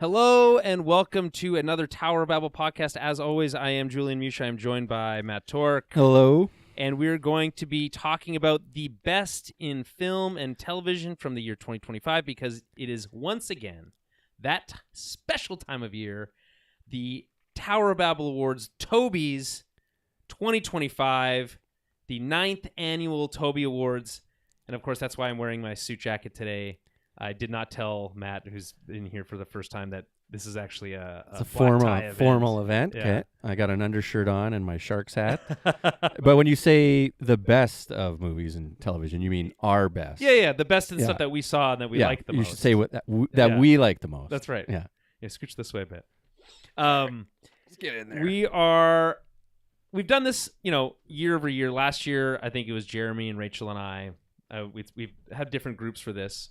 Hello and welcome to another Tower Babble podcast. As always, I am Julian Musha. I'm joined by Matt Tork. Hello. And we're going to be talking about the best in film and television from the year 2025 because it is once again that special time of year, the Tower Babble Awards, Tobies 2025, the 9th annual Tobie Awards. And of course, that's why I'm wearing my suit jacket today. I did not tell Matt, who's in here for the first time, that this is actually a formal event. Yeah. Okay. I got an undershirt on and my Sharks hat. But when you say the best of movies and television, you mean our best. Yeah, the best and stuff that we saw and that we like the most. You should say that we like the most. That's right. Yeah. Scooch this way a bit. Let's get in there. We've done this, year over year. Last year, I think it was Jeremy and Rachel and I. We've had different groups for this,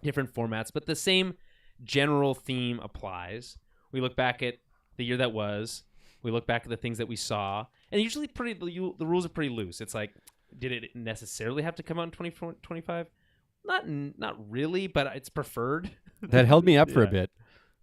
different formats, but the same general theme applies. We look back at the year that was. We look back at the things that we saw, and usually the rules are pretty loose. It's like, did it necessarily have to come out in 2025? Not really, but it's preferred. That held me up for a bit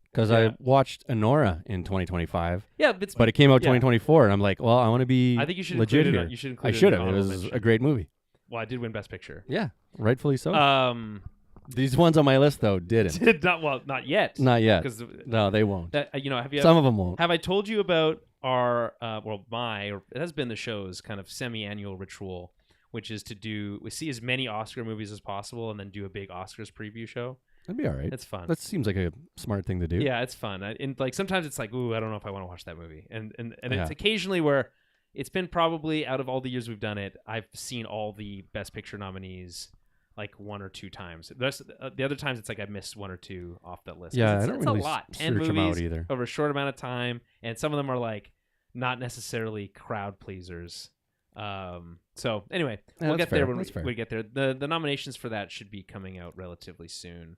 because I watched Anora in 2025. Yeah, but it came out 2024, and I'm like, well, I want to be I think you should legit include here. You should include I should have. It was a great movie. Well, I did win Best Picture. Yeah, rightfully so. These ones on my list, though, didn't. Not yet. Not yet. No, they won't. Some of them won't. Have I told you about our, it has been the show's kind of semi-annual ritual, which is to see as many Oscar movies as possible and then do a big Oscars preview show? That'd be all right. It's fun. That seems like a smart thing to do. Yeah, it's fun. And sometimes it's like, ooh, I don't know if I want to watch that movie. And it's occasionally where it's been probably out of all the years we've done it, I've seen all the Best Picture nominees like one or two times. The other times it's like I missed one or two off that list. Yeah, it's I don't really a lot. 10 search them movies out either. over a short amount of time, and some of them are like not necessarily crowd pleasers. So anyway, we'll get there when we get there. The nominations for that should be coming out relatively soon.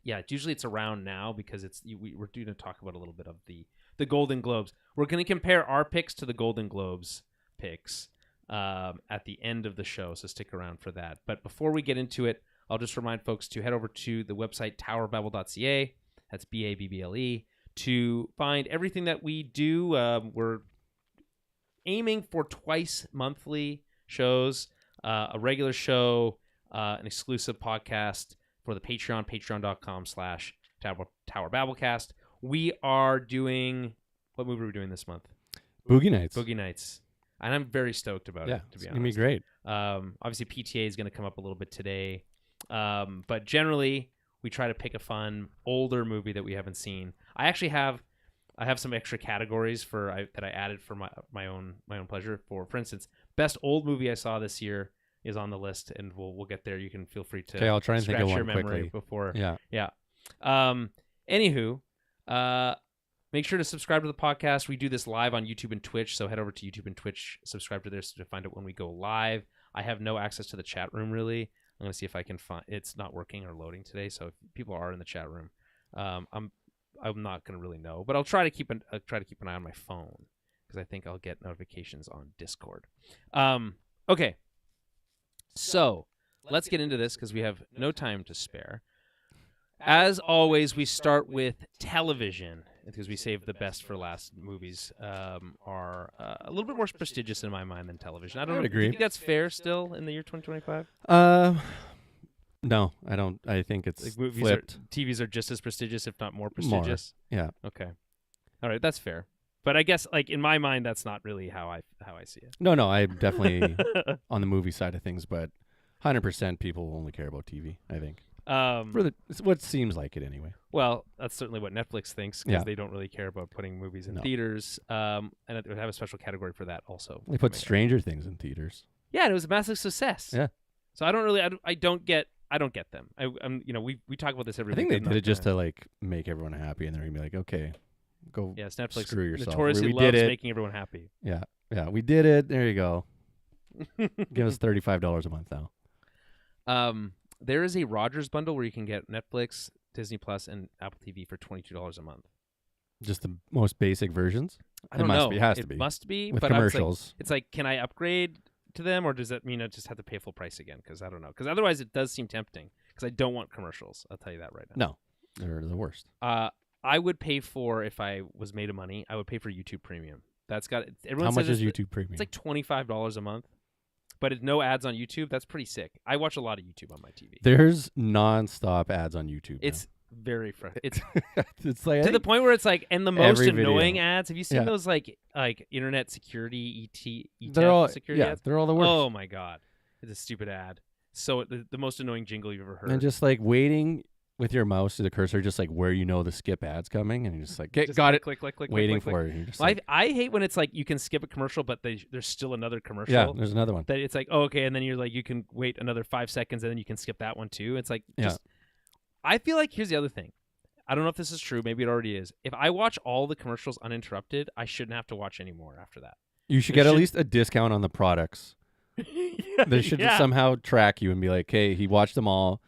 Usually it's around now because we're due to talk about a little bit of the Golden Globes. We're going to compare our picks to the Golden Globes picks at the end of the show, so stick around for that. But before we get into it, I'll just remind folks to head over to the website towerbabble.ca. That's BABBLE to find everything that we do. We're aiming for twice monthly shows, a regular show, an exclusive podcast for the Patreon, patreon.com/TowerBabblecast. We are doing, what movie are we doing this month? Boogie Nights. Boogie Nights. And I'm very stoked about it, to be honest. It's going to be great. Obviously, PTA is going to come up a little bit today. But generally, we try to pick a fun, older movie that we haven't seen. I actually have some extra categories that I added for my own pleasure. For instance, best old movie I saw this year is on the list, and we'll get there. You can feel free to I'll try and think of one your memory quickly before. Yeah. Anywho, make sure to subscribe to the podcast. We do this live on YouTube and Twitch, so head over to YouTube and Twitch, subscribe to this to find out when we go live. I have no access to the chat room, really. I'm going to see if I can find... It's not working or loading today, so if people are in the chat room, I'm not going to really know. But I'll try to keep an eye on my phone, because I think I'll get notifications on Discord. Okay. So, let's get into this, because we have no time to spare. As always, we start with television, because we save the best for last. Movies are a little bit more prestigious in my mind than television. I would agree. Do you think that's fair still in the year 2025? No, I don't. I think it's flipped. TVs are just as prestigious, if not more prestigious. More. Yeah. Okay. All right, that's fair. But I guess, in my mind, that's not really how I see it. No, I'm definitely on the movie side of things, but 100% people only care about TV, I think. It's what seems like it anyway. Well, that's certainly what Netflix thinks, because they don't really care about putting movies in theaters. And they would have a special category for that also. They put Stranger Things in theaters. Yeah, and it was a massive success. Yeah. So I don't get them. We talk about this every week. I think they did it just to make everyone happy, and they're gonna be like, okay, go. Yes, Netflix screw yourself. Notoriously loves making everyone happy. Yeah, we did it. There you go. Give us $35 a month now. There is a Rogers bundle where you can get Netflix, Disney Plus, and Apple TV for $22 a month. Just the most basic versions? I don't know. It has to be. It must be. With but commercials. It's like, can I upgrade to them, or does that mean I just have to pay full price again? Because I don't know. Because otherwise it does seem tempting, because I don't want commercials. I'll tell you that right now. No. They're the worst. I would pay for, if I was made of money, I would pay for YouTube Premium. That's got everyone. How much says is YouTube Premium? It's like $25 a month, but it's no ads on YouTube. That's pretty sick. I watch a lot of YouTube on my TV. There's nonstop ads on YouTube. It's very it's it's like to the point where it's like, and the most annoying video. ads. Have you seen those like internet security they're all security ads? They're all the worst. Oh my god, it's a stupid ad. So the most annoying jingle you've ever heard. And just like waiting with your mouse to the cursor, just like where you know the skip ad's coming, and you're just like, got it, click, waiting click, for it. You're just I hate when it's like you can skip a commercial, but there's still another commercial. Yeah, there's another one. That it's like, oh, okay, and then you're like, you can wait another 5 seconds, and then you can skip that one too. It's like, I feel like here's the other thing. I don't know if this is true. Maybe it already is. If I watch all the commercials uninterrupted, I shouldn't have to watch any more after that. You should get at least a discount on the products. They should somehow track you and be like, hey, he watched them all.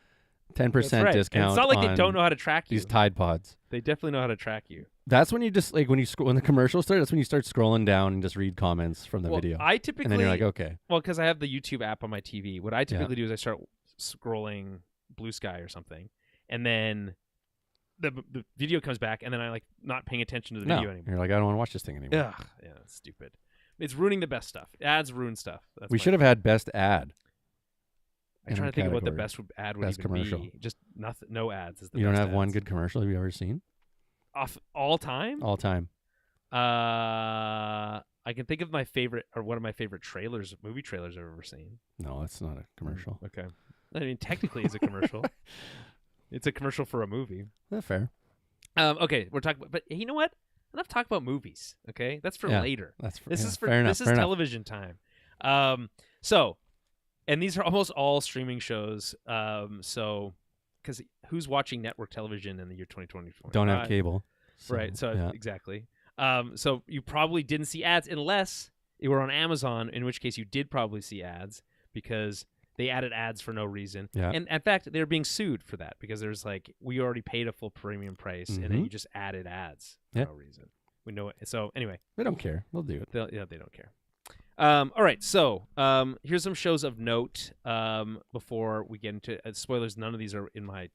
10% discount. And it's not like they don't know how to track you. These Tide Pods. They definitely know how to track you. That's when you just like when the commercials start. That's when you start scrolling down and just read comments from the video. I typically, and then you're like, okay. Well, because I have the YouTube app on my TV. What I typically do is I start scrolling Blue Sky or something, and then the video comes back, and then I like not paying attention to the video anymore. You're like, I don't want to watch this thing anymore. Ugh, yeah, that's stupid. It's ruining the best stuff. Ads ruin stuff. We should have had best ad. I'm trying to think of what the best ad would best even commercial. be. Just nothing. No ads is the You best don't have ads. one good commercial have you ever seen? Off all time? All time. I can think of my favorite, or one of my favorite movie trailers I've ever seen. No, that's not a commercial. Okay. I mean, technically it's a commercial. It's a commercial for a movie. That's fair. Okay, we're talking about, but you know what? Enough talk about movies, okay? That's for later. This is television time. So, and these are almost all streaming shows. So, because who's watching network television in the year 2024? Don't have cable. So, right. So exactly. So you probably didn't see ads unless you were on Amazon, in which case you did probably see ads because they added ads for no reason. Yeah. And in fact, they're being sued for that because there's like, we already paid a full premium price and then you just added ads for no reason. We know it. So anyway. They don't care. They'll do it. They don't care. All right. So here's some shows of note before we get into spoilers. None of these are in my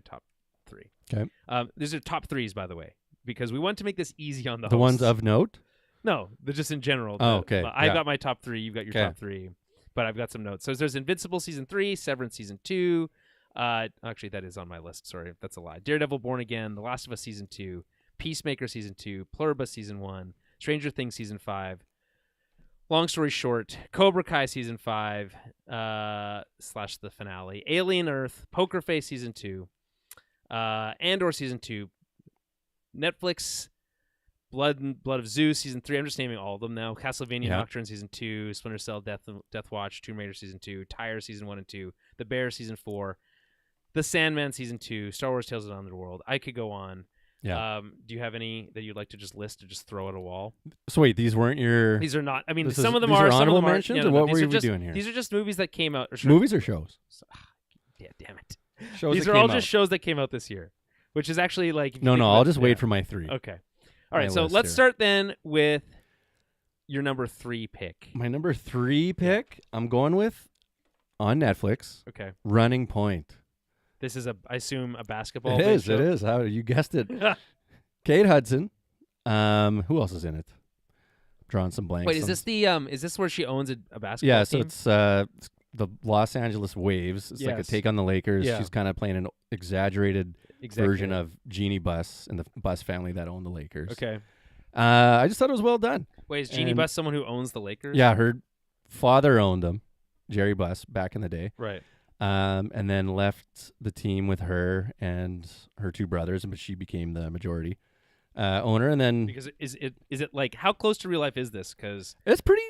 top 3. Okay. These are top 3s, by the way, because we want to make this easy on the hosts. Ones of note? No, they're just in general. Okay. I've got my top 3. You've got your top 3. But I've got some notes. So there's Invincible Season 3, Severance Season 2. Actually, that is on my list. Sorry, that's a lie. Daredevil Born Again, The Last of Us Season 2, Peacemaker Season 2, Pluribus Season 1, Stranger Things Season 5. Long story short, Cobra Kai Season 5 / the finale, Alien Earth, Poker Face Season 2, Andor Season 2, Netflix, Blood of Zeus Season 3. I'm just naming all of them now. Castlevania Nocturne Season 2, Splinter Cell Death Watch, Tomb Raider Season 2, Tyre Season 1 and 2, The Bear Season 4, The Sandman Season 2, Star Wars Tales of the Underworld. I could go on. Yeah. Do you have any that you'd like to just list or just throw at a wall? So wait, these weren't your... These are not. I mean, these some of them are are. Honorable some of them mentions, or what were we just, doing here? These are just movies that came out. Movies or shows? Yeah, damn it. Shows these are all just shows that came out this year, which is actually like... No, I'll just wait for my 3. Okay. All right, so let's start then with your number 3 pick. My number 3 pick, I'm going with, on Netflix, Running Point. This is, I assume, a basketball It show? It is. How you guessed it. Kate Hudson. Who else is in it? Drawing some blanks. Wait, is this where she owns a basketball team? So it's the Los Angeles Waves. It's like a take on the Lakers. She's kind of playing an exaggerated version of Jeannie Buss and the Buss family that owned the Lakers. Okay. I just thought it was well done. Wait, is Jeannie Buss someone who owns the Lakers? Yeah, her father owned them, Jerry Buss, back in the day. Right. And then left the team with her and her 2 brothers, but she became the majority owner. And then because is it like, how close to real life is this? Because it's pretty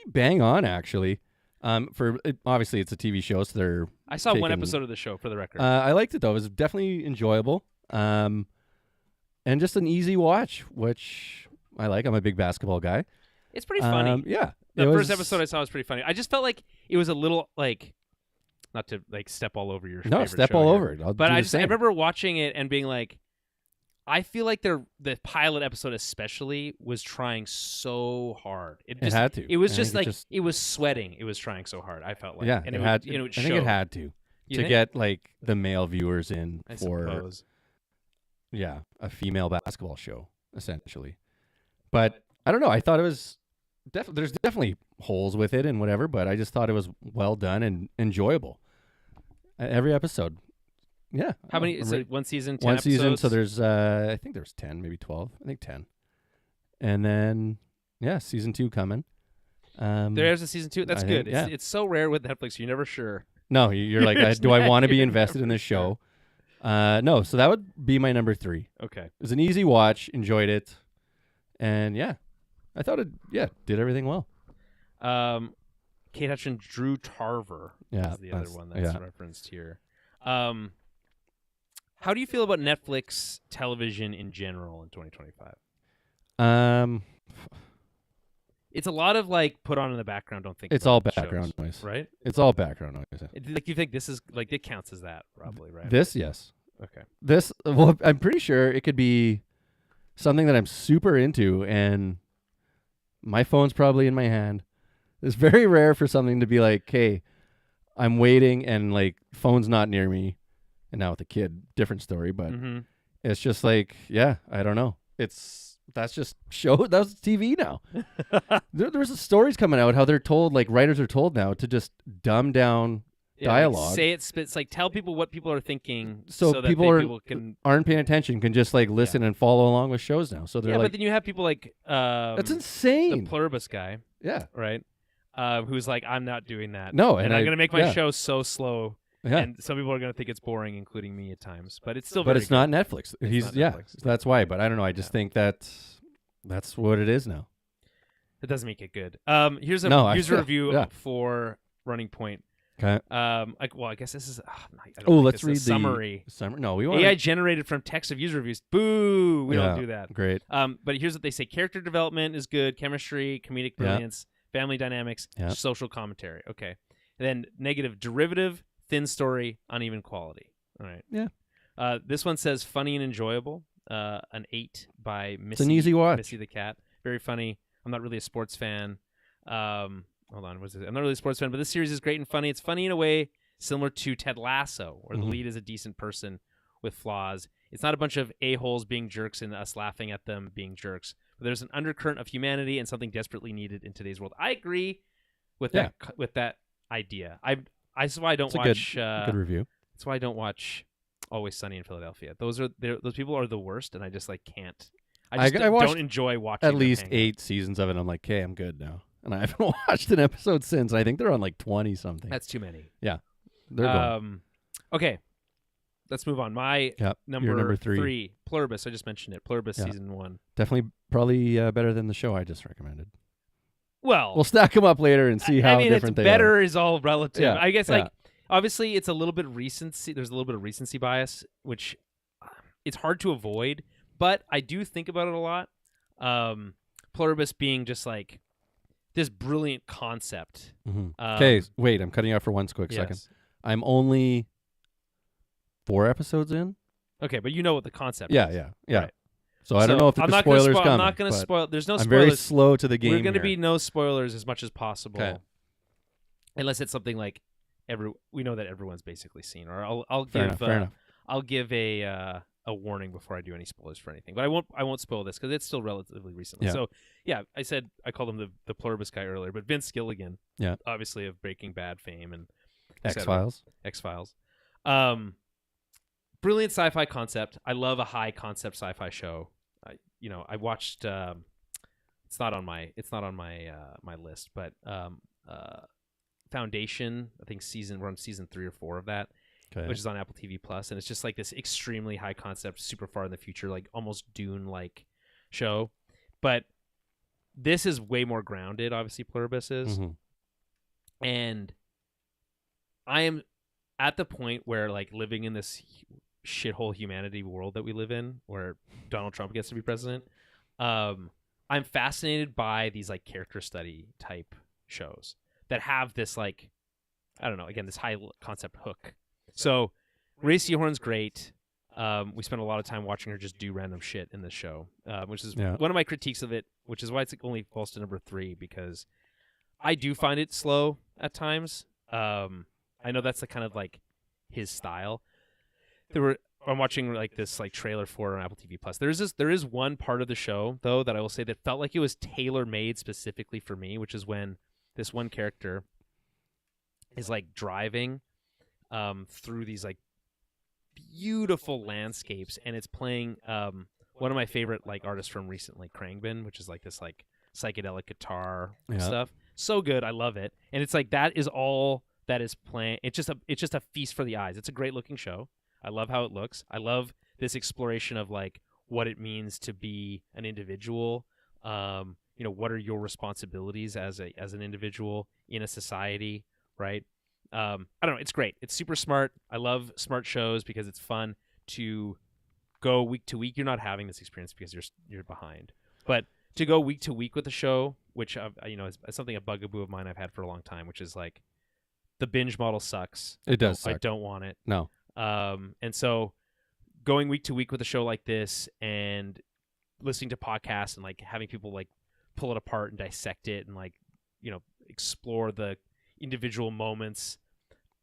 bang on actually. Obviously it's a TV show, so I saw one episode of the show, for the record. I liked it though. It was definitely enjoyable. And just an easy watch, which I like. I'm a big basketball guy. It's pretty funny. Yeah. The first episode I saw was pretty funny. I just felt like it was a little like, not to like step all over your step all over it. But I remember watching it and being like, I feel like the pilot episode especially was trying so hard. It had to. It was just like it was sweating. It was trying so hard. I felt like, yeah, and I think it had to get like the male viewers in for suppose. a female basketball show essentially. But I don't know. I thought it was there's definitely holes with it and whatever, but I just thought it was well done and enjoyable. Every episode. Yeah. How many is it? One season, 10 one episodes? season, so there's I think there's 10, maybe 12. I think 10. And then season 2 coming. There's a season 2. That's good. Yeah. It's so rare with Netflix. You're never sure. No, you're like, do I want to be invested in this show? No, so that would be my number 3. Okay. It was an easy watch, enjoyed it. And I thought it did everything well. Kate Hutchin, Drew Tarver is the other one that's referenced here. How do you feel about Netflix television in general in 2025? It's a lot of like put on in the background. Don't think it's all background noise, right? It's all background noise. Like you think this is like it counts as that probably, right? This, yes. Okay. This, well, I'm pretty sure it could be something that I'm super into, and my phone's probably in my hand. It's very rare for something to be like, hey, I'm waiting and like phone's not near me. And now with a kid, different story, but it's just like, I don't know. That's just that's TV now. There's stories coming out how they're told, like writers are told now to just dumb down dialogue. Like say it spits, like tell people what people are thinking, so that people can aren't paying attention, can just like listen and follow along with shows now. So they're like, but then you have people like that's insane. The Pluribus guy, right, who's like, I'm not doing that. No, and I'm gonna make my show so slow. Yeah. And some people are going to think it's boring, including me at times. But it's still very good. Not Netflix. It's not Netflix. So that's why. But I don't know. I just think that's what it is now. It doesn't make it good. Here's a review for Running Point. Okay. I guess this is. Let's read the summary. No, we want AI generated from text of user reviews. Boo! We don't do that. Great. But here's what they say: character development is good, chemistry, comedic brilliance, family dynamics, social commentary. Okay. And then negative derivative. Thin story, uneven quality. All right. Yeah. This one says funny and enjoyable. An 8 by Missy. It's an easy watch. Missy the cat. Very funny. I'm not really a sports fan. Hold on. What's it? I'm not really a sports fan, but this series is great and funny. It's funny in a way similar to Ted Lasso, where the lead is a decent person with flaws. It's not a bunch of a-holes being jerks and us laughing at them being jerks. But there's an undercurrent of humanity and something desperately needed in today's world. I agree with that idea. That's why I don't watch. Good review. That's why I don't watch Always Sunny in Philadelphia. Those people are the worst, and I just like can't. I don't enjoy watching. At least 8 seasons of it. I'm like, okay, I'm good now, and I haven't watched an episode since. I think they're on like 20 something. That's too many. Yeah, they're going. Okay, let's move on. My number 3, Pluribus. I just mentioned it. Pluribus season 1. Definitely, probably better than the show I just recommended. Well, we'll stack them up later and see how different they are. Better is all relative. Yeah, I guess obviously it's a little bit recency. There's a little bit of recency bias, which it's hard to avoid. But I do think about it a lot. Pluribus being just like this brilliant concept. Okay, wait. I'm cutting you off for one quick second. I'm only 4 episodes in. Okay, but you know what the concept is. Yeah. Right. So I don't know if the spoilers come. I'm not going to spoil. There's no spoilers. I'm very slow to the game. We're going to be no spoilers as much as possible, unless it's something like we know that everyone's basically seen. Or I'll give a warning before I do any spoilers for anything. But I won't spoil this because it's still relatively recently. So I said I called him the Pluribus guy earlier, but Vince Gilligan, obviously of Breaking Bad fame and X-Files. Brilliant sci-fi concept. I love a high concept sci-fi show. I watched. It's not on my my list, but Foundation. I think we're on season 3 or 4 of that, which is on Apple TV Plus, and it's just like this extremely high concept, super far in the future, like almost Dune-like show. But this is way more grounded. Obviously, Pluribus is, and I am at the point where like living in this shithole humanity world that we live in, where Donald Trump gets to be president. I'm fascinated by these like character study type shows that have this like, I don't know, again, this high concept hook. So Ray Seahorn's great. We spent a lot of time watching her just do random shit in this show, which is one of my critiques of it, which is why it's only falls to number 3, because I do find it slow at times. I know that's the kind of like his style. There were I'm watching like this like trailer for it on Apple TV Plus. There is one part of the show though that I will say that felt like it was tailor made specifically for me, which is when this one character is like driving through these like beautiful landscapes, and it's playing one of my favorite like artists from recently, Khruangbin, which is like this like psychedelic guitar stuff. So good, I love it. And it's like that is all that is playing. It's just a feast for the eyes. It's a great looking show. I love how it looks. I love this exploration of like what it means to be an individual. What are your responsibilities as an individual in a society, right? I don't know. It's great. It's super smart. I love smart shows because it's fun to go week to week. You're not having this experience because you're behind, but to go week to week with a show, which is something a bugaboo of mine I've had for a long time, which is like the binge model sucks. It does suck. I don't want it. No. And so going week to week with a show like this and listening to podcasts and like having people like pull it apart and dissect it and like, explore the individual moments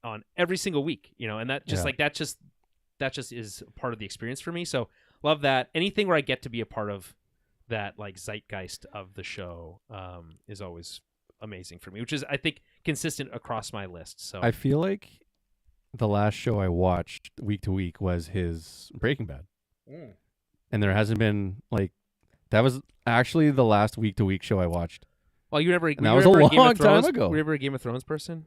on every single week, and that just that just is part of the experience for me. So love that. Anything where I get to be a part of that like zeitgeist of the show is always amazing for me, which is I think consistent across my list. So I feel like the last show I watched week to week was his Breaking Bad. And there hasn't been like that was actually the last week to week show I watched. Well, that was a long time ago. Were you ever a Game of Thrones person?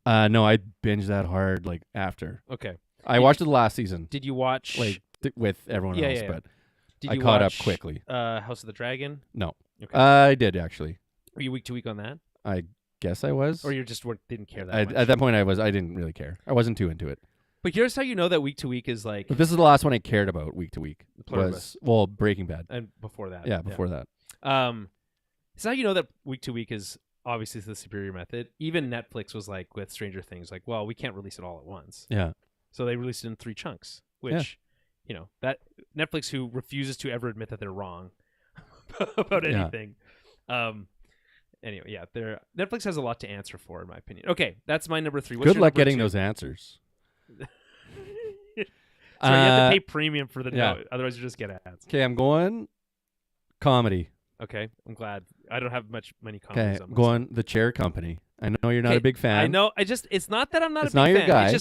No, I binged that hard like after. Okay. I watched it the last season. Did you watch like with everyone else, yeah. but Did I you caught watch, up quickly. House of the Dragon? No. Okay. I did actually. Were you week to week on that? I guess I was. Or you just didn't care that much? At that point, I didn't really care. I wasn't too into it. But here's how you know that week to week is like. But this is the last one I cared about week to week. Pluribus. Was Breaking Bad. And before that. Yeah, before that. It's how you know that week to week is obviously the superior method. Even Netflix was like with Stranger Things, like, well, we can't release it all at once. Yeah. So they released it in 3 chunks, which, that Netflix, who refuses to ever admit that they're wrong about anything. Anyway, yeah, Netflix has a lot to answer for, in my opinion. Okay, that's my number 3. What's Good your luck number getting 2? those answers. So you have to pay premium for the note, otherwise you just get ads. Okay, I'm going comedy. Okay, I'm glad. I don't have many comedies. Okay, I'm going The Chair Company. I know you're not a big fan. I know. It's not that I'm not It's a big not your fan. guy. It's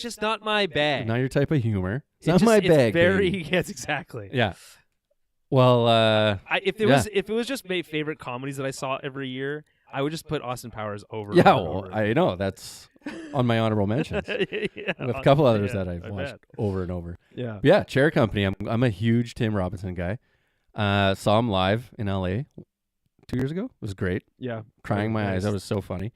just not my bag. Not your type of humor. It's not my bag. Baby. Yes, exactly. Yeah. Well, if it was just my favorite comedies that I saw every year, I would just put Austin Powers over. Yeah, over. I know that's on my honorable mentions with a couple others that I've watched over and over. Yeah. But yeah, Chair Company. I'm a huge Tim Robinson guy. Saw him live in LA 2 years ago. It was great. Yeah. Crying my eyes. That was so funny.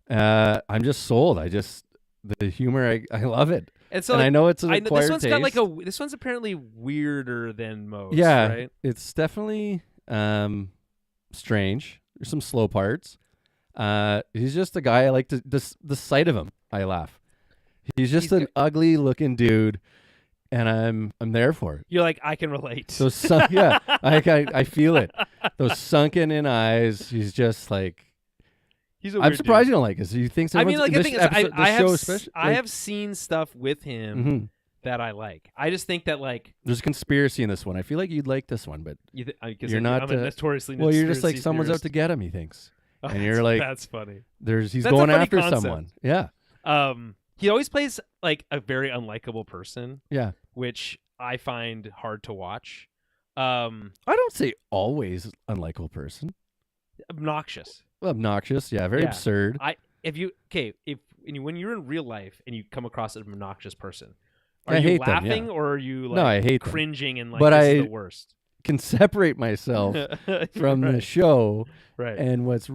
I'm just sold. The humor. I love it. And so I know it's an acquired taste. This one's apparently weirder than most. Yeah, right? It's definitely strange. There's some slow parts. He's just a guy I like the sight of him. I laugh. He's just an ugly looking dude, and I'm there for it. You're like, I can relate. I feel it. Those sunken in eyes. He's just like. I'm surprised you don't like it. You think? I mean, like the thing is, I I have seen stuff with him that I like. I just think that like there's a conspiracy in this one. I feel like you'd like this one, but you're not. I'm a notoriously. Well, you're just like someone's out to get him. He thinks, and you're like, that's funny. He's going after concept. Someone. Yeah. He always plays like a very unlikable person. Yeah. Which I find hard to watch. I don't say always unlikable person. Obnoxious. Obnoxious, yeah, very absurd. When you're in real life and you come across an obnoxious person, I you hate laughing them, or are you like no, I hate cringing and like but this is the worst? Can separate myself from the show, right? And what's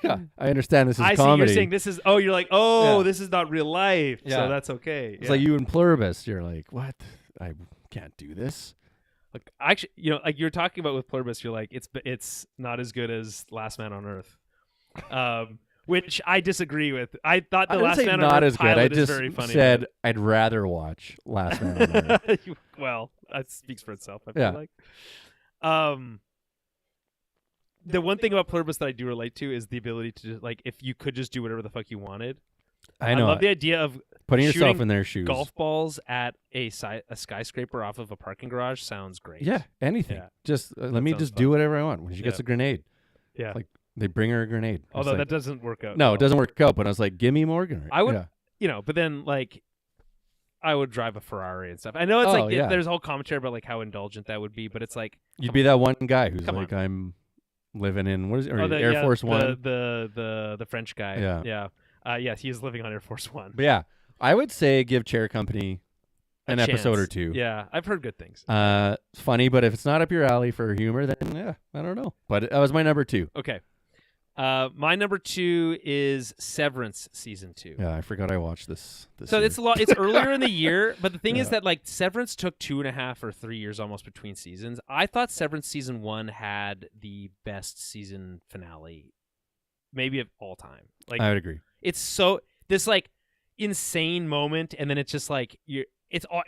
I understand this is I comedy. See, you're saying this is this is not real life, so that's okay. It's like you in Pluribus, you're like, what? I can't do this. Like actually, like you're talking about with Pluribus, you're like it's not as good as Last Man on Earth. Which I disagree with. I thought the Last Man on Earth pilot is very funny. I just said I'd rather watch Last Man on Earth. Well, that speaks for itself, I feel like. The one thing about Pluribus that I do relate to is the ability to, like, if you could just do whatever the fuck you wanted, I know. love the idea of putting yourself shooting in their shoes. golf balls at a skyscraper off of a parking garage sounds great. Yeah, anything. Yeah. Just let me sounds just fun. do whatever I want. When she Yeah. gets a grenade, Yeah. like they bring her a grenade. It's Although like, that doesn't work out. no, well. it doesn't work out. But I was like, give me more grenade. I would, Yeah. but then like, I would drive a Ferrari and stuff. I know it's Oh, like yeah. there's a whole commentary about like how indulgent that would be, but it's like You'd be that one guy who's Come like, on. I'm living in what is it? Or the, Air Force One. the French guy. Yeah. Yes, he is living on Air Force One. But yeah, I would say give Chair Company an episode or two. Yeah, I've heard good things. It's funny, but if it's not up your alley for humor, then yeah, I don't know. But that was my number 2. Okay. My number 2 is Severance season 2. Yeah, I forgot I watched this. So year. it's a lot. It's earlier in the year, but the thing is Yeah. that like Severance took 2.5 or 3 years almost between seasons. I thought Severance season 1 had the best season finale, maybe of all time. Like I would agree. it's so this like insane moment, and then it's just like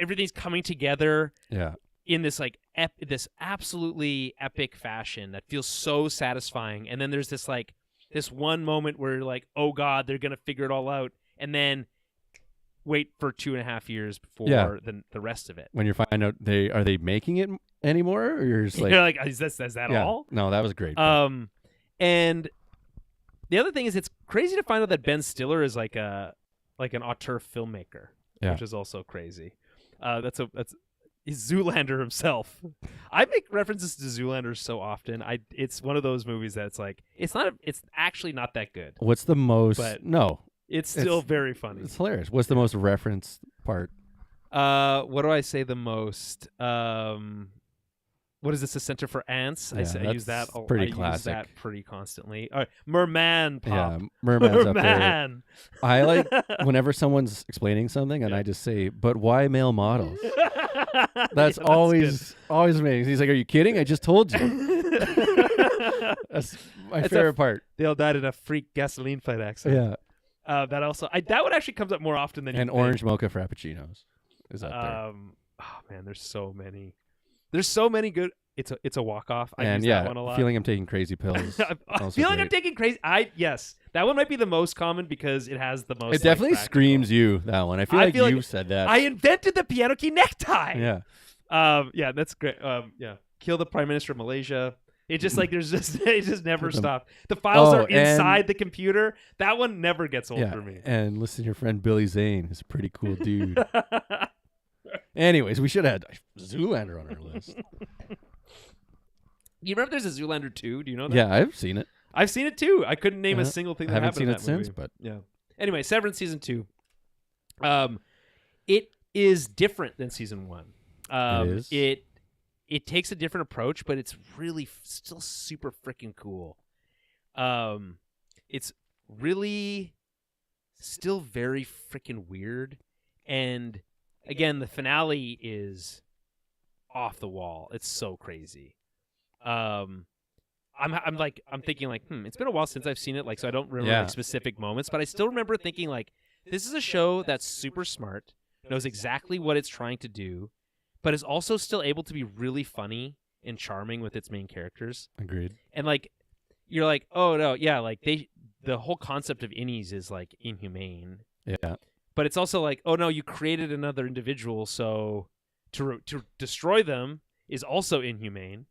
everything's coming together Yeah. in this like this absolutely epic fashion that feels so satisfying. And then there's this like this one moment where you're like, oh god, they're gonna figure it all out, and then wait for 2.5 years before the rest of it. When you find out are they making it anymore, or you're just like, You're like, is that yeah. all? No, that was great. And the other thing is, it's crazy to find out that Ben Stiller is like an auteur filmmaker, Yeah. which is also crazy. He's Zoolander himself. I make references to Zoolander so often. It's one of those movies that's like it's actually not that good. What's the most? but No, It's still very funny. it's hilarious. What's the most referenced part? What do I say the most? What is this? A Center for Ants? Yeah, I use that. that's pretty I use classic. that pretty constantly. All right, Merman Pop. Yeah, Merman's up there. Merman. I like whenever someone's explaining something and I just say, "But why male models?" That's always amazing. He's like, "Are you kidding? I just told you." That's my favorite part. They all died in a freak gasoline fight accident. Yeah, That one actually comes up more often than and you orange think. mocha frappuccinos is up there. Oh man, there's so many. There's so many good. It's a walk off. I And use yeah, that one a lot. feeling I'm taking crazy pills. I also feel like I'm great. taking crazy. Yes, that one might be the most common because it has the most. It definitely practical. screams you, that one. I feel like you said that. I invented the piano key necktie. Yeah. Yeah, that's great. Yeah, kill the Prime Minister of Malaysia. It just like it just never stops. The files are inside the computer. That one never gets old for me. And listen, your friend Billy Zane is a pretty cool dude. Anyways, we should have had Zoolander on our list. You remember there's a Zoolander 2? Do you know that? Yeah, I've seen it. I've seen it too. I couldn't name a Uh-huh. single thing I that haven't happened seen in it that since, movie. but Yeah. Anyway, Severance season 2. It is different than season 1. It is. It takes a different approach, but it's really still super freaking cool. It's really still very freaking weird, and again, the finale is off the wall. It's so crazy. I'm thinking like, it's been a while since I've seen it, like, so I don't remember like specific moments, but I still remember thinking like, this is a show that's super smart, knows exactly what it's trying to do, but is also still able to be really funny and charming with its main characters. Agreed. And like, you're like, oh no, yeah, like the whole concept of innies is like inhumane. Yeah. But it's also like, oh no, you created another individual, so to destroy them is also inhumane.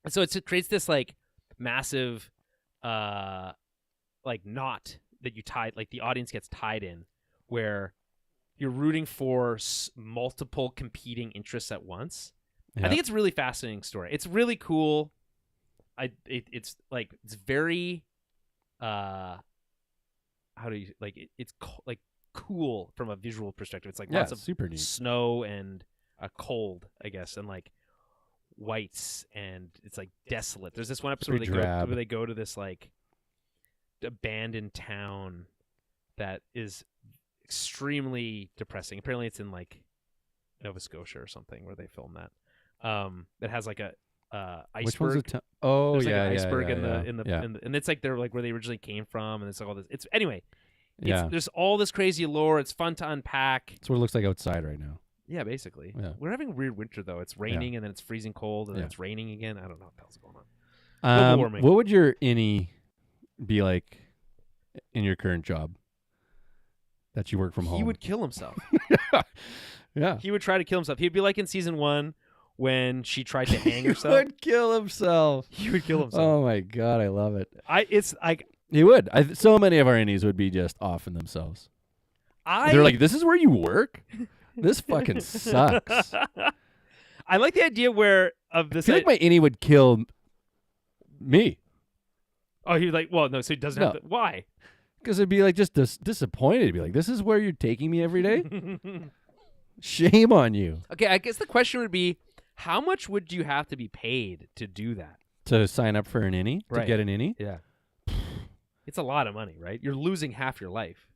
And so it creates this like massive, like knot that you tied, like the audience gets tied in, where you're rooting for multiple competing interests at once. Yeah. I think it's a really fascinating story. It's really cool. It's very, how do you like? It's like cool from a visual perspective. It's like lots of super neat. snow and cold, I guess, and like whites, and it's like desolate. There's this one episode where they go to this like abandoned town that is extremely depressing. Apparently, it's in like Nova Scotia or something where they film that. That has like a iceberg. Which one's the oh There's yeah, like an iceberg yeah, in the yeah. and it's like they're like where they originally came from, and it's like all this. It's anyway. Yeah. There's all this crazy lore. It's fun to unpack. That's what it looks like outside right now. Yeah, basically. Yeah. We're having a weird winter though. It's raining and then it's freezing cold and then it's raining again. I don't know what the hell's going on. Global warming. What would your innie be like in your current job? that you work from home. He would kill himself. Yeah. He would try to kill himself. He'd be like in season 1 when she tried to hang herself. He would kill himself. He would kill himself. Oh my God, I love it. It's like He would. So many of our indies would be just offing themselves. They're like, this is where you work? This fucking sucks. I like the idea of this. I feel like my innie would kill me. Oh, he was like, well, no, so he doesn't have to. Why? Because it'd be like just disappointed. It'd be like, this is where you're taking me every day? Shame on you. Okay, I guess the question would be, how much would you have to be paid to do that? To sign up for an innie? Right. To get an innie? Yeah. It's a lot of money, right? You're losing half your life,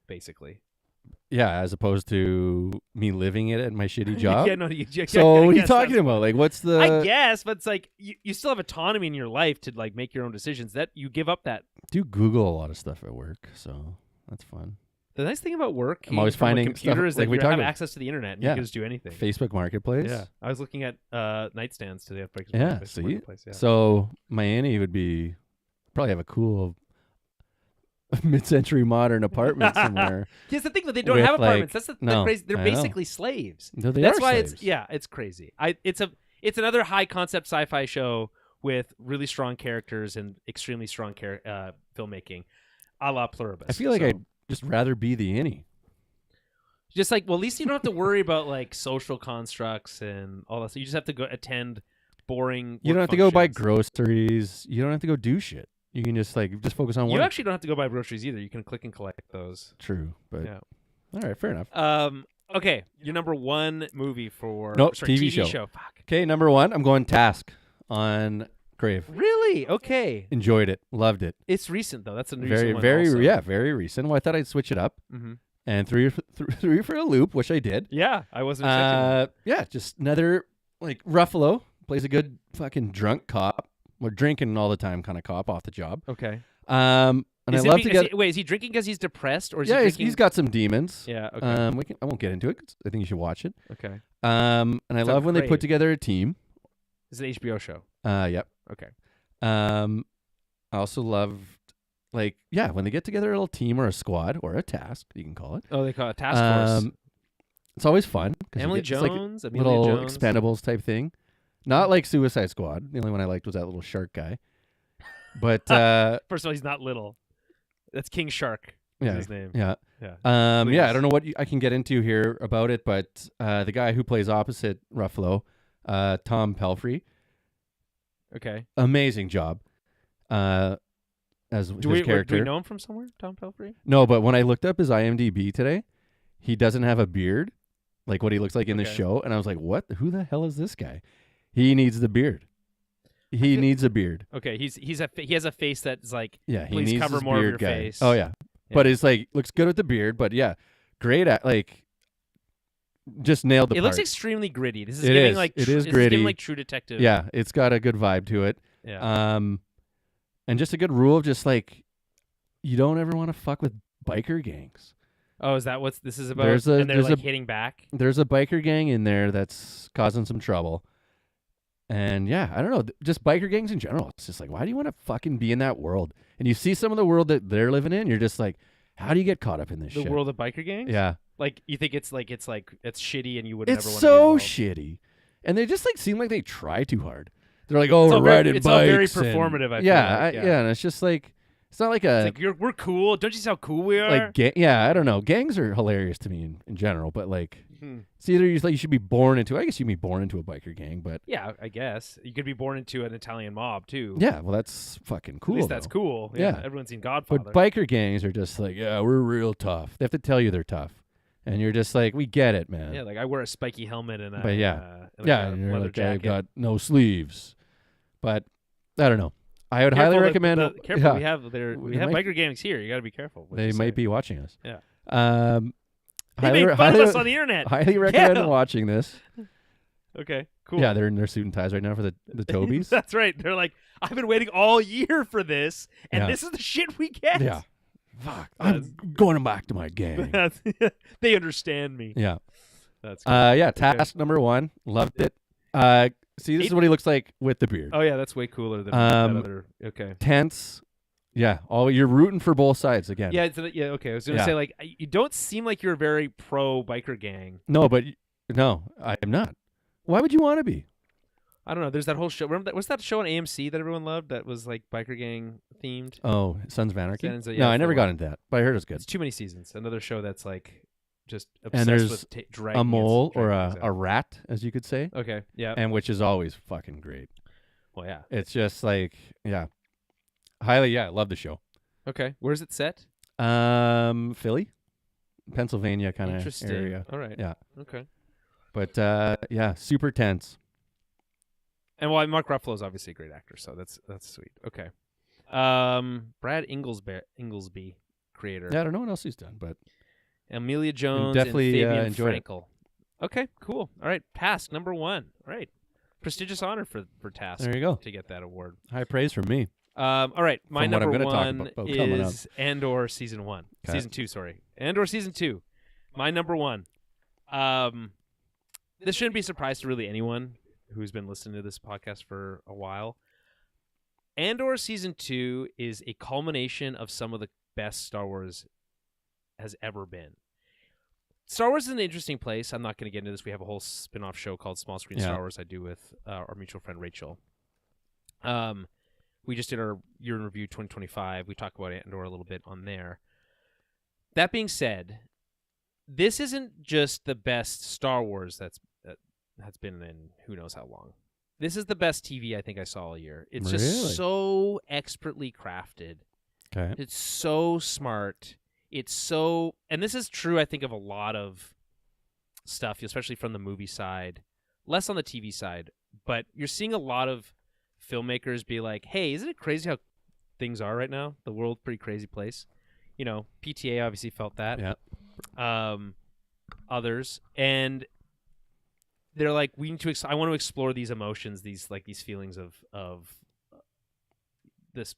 basically. Yeah, as opposed to me living it at my shitty job. Yeah, So what are you talking about? Like, what's the... I guess, but it's like you still have autonomy in your life to like make your own decisions. That you give up that. I do Google a lot of stuff at work, so that's fun. The nice thing about work, I'm always finding a computer stuff, is that like we you talked have about. access to the internet and Yeah. you can just do anything. Facebook Marketplace. Yeah, I was looking at nightstands today. Yeah, see? Marketplace, yeah. So my innie would be... Probably have a cool mid-century modern apartment somewhere. Here's the thing that they don't With, have apartments. like, That's the no, crazy. They're I know. basically slaves. No, they That's are why slaves. it's crazy. It's another high concept sci-fi show with really strong characters and extremely strong filmmaking, a la Pluribus. I feel like I'd just rather be the innie. just like, well, at least you don't have to worry about like social constructs and all that. So you just have to go attend boring. You don't work have to go buy functions. groceries. You don't have to go do shit. You can just focus on You work. actually don't have to go buy groceries either. You can click and collect those. True, but Yeah. all right, fair enough. Okay, your number one movie for Nope, sorry, TV TV show. Fuck. Okay, number one, I'm going Task on Crave. Really? Okay. Enjoyed it, loved it. It's recent though. That's a Very, one very, also. yeah, very recent. Well, I thought I'd switch it up Mm-hmm. and threw you for a loop, which I did. Yeah, I wasn't expecting that. Yeah, just another like Ruffalo plays a good fucking drunk cop. We're drinking all the time kind of cop off the job. Okay. And Is I it love be- to is get. he- wait, is he drinking because he's depressed, or is Yeah, he he's, drinking? he's got some demons. Yeah. Okay. I won't get into it. 'Cause I think you should watch it. Okay. And I It's love on when they Crave. put together a team. It's an HBO show. Yep. Okay. I also love, when they get together a little team or a squad or a task, you can call it. Oh, they call it Task Force. It's always fun. 'Cause you Emily get- it's like Jones. a Amelia little Jones. Expendables type thing. Not like Suicide Squad. The only one I liked was that little shark guy. But First of all, he's not little. That's King Shark. Is yeah, his name. yeah. Yeah. Yeah, I Please. don't know what I can get into here about it, but the guy who plays opposite Ruffalo, Tom Pelfrey, Okay. amazing job. As his Do we character. know him from somewhere? Tom Pelfrey. No, but when I looked up his IMDb today, he doesn't have a beard, like what he looks like in the Okay. show, and I was like, "What? Who the hell is this guy?" He needs the beard. He needs a beard. Okay. He has a face that's like. Yeah, he Please needs cover this more of beard your guy. face. Oh yeah. Yeah. But it's like looks good with the beard. But yeah, great at just nailed the It part. looks extremely gritty. This is It giving is. like It is this is gritty. giving like True Detective. Yeah, it's got a good vibe to it. Yeah. And just a good rule of just like you don't ever want to fuck with biker gangs. Oh, is that what this is about? There's and they're there's like a- hitting back. There's a biker gang in there that's causing some trouble. And yeah, I don't know, just biker gangs in general. It's just like, why do you want to fucking be in that world? And you see some of the world that they're living in, you're just like, how do you get caught up in this The shit? world of biker gangs. Yeah. Like you think it's shitty and you would It's never want so to be involved. shitty. And they just like seem like they try too hard. They're like, oh, It's we're all very- riding it's bikes. all very and- performative, I feel yeah, like, yeah. yeah. And it's just like, it's not like a, It's like we're cool. Don't you see how cool we are? like, yeah, I don't know. Gangs are hilarious to me in general, but like, Hmm. it's either you should be born into, I guess you can be born into a biker gang, but Yeah, I guess you could be born into an Italian mob too. yeah, well, that's fucking cool. At least that's though. cool. Yeah. Everyone's seen Godfather. But biker gangs are just like, yeah, we're real tough. They have to tell you they're tough. And you're just like, we get it, man. yeah, like I wear a spiky helmet and a But yeah. and yeah, a and you're leather like, jacket. I've got no sleeves. But I don't know. I would Careful, highly recommend. careful, yeah, we have we have might- biker gangs here. You got to be careful. what they you might say. be watching us. Yeah. They Highly, make fun highly, of us on the internet. highly recommend Yeah. watching this. Okay, cool. Yeah, they're in their suit and ties right now for the Tobies. That's right. They're like, I've been waiting all year for this, and Yeah. this is the shit we get. Yeah. Fuck. I'm going back to my gang. They understand me. Yeah. That's cool. Yeah, Task number one. Loved it. See, this is what he looks like with the beard. Oh yeah, that's way cooler than Um, that other. Okay. Tense. Yeah. You're rooting for both sides again. Yeah, yeah. Okay, I was gonna say like you don't seem like you're a very pro biker gang. No, but no, I am not. Why would you want to be? I don't know. There's that whole show. Remember that was that show on AMC that everyone loved that was like biker gang themed. Oh, Sons of Anarchy? Yeah, no, I never got into that, but I heard it's good. It's too many seasons. Another show that's like just And obsessed there's with dragging a mole or dragging things a rat, as you could say, out. Okay, yeah. and which is always fucking great. Well, yeah. It's just like, highly, I love the show. Okay, where's it set? Philly, Pennsylvania kind of Interesting. area. All right. Yeah. Okay. But super tense. And well, Mark Ruffalo is obviously a great actor, so that's sweet. Okay. Brad Inglesby, creator. Yeah, I don't know what else he's done, but Amelia Jones definitely and Fabian enjoyed Frankel. Okay, cool. All right, Task number 1. All right, prestigious honor for Task. There you go. To get that award. High praise from me. All right, my From what number I'm gonna talk 1 about coming up. is Andor season 1, Okay. season 2. Sorry, Andor season 2. My number 1. This shouldn't be a surprise to really anyone who's been listening to this podcast for a while. Andor season 2 is a culmination of some of the best Star Wars has ever been. Star Wars is an interesting place. I'm not going to get into this. We have a whole spin-off show called Small Screen Star Wars I do with our mutual friend Rachel. We just did our year in review 2025. We talk about Andor a little bit on there. That being said, this isn't just the best Star Wars that's been in who knows how long. This is the best TV I think I saw all year. It's just so expertly crafted. Okay. It's so smart. It's so, and this is true, I think, of a lot of stuff, especially from the movie side, less on the TV side, but you're seeing a lot of filmmakers be like, hey, isn't it crazy how things are right now? The world's a pretty crazy place. You know, PTA obviously felt that. Yeah. Others. And they're like, we need to, I want to explore these emotions, these feelings of this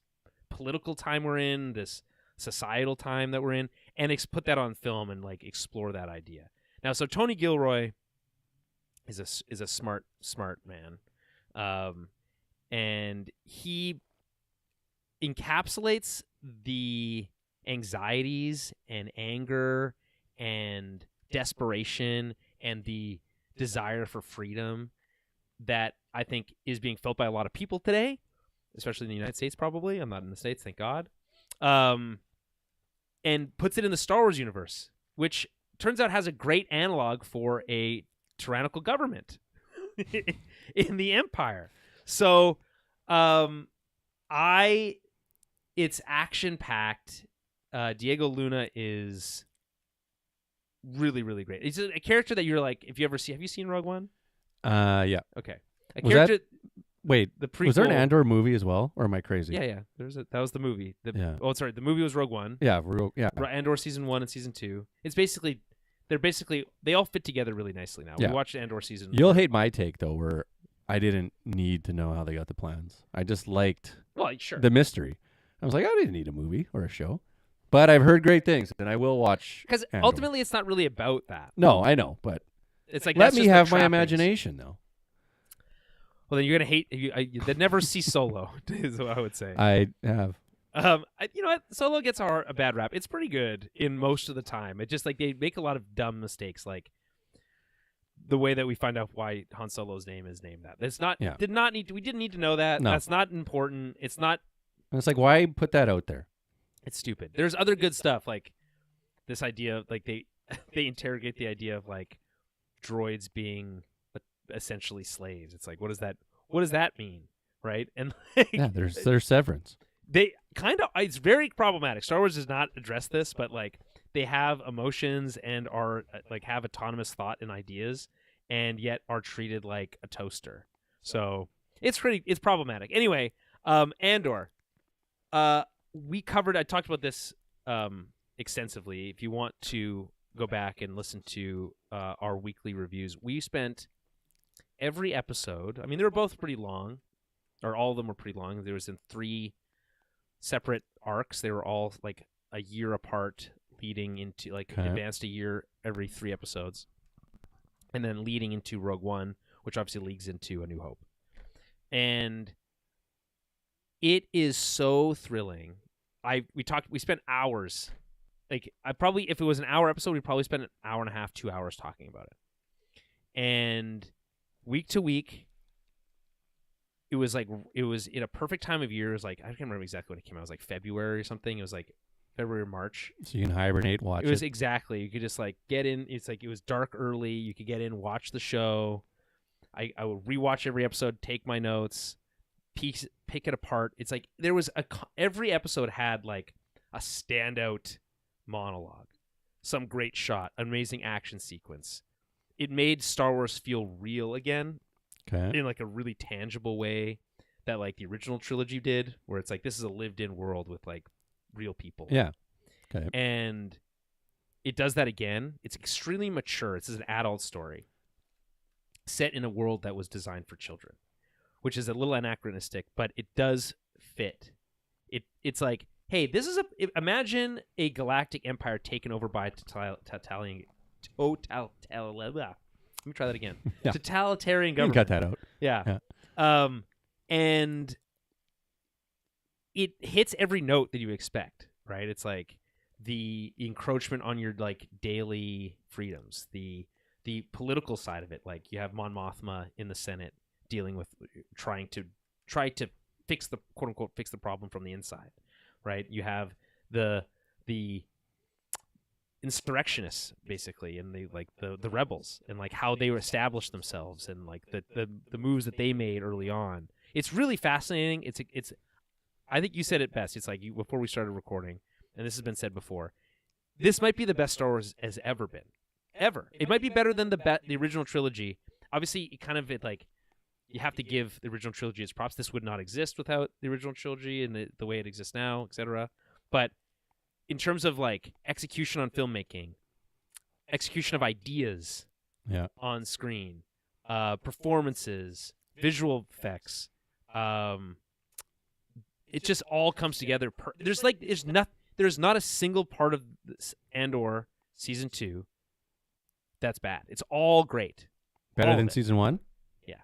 political time we're in, this societal time that we're in, and put that on film and like explore that idea. Now, so Tony Gilroy is a smart man, and he encapsulates the anxieties and anger and desperation and the desire for freedom that I think is being felt by a lot of people today, especially in the United States. Probably, I'm not in the States, thank God. And puts it in the Star Wars universe, which turns out has a great analog for a tyrannical government in the Empire. So, it's action-packed. Diego Luna is really, really great. He's a character that you're like, have you seen Rogue One? Yeah. Okay. Wait, the prequel, was there an Andor movie as well, or am I crazy? Yeah. That was the movie. Yeah. Oh, sorry. The movie was Rogue One. Yeah. Yeah. Andor season 1 and season 2. It's basically, they all fit together really nicely now. Yeah. We watched Andor season. You'll hate my take though, where I didn't need to know how they got the plans. I just liked the mystery. I was like, I didn't need a movie or a show, but I've heard great things, and I will watch. Because ultimately, it's not really about that. No, I know, but it's like let me have my imagination though. Well, then you're gonna hate. You'd never see Solo, is what I would say. I have. You know what? Solo gets a bad rap. It's pretty good in most of the time. It just like they make a lot of dumb mistakes, like the way that we find out why Han Solo's name is named that. It's not. Yeah. We didn't need to know that. No. That's not important. It's not. And it's like, why put that out there? It's stupid. There's other good stuff, like this idea of like they interrogate the idea of like droids being essentially slaves. It's like, what does that mean, right? And like, Yeah, there's severance. They kind of, it's very problematic. Star Wars does not address this, but like they have emotions and are like have autonomous thought and ideas, and yet are treated like a toaster. So it's problematic. Anyway, Andor. I talked about this extensively. If you want to go back and listen to our weekly reviews, we spent every episode. I mean, they were both pretty long, or all of them were pretty long. There was in 3 separate arcs. They were all like a year apart, leading into advanced a year every 3 episodes, and then leading into Rogue One, which obviously leads into A New Hope. And it is so thrilling we spent hours. Like if it was an hour episode, we'd probably spend an hour and a half, 2 hours talking about it. And week to week, it was in a perfect time of year. It was like, I can't remember exactly when it came out. It was like February or something. It was like February or March. So you can hibernate, watch it. It was exactly. You could just like get in. It's like it was dark early. You could get in, watch the show. I would rewatch every episode, take my notes, pick it apart. It's like there was every episode had like a standout monologue, some great shot, amazing action sequence. It made Star Wars feel real again, in like a really tangible way that like the original trilogy did, where it's like this is a lived-in world with like real people. Yeah. Okay. And it does that again. It's extremely mature. It's an adult story set in a world that was designed for children, which is a little anachronistic, but it does fit. It's like, hey, this is imagine a galactic empire taken over by totalitarian. Let me try that again. Yeah. Totalitarian You can government. cut that out. Yeah. And it hits every note that you expect, right? It's like the encroachment on your like daily freedoms, the political side of it. Like you have Mon Mothma in the Senate dealing with try to fix the quote unquote fix the problem from the inside, right? You have the insurrectionists basically, and the rebels, and like how they established themselves, and like the moves that they made early on. It's really fascinating. It's I think you said it best. It's like before we started recording, and this has been said before. This might be the best Star Wars has ever been, ever. It might be better than the original trilogy. Obviously, you have to give the original trilogy its props. This would not exist without the original trilogy and the way it exists now, etc. But in terms of like execution on filmmaking, execution of ideas on screen, performances, visual effects, it just all comes together. There's not a single part of this Andor season 2 that's bad. It's all great. Better than season 1? Yeah.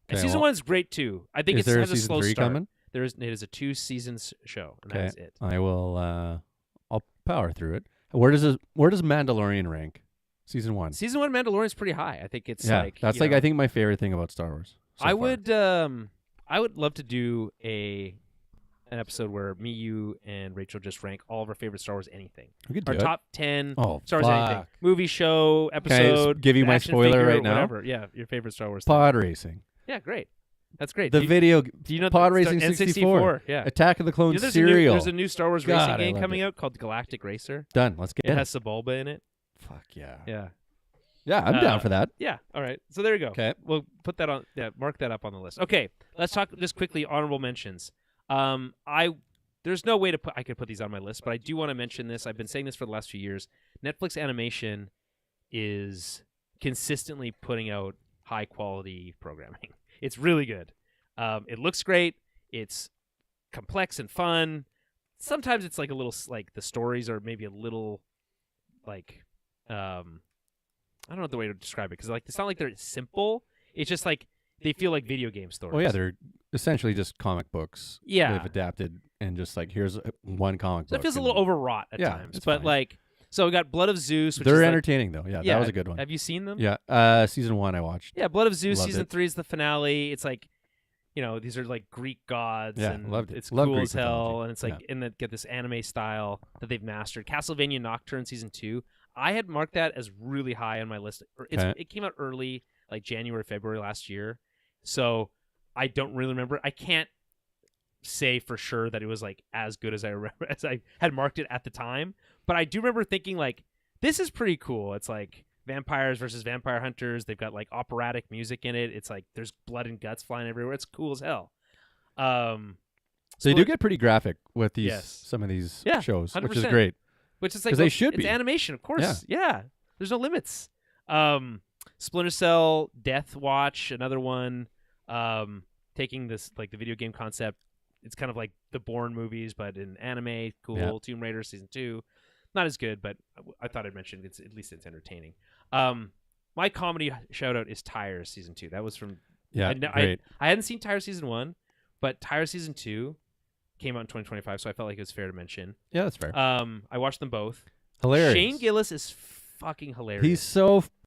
And season 1 is great too. I think it has a slow start. Coming? It is a 2 seasons show, and that is it. I will I'll power through it. Where does Mandalorian rank? Season 1. Season 1 Mandalorian is pretty high. I think it's like that's like I think my favorite thing about Star Wars. I would love to do an episode where me, you, and Rachel just rank all of our favorite Star Wars anything. We could our do top 10 Star Wars anything. Movie, show, episode. Can I give you my spoiler right now? Whatever. Yeah, your favorite Star Wars Pod racing. Yeah, great. That's great. Do you know Pod Racing N64? 64? Yeah. Attack of the Clones there's serial. There's a new Star Wars racing game coming out called Galactic Racer. Done. Let's get it. It has Sebulba in it. Fuck yeah. Yeah. Yeah, I'm down for that. Yeah. All right. So there you go. Okay. We'll put that on. Yeah, mark that up on the list. Okay. Let's talk just quickly honorable mentions. There's no way I could put these on my list, but I do want to mention this. I've been saying this for the last few years. Netflix animation is consistently putting out high quality programming. It's really good. It looks great. It's complex and fun. Sometimes it's like a little like the stories are maybe a little like I don't know the way to describe it, because like it's not like they're simple. It's just like they feel like video game stories. Well, yeah, they're essentially just comic books. Yeah, they've adapted and just like here's one comic book. It feels a little overwrought at times, but fine. Like so we got Blood of Zeus. Which they're is entertaining though. Yeah, that was a good one. Have you seen them? Yeah, season 1 I watched. Yeah, Blood of Zeus. Loved Season it. 3 is the finale. It's like, these are like Greek gods. Yeah, and loved it. It's Love cool Greek as hell, mythology. and it's like and they get this anime style that they've mastered. Castlevania Nocturne season 2. I had marked that as really high on my list. It came out early, like January, February last year, so I don't really remember. I can't say for sure that it was like as good as I remember as I had marked it at the time, but I do remember thinking like, this is pretty cool. It's like vampires versus vampire hunters. They've got like operatic music in it. It's like there's blood and guts flying everywhere. It's cool as hell. So you do get pretty graphic with these some of these shows, 100%. which is great. Which is like they should it's be animation, of course. Yeah. There's no limits. Splinter Cell, Death Watch, another one. Taking this like the video game concept. It's kind of like the Bourne movies, but in anime. Cool. Yeah. Tomb Raider season 2. Not as good, but I thought I'd mention it. At least it's entertaining. My comedy shout out is Tires season 2. That was from great. I hadn't seen Tires season 1, but Tires season 2 came out in 2025, so I felt like it was fair to mention. Yeah, that's fair. I watched them both. Hilarious. Shane Gillis is fucking hilarious.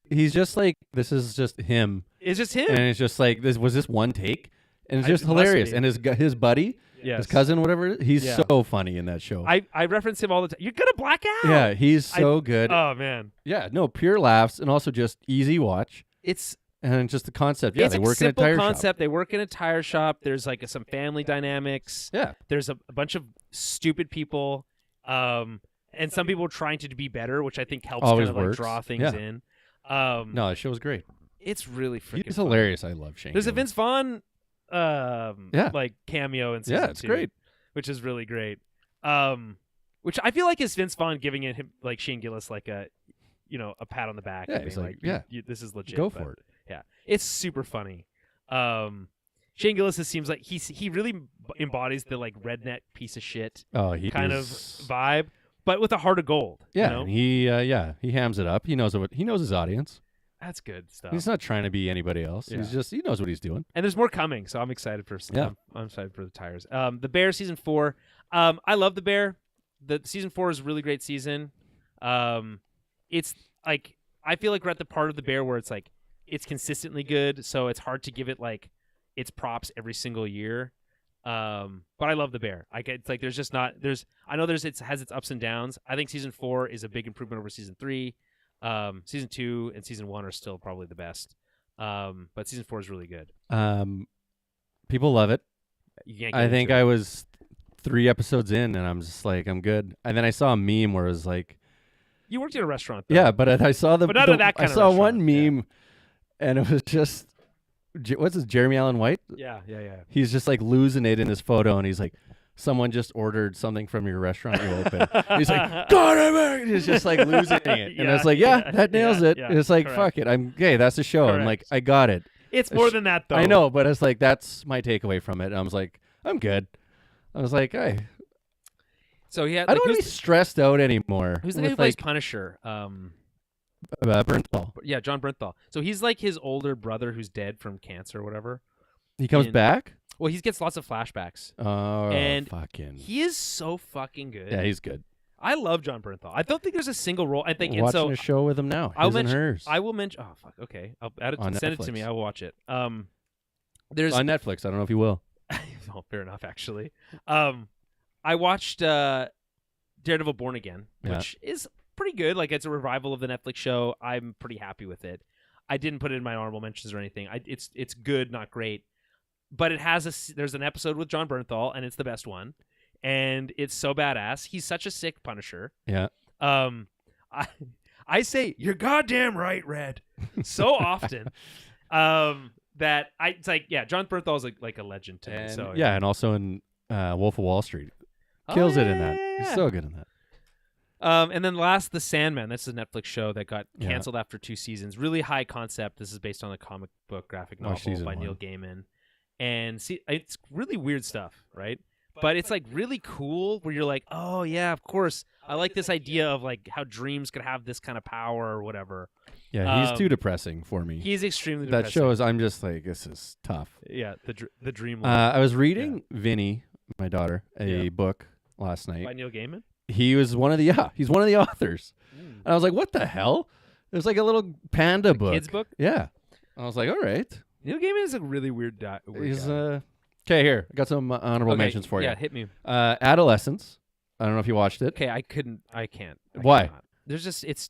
He's just like, this is just him. It's just him. And it's just like, was this one take? And it's just It must hilarious. be. And his buddy, his cousin, whatever, he's so funny in that show. I reference him all the time. You're gonna black out. Yeah, he's so good. Oh man. Yeah, no, pure laughs and also just easy watch. And just the concept. Yeah, it's they a work in a simple tire concept. shop. They work in a tire shop. There's like some family dynamics. Yeah. There's a bunch of stupid people, and some people trying to be better, which I think helps Always kind of like works. draw things Yeah. in. No, that show's great. It's really freaking. He's fun. hilarious. I love Shane. There's a Gillis. Vince Vaughn, like cameo in season 2. It's great. Which is really great. Which I feel like is Vince Vaughn giving him like Shane Gillis like a pat on the back. Yeah, and he's being like, yeah, this is legit. Go for it. Yeah, it's super funny. Shane Gillis seems like he really embodies the like redneck piece of shit kind of vibe, but with a heart of gold. Yeah, you know? and he hams it up. He knows his audience. That's good stuff. He's not trying to be anybody else. Yeah. He knows what he's doing. And there's more coming, so I'm excited for some. Yeah. I'm excited for the tires. The Bear season 4. I love the Bear. The season 4 is a really great season. It's like I feel like we're at the part of the Bear where it's like it's consistently good, so it's hard to give it like its props every single year. But I love the Bear. It's like there's just not I know it has its ups and downs. I think season 4 is a big improvement over season 3. Season 2 and season 1 are still probably the best. But season 4 is really good. People love it. You can't I think I was 3 episodes in, and I'm just like, I'm good. And then I saw a meme where it was like, you worked at a restaurant, though. yeah, but I saw But not at that kind I of saw restaurant, one meme, and it was just, what's this, Jeremy Allen White? Yeah. He's just like losing it in his photo, and he's like, someone just ordered something from your restaurant you open. He's like, God, I'm He's just like losing it. And I was like, that nails it. Yeah, It's like, correct. fuck it. Okay, that's the show. I'm like, Correct. I got it. It's more than that, though. I know, but it's like, that's my takeaway from it. And I was like, I'm good. I was like, hey. So he had. I Like, don't want to be stressed out anymore. Who's the guy who with, plays like, Punisher? Bernthal. Yeah, John Bernthal. So he's like his older brother who's dead from cancer or whatever. He comes back? Well, he gets lots of flashbacks. Oh, and fucking. he is so fucking good. Yeah, he's good. I love John Bernthal. I don't think there's a single role. I think, and Watching so a show with him now. I'll His and mention. hers. I will mention. Oh fuck. Okay, I'll add it. On Send it to Netflix. me. I will watch it. There's on Netflix. I don't know if you will. oh, fair enough. Actually, I watched Daredevil: Born Again, which is pretty good. Like it's a revival of the Netflix show. I'm pretty happy with it. I didn't put it in my honorable mentions or anything. It's good, not great, but it has there's an episode with John Bernthal, and it's the best one, and it's so badass. He's such a sick Punisher. Yeah. I say you're goddamn right, Red, so often. That it's like John Bernthal is like a legend to me. And, So and also in Wolf of Wall Street. Kills it in that. Yeah. He's so good in that. And then last, The Sandman. That's a Netflix show that got canceled after 2 seasons. Really high concept. This is based on a comic book graphic novel by Neil Gaiman. And it's really weird stuff, right? But it's like really cool where you're like, oh yeah, of course. I like this idea of like how dreams could have this kind of power or whatever. Yeah, he's too depressing for me. He's extremely depressing. That shows I'm just like, this is tough. Yeah, the dream. I was reading Vinny, my daughter, a book last night. By Neil Gaiman? He was he's one of the authors. And I was like, what the hell? It was like a little panda book. Kids book? Yeah. I was like, all right. Neil Gaiman is a really weird guy. Okay, here. I got some honorable mentions for you. Yeah, hit me. Adolescence. I don't know if you watched it. Okay, I can't. Why? Cannot. There's just it's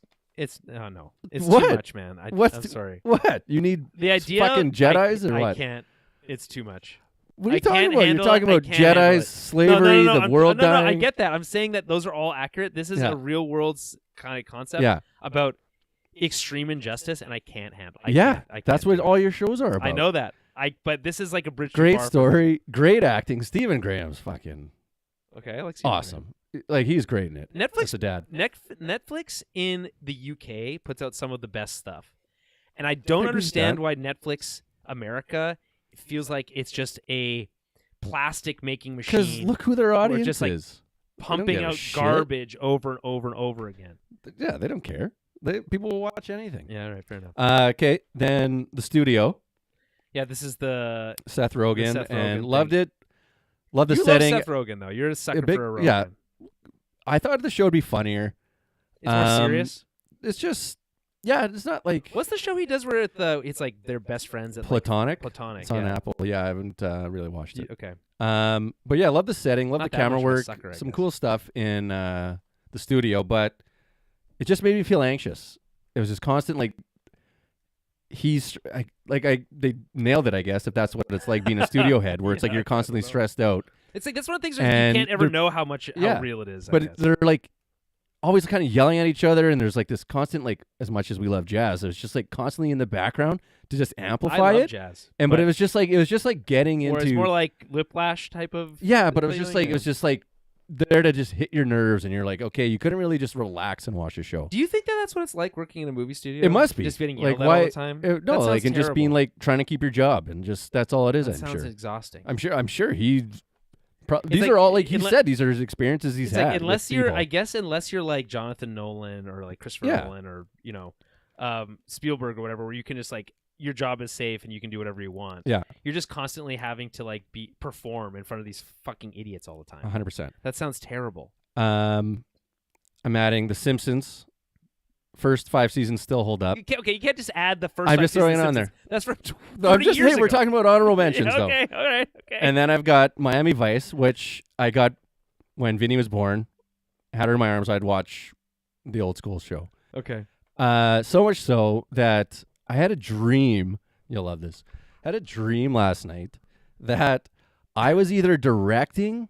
no. It's What? too much, man. I'm sorry. What? You need The idea fucking Jedis or I what? can't. It's too much. What are you I talking can't about? You're handle talking it. I about can't handle Jedis, it. slavery, the world No, dying. I get that. I'm saying that those are all accurate. This is a real world kind of concept about extreme injustice, and I can't handle. I can't that's what all your shows are about. I know that. But this is like a bridge. Great story, great acting. Stephen Graham's fucking okay. I like Stephen awesome. Like he's great in it. Netflix, as a dad. Netflix in the UK puts out some of the best stuff, and I don't understand why Netflix America feels like it's just a plastic making machine. Because look who their audience just, like, is. Pumping out garbage over and over and over again. Yeah, they don't care. People will watch anything. Yeah, right, fair enough. Okay, then The Studio. Yeah, this is the Seth Rogen, and thing. loved it. Love the you setting. love Seth Rogen though. You're a sucker big- for a Rogen. yeah. I thought the show would be funnier. It's more serious. It's just, yeah, it's not like What's the show he does where it's like they're best friends at Platonic. Platonic. It's on Apple. Yeah, I haven't really watched it. Okay. But yeah, love the setting, love Not the that camera much of a work, sucker, I some guess. cool stuff in the studio, but it just made me feel anxious. It was just constant, like they nailed it, I guess, if that's what it's like being a studio head, where it's like you're constantly stressed out. It's like that's one of the things where And you can't ever they're- know how real it is. I But guess. they're like always kind of yelling at each other, and there's like this constant, like, as much as we love jazz, it's just like constantly in the background to just amplify I love it. jazz. And but it was just like getting or into it's more like Whiplash type of. yeah, but it was feeling, just like yeah. it was just like there to just hit your nerves, and you're like, okay, you couldn't really just relax and watch a show. Do you think that that's what it's like working in a movie studio? It must be just getting like yelled at all the time. No, That sounds like and just being terrible. like trying to keep your job, and just that's all it is. That I'm sounds sure. exhausting. I'm sure he. These like- are all like he unle- said. These are his experiences he's It's had. like with unless you're, people. I guess, unless you're like Jonathan Nolan or like Christopher Yeah. Nolan or Spielberg or whatever, where you can just like your job is safe and you can do whatever you want. Yeah. You're just constantly having to like perform in front of these fucking idiots all the time. 100%. That sounds terrible. I'm adding The Simpsons. First 5 seasons still hold up. You can't just add the first. I'm 5 just throwing seasons it on there. That's from No, I'm 30 just years hey, we're ago. talking about honorable mentions though. Okay, all right, okay. And then I've got Miami Vice, which I got when Vinny was born. Had her in my arms. I'd watch the old school show. Okay. So much so that I had a dream. You'll love this. I had a dream last night that I was either directing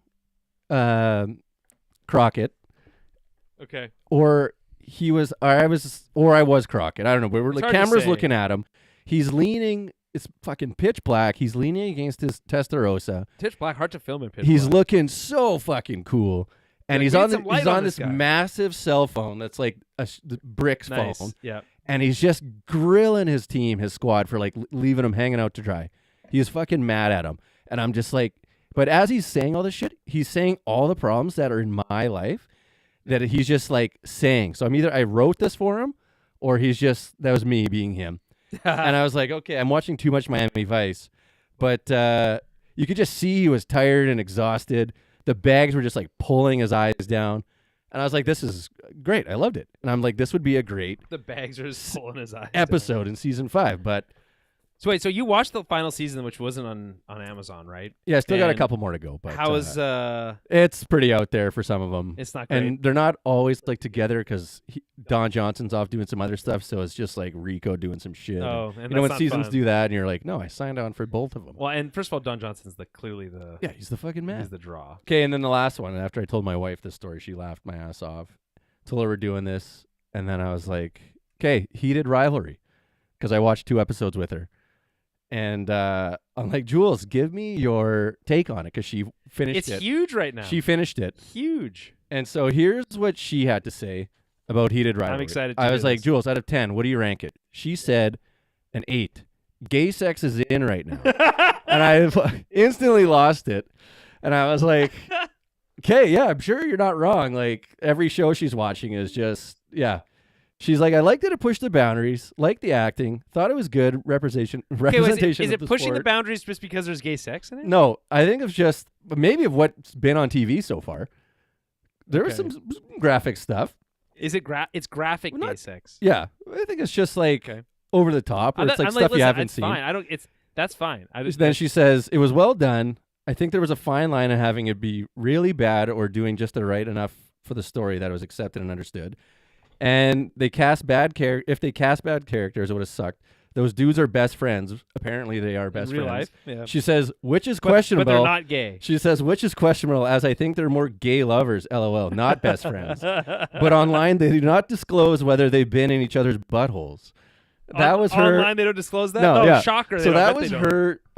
Crockett Okay. or I was Crockett. I don't know. But we're It's like hard to cameras say. looking at him. He's leaning. It's fucking pitch black. He's leaning against his Testarossa. Pitch Black, hard to film in Pitch He's Black. looking so fucking cool. And Like, he's we on need some light he's on on this this guy. massive cell phone that's like the bricks Nice. phone. Yeah. And he's just grilling his team, his squad, for like leaving him hanging out to dry. He is fucking mad at him. And I'm just like, but as he's saying all this shit, he's saying all the problems that are in my life that he's just like saying. So I wrote this for him or that was me being him. And I was like, okay, I'm watching too much Miami Vice. But you could just see he was tired and exhausted. The bags were just like pulling his eyes down. And I was like, this is great. I loved it. And I'm like, this would be a great The bags are just pulling his eyes. episode in season 5. But So wait, so you watched the final season, which wasn't on Amazon, right? yeah, I still got a And couple more to go. But How is it's pretty out there for some of them. it's not great. And they're not always like together because Don Johnson's off doing some other stuff. So it's just like Rico doing some shit. Oh, and you know, that's when not seasons fun. do that and you're like, no, I signed on for both of them. Well, and first of all, Don Johnson's clearly the Yeah, he's the fucking man. he's the draw. Okay, and then the last one, after I told my wife this story, she laughed my ass off. Told her we're doing this, and then I was like, okay, heated rivalry, because I watched 2 episodes with her. And I'm like, Jules, give me your take on it, because she finished It's it. huge right now. She finished it. Huge. And so here's what she had to say about heated rivalry. excited to I hear was like, this. Jules, out of 10, what do you rank it? She said an 8. Gay sex is in right now. And I instantly lost it. And I was like, okay, yeah, I'm sure you're not wrong. Like, every show she's watching is just, yeah. She's like, I liked that it pushed the boundaries, liked the acting, thought it was good representation. Okay, is of it the pushing the sport. boundaries just because there's gay sex in it? No, I think it's just maybe of what's been on TV so far. There was Okay. some graphic stuff. Is it it's graphic Well, gay not- sex? Yeah, I think it's just like Okay. over the top, or I'm it's like I'm stuff you listen, haven't it's seen. fine. That's fine. I just Then she says, it was well done. I think there was a fine line in having it be really bad or doing just the right enough for the story that it was accepted and understood. And they cast if they cast bad characters, it would have sucked. Those dudes are best friends. Apparently, they are best in real friends. life. Yeah. She says, which is questionable. But they're not gay. She says, which is questionable, as I think they're more gay lovers, LOL, not best friends. But online, they do not disclose whether they've been in each other's buttholes. That was her. Online, they don't disclose that. No, oh, yeah. shocker. they So don't. that Bet they was don't.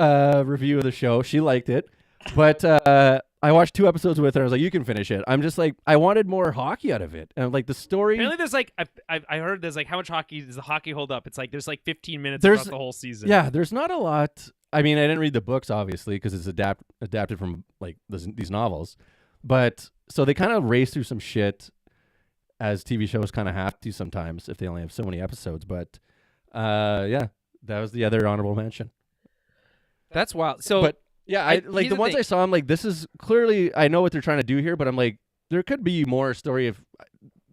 her review of the show. She liked it. But I watched 2 episodes with her. I was like, you can finish it. I'm just like, I wanted more hockey out of it. And like the story. Apparently, there's like I heard there's like how much hockey does the hockey hold up? It's like there's like 15 minutes There's- across the whole season. Yeah, there's not a lot. I mean, I didn't read the books, obviously, because it's adapted from like these novels. But so they kind of race through some shit as TV shows kind of have to sometimes if they only have so many episodes. But yeah, that was the other honorable mention. That's wild. So But Yeah, I like the ones I saw. I'm like, this is clearly. I know what they're trying to do here, but I'm like, there could be more story of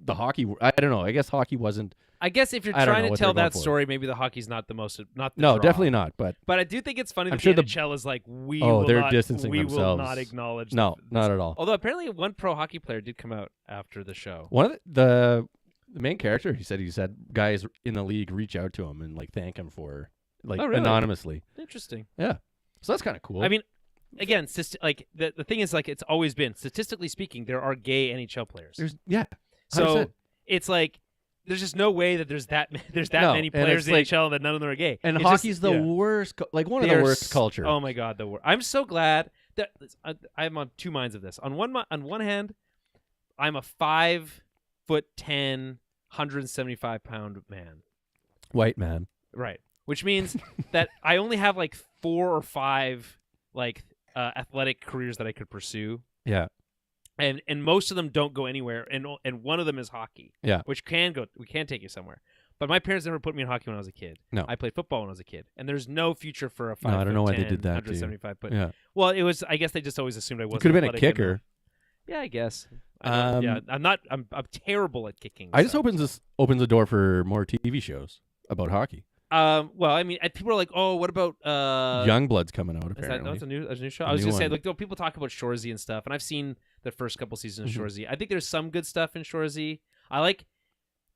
the hockey. I don't know. I guess hockey wasn't. I guess if you're trying to tell that story, maybe the hockey's not the most. Not the no, draw. definitely not. But I do think it's funny that sure the NHL is like, they're distancing themselves. will not acknowledge. No, not at all. Although apparently one pro hockey player did come out after the show. One of the main character, he said guys in the league reach out to him and like thank him for really? Anonymously. Interesting. Yeah, so that's kind of cool. I mean, again, like the thing is, like, it's always been, statistically speaking, there are gay NHL players. 100%. So it's like there's just no way that there's that many players in the NHL that none of them are gay. And hockey's the worst, one of the worst cultures. Oh my god, the worst. I'm so glad that I'm on two minds of this. On one hand, I'm a 5'10", 175-pound man, white man, right? Which means that I only have like 4 or 5 like athletic careers that I could pursue. Yeah. And most of them don't go anywhere, and one of them is hockey. Yeah. Which can take you somewhere. But my parents never put me in hockey when I was a kid. No. I played football when I was a kid. And there's no future for a 5'10", I don't know why they did that 175. But yeah. Well, it was, I guess they just always assumed I wasn't. You could have been a kicker. Yeah, I guess. I'm terrible at kicking. I just opens the door for more TV shows about hockey. Well, I mean, people are like, "Oh, what about Youngblood's coming out?" Apparently, that's a new show. I was gonna say, like, people talk about Shoresy and stuff, and I've seen the first couple seasons of Shoresy. I think there's some good stuff in Shoresy. I like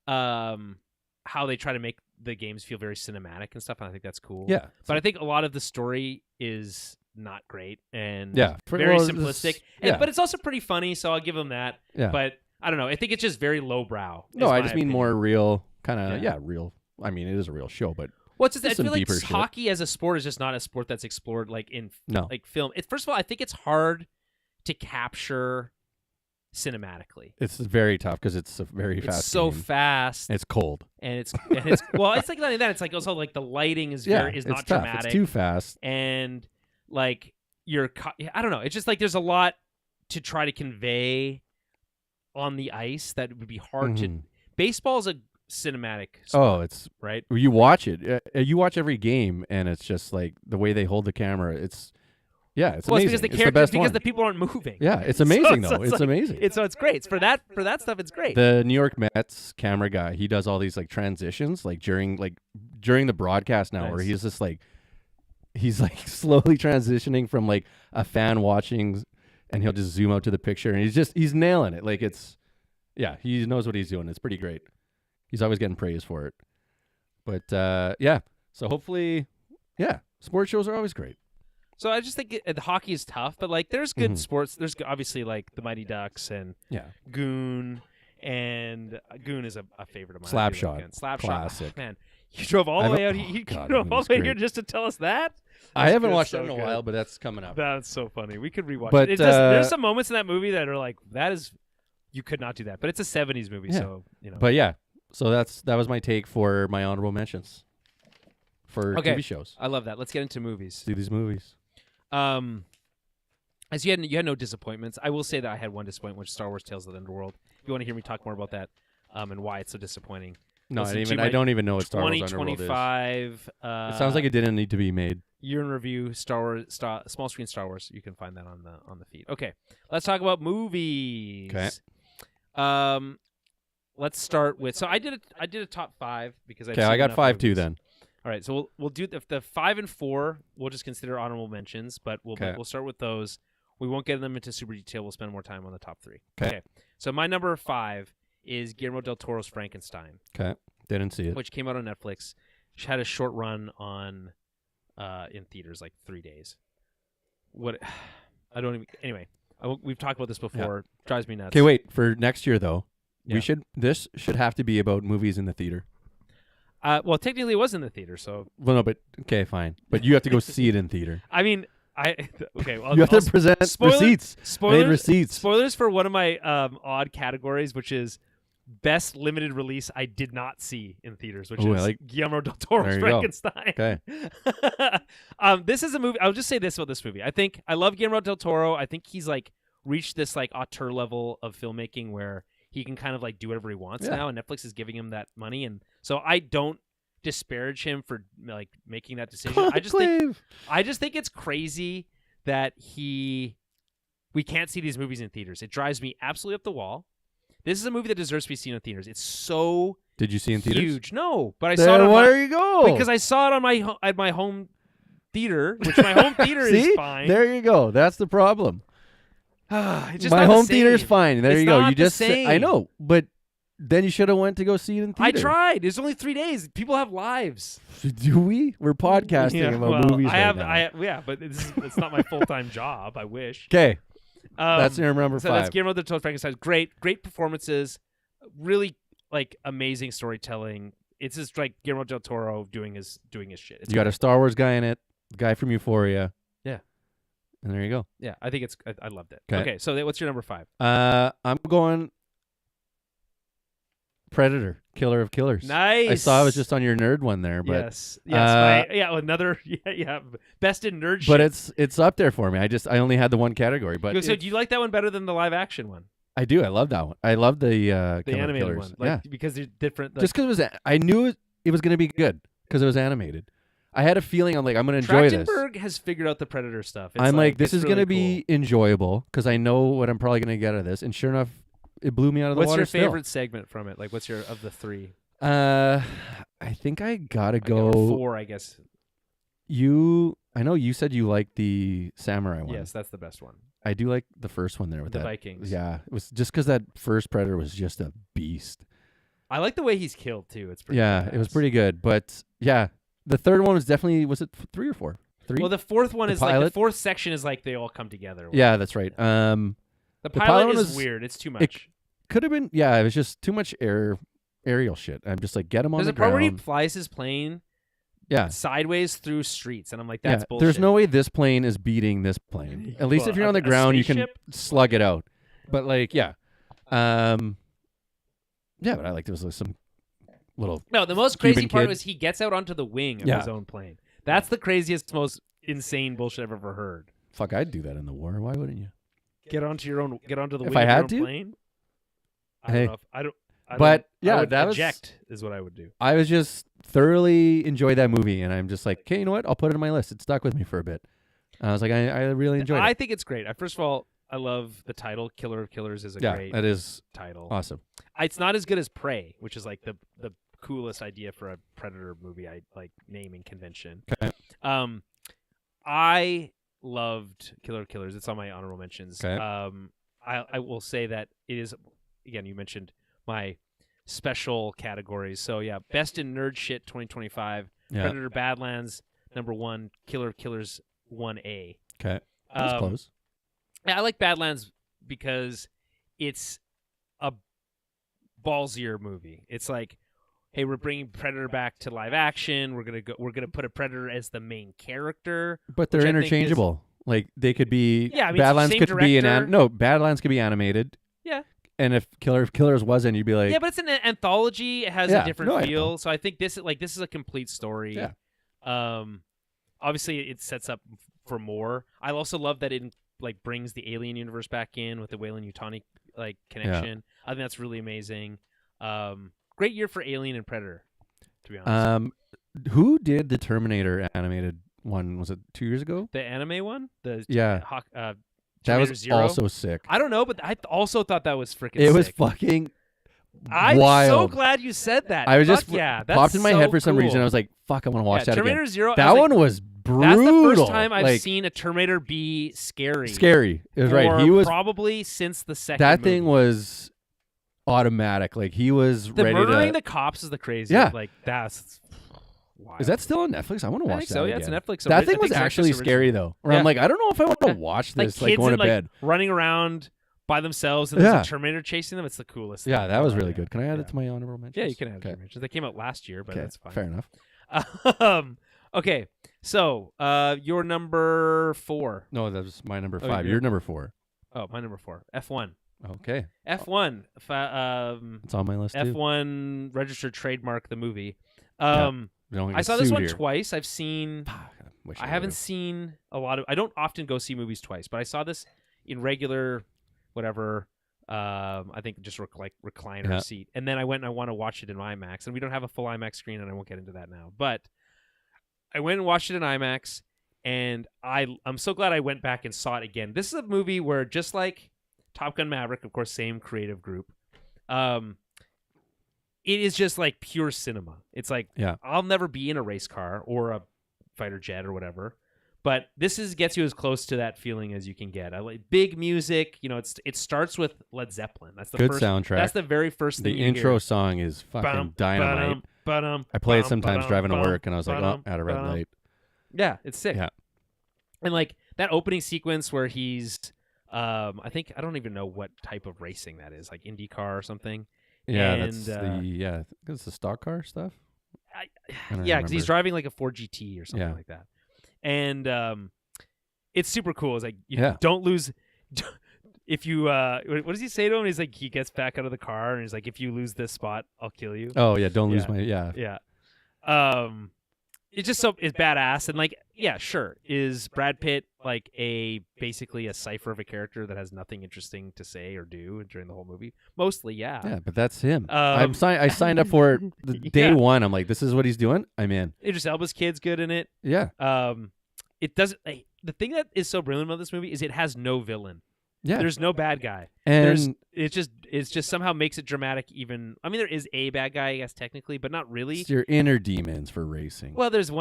how they try to make the games feel very cinematic and stuff, and I think that's cool. Yeah, but I think a lot of the story is not great and very simplistic. But it's also pretty funny, so I'll give them that. Yeah. But I don't know. I think it's just very lowbrow. No, I just mean more real, kind of real. I mean, it is a real show, but I feel like hockey as a sport is just not a sport that's explored like in like film. First of all, I think it's hard to capture cinematically. It's very tough because it's a very fast. It's so game. fast. It's cold. And it's well, it's like not only that. It's like also like the lighting is not tough. dramatic. It's too fast. And like I don't know. It's just like there's a lot to try to convey on the ice that would be hard to. Baseball is a cinematic sport, it's right. You watch it. You watch every game, and it's just like the way they hold the camera. It's amazing. It's because the people aren't moving. Yeah, it's amazing though. It's amazing. It's great for that stuff. It's great. The New York Mets camera guy, he does all these like transitions, like during the broadcast now, where he's just like he's like slowly transitioning from like a fan watching, and he'll just zoom out to the picture, and he's nailing it. Like he knows what he's doing. It's pretty great. He's always getting praise for it. But, so hopefully, sports shows are always great. So I just think the hockey is tough, but, like, there's good sports. There's obviously, like, the Mighty Ducks and Goon, and Goon is a favorite of mine. Slapshot. Classic. Oh, man, you drove all the way out. You drove all the way here just to tell us that? I haven't watched it in a while, but that's coming up. That's so funny. We could rewatch it. There's some moments in that movie that are like, you could not do that. But it's a 70s movie, so, you know. But, yeah. So that was my take for my honorable mentions for TV shows. I love that. Let's get into movies. Let's do these movies. As you had no disappointments. I will say that I had one disappointment, which is Star Wars: Tales of the Underworld. If you want to hear me talk more about that and why it's so disappointing. No, I don't even know what Star Wars Underworld is. 2025. It sounds like it didn't need to be made. Year in review, small screen Star Wars. You can find that on the feed. Okay, let's talk about movies. Okay. Let's start with. So I did a top 5 because I got 5 too. Then. All right, so we'll do the 5 and 4. We'll just consider honorable mentions, but we'll start with those. We won't get them into super detail. We'll spend more time on the top 3. Okay. So my number 5 is Guillermo del Toro's Frankenstein. Okay. Didn't see it. Which came out on Netflix. Which had a short run on in theaters, like 3 days. Anyway, we've talked about this before. Yeah. Drives me nuts. Okay, wait. For next year though. Yeah. This should have to be about movies in the theater. Well, technically it was in the theater, so. Well, no, but okay, fine. But you have to go see it in theater. I mean, okay. Well, you have to present receipts. Spoilers for one of my odd categories, which is best limited release I did not see in theaters, which is Guillermo del Toro's Frankenstein. Okay. This is a movie. I'll just say this about this movie. I love Guillermo del Toro. I think he's like reached this like auteur level of filmmaking where he can kind of like do whatever he wants now, and Netflix is giving him that money, and so I don't disparage him for like making that decision. I just think it's crazy that we can't see these movies in theaters. It drives me absolutely up the wall. This is a movie that deserves to be seen in theaters. It's so Did you see it in theaters? huge. No, but I Then saw it on where you go? because I saw it on at my home theater, which my home theater See? is fine. There you go. That's the problem. It's just My not the home theater's same. fine. There It's you go. not You the just same. I know, but then you should have went to go see it in I theater. tried. It's only 3 days. People have lives. Do we? We're podcasting Yeah, about well, movies I have. right now. Yeah, but it's not my full-time job. I wish. Okay, That's your number so 5. that's Guillermo del Toro Frankenstein. Great performances. Really like amazing storytelling. It's just like Guillermo del Toro doing his shit. It's You got a Star Wars guy in it, guy from Euphoria. Yeah. And there you go. Yeah, I think I loved it. 'Kay. Okay, so what's your number 5? I'm going Predator, Killer of Killers. Nice. I saw it was just on your nerd one there, but yes. Another best in nerd shit. but it's up there for me. I only had the one category, but So do you like that one better than the live action one? I do. I love that one. I love the Killer of animated Killers. one. Yeah, Because they're different. just because I knew it was going to be good because it was animated. I had a feeling I'm going to enjoy this. Trachtenberg has figured out the Predator stuff. It's I'm like, this it's is really going to be enjoyable because I know what I'm probably going to get out of this. And sure enough, it blew me out of the What's water. your favorite segment from it? Like, what's your of the 3? I think I gotta go. Or 4, I guess. I know you said you liked the samurai one. Yes, that's the best one. I do like the first one there with The that. Vikings. Yeah, it was just because that first Predator was just a beast. I like the way he's killed too. It's pretty. Yeah, it was badass. pretty good. But yeah, the third one was definitely 3 or 4? 3. Well, the fourth one The is like the pilot? fourth section is like they all come together. Yeah, that's right. The pilot pilot one is was- weird. It's too much. Could have been. Yeah, it was just too much aerial shit. I'm just like, get him on There's the a part where he ground. flies his plane Yeah. sideways through streets, and I'm like, that's Yeah, bullshit. there's no way this plane is beating this plane. At least if you're on the A ground, you can spaceship? slug it out. But like, yeah, yeah. But I like there was some little. No, the most crazy Cuban part kid. was he gets out onto the wing of Yeah. his own plane. That's the craziest, most insane bullshit I've ever heard. Fuck, I'd do that in the war. Why wouldn't you? Get onto the If wing I of had your own to? plane. I Hey. don't know. I don't. But, I yeah, would that was- eject is what I would do. I was just thoroughly enjoyed that movie, and I'm just like, okay, you know what? I'll put it on my list. It stuck with me for a bit. And I was like, I really enjoyed I it. think it's great. First of all, I love the title. Killer of Killers is a Yeah, great that is title. awesome. It's not as good as Prey, which is like the coolest idea for a Predator movie. I like naming convention. Okay. I loved Killer of Killers. It's on my honorable mentions. Okay. I will say that it is, again, you mentioned my special categories. So yeah, best in nerd shit 2025. Yeah. Predator Badlands number 1. Killer of Killers 1A. Okay. That was close. Yeah, I like Badlands because it's a ballsier movie. It's like, hey, we're bringing Predator back to live action. We're gonna put a Predator as the main character. But they're which I think interchangeable. Like they could be. Yeah, I mean, Badlands same could be director. Badlands could be animated. Yeah. And if Killers wasn't, you'd be like, Yeah, but it's an anthology. It has Yeah, a different no, I know. feel. So I think this is a complete story. Yeah. Obviously it sets up for more. I also love that it like brings the Alien universe back in with the Weyland-Yutani like connection. I think that's really amazing. Great year for Alien and Predator, to be honest. who did the Terminator animated one? Was it 2 years ago? The anime one, Yeah. That That was Zero. also sick. I don't know, but I also thought that was freaking. It was sick. fucking I'm wild. so glad you said that. I was just Fuck yeah, popped that's in my so head for some cool. reason. I was like, "Fuck, I want to watch that Terminator again." Zero. I That was one like, was brutal. That's the first time I've like, seen a Terminator be scary. scary. It was right. He was probably since the second. that movie. thing was automatic. Like he was The ready murdering to. the cops is the craziest. Yeah. Like that's. Wild. Is that still on Netflix? I want to I watch think that. so. Yeah, again. it's a Netflix. That I thing was think it's actually Netflix scary original. though. Where Yeah. I'm like, I don't know if I want to Yeah. watch Like this. kids going in, to bed. running around by themselves, and there's Yeah. a Terminator chasing them. It's the coolest. Yeah, thing. that was Oh, really yeah. good. Can I add Yeah. it to my honorable mentions? Yeah, you can add Okay. it. Mentions. They came out last year, but Okay, that's fine. fair enough. Okay, so your number 4. No, that was my number Oh, 5. you're- You're number 4. Oh, my number 4. F1. Okay, F1. it's on my list too. F1 registered trademark the movie. Don't I get saw this sued one here. twice. I've seen. Wish I haven't would've. seen a lot of. I don't often go see movies twice, but I saw this in regular, whatever. I think just recliner Yeah. seat, and then I went and I want to watch it in IMAX, and we don't have a full IMAX screen, and I won't get into that now. But I went and watched it in IMAX, And I'm so glad I went back and saw it again. This is a movie where, just like Top Gun Maverick, of course, same creative group, it is just like pure cinema. It's like, I'll never be in a race car or a fighter jet or whatever, but this gets you as close to that feeling as you can get. I like big music. It starts with Led Zeppelin. That's the good first soundtrack. That's the very first thing. The you intro hear. song is fucking dynamite. I play it sometimes driving to work, and I was like, oh, at a red light. Yeah, it's sick. Yeah. And like that opening sequence where he's, I don't even know what type of racing that is, like IndyCar or something. Yeah, and, that's the stock car stuff. Because he's driving like a Ford GT or something like that. And it's super cool. It's like, don't lose. If you, what does he say to him? He's like, he gets back out of the car and he's like, if you lose this spot, I'll kill you. Oh yeah, don't lose my Yeah. It's just it's badass. And like, yeah, sure. Is Brad Pitt like basically a cipher of a character that has nothing interesting to say or do during the whole movie? Mostly, yeah. Yeah, but that's him. I signed up for it the day one. I'm like, this is what he's doing. I'm in. Idris Elba's kid's good in it. Yeah. It doesn't. The thing that is so brilliant about this movie is it has no villain. Yeah. There's no bad guy. And it just somehow makes it dramatic. Even there is a bad guy, I guess technically, but not really. It's your inner demons for racing. Well, there's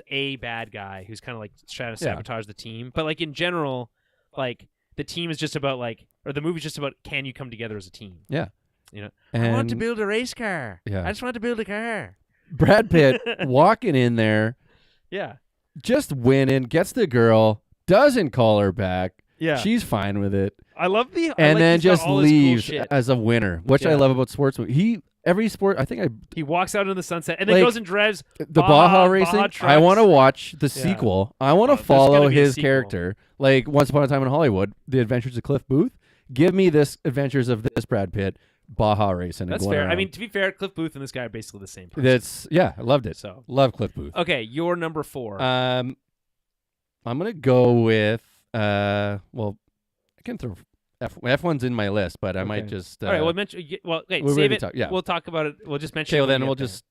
a bad guy who's kind of like trying to sabotage the team, but like in general, like the team is just about or the movie's just about, can you come together as a team? Yeah. I want to build a race car. Yeah. I just want to build a car. Brad Pitt walking in there. Yeah. Just winning, gets the girl, doesn't call her back. Yeah. She's fine with it. I love and then just leaves as a winner, which I love about sports movies. Every sport, he walks out into the sunset and then goes and drives the Baja racing. I want to watch the sequel. I want to follow his character. Like Once Upon a Time in Hollywood, The Adventures of Cliff Booth. Give me this Adventures of this Brad Pitt Baja racing. That's fair. Around. I mean, to be fair, Cliff Booth and this guy are basically the same person. I loved it. So love Cliff Booth. Okay, your number 4. I'm gonna go with I can throw F1's in my list, but I might just. All right. Save it. We'll talk about it. We'll just mention. Okay. Well, then we'll just.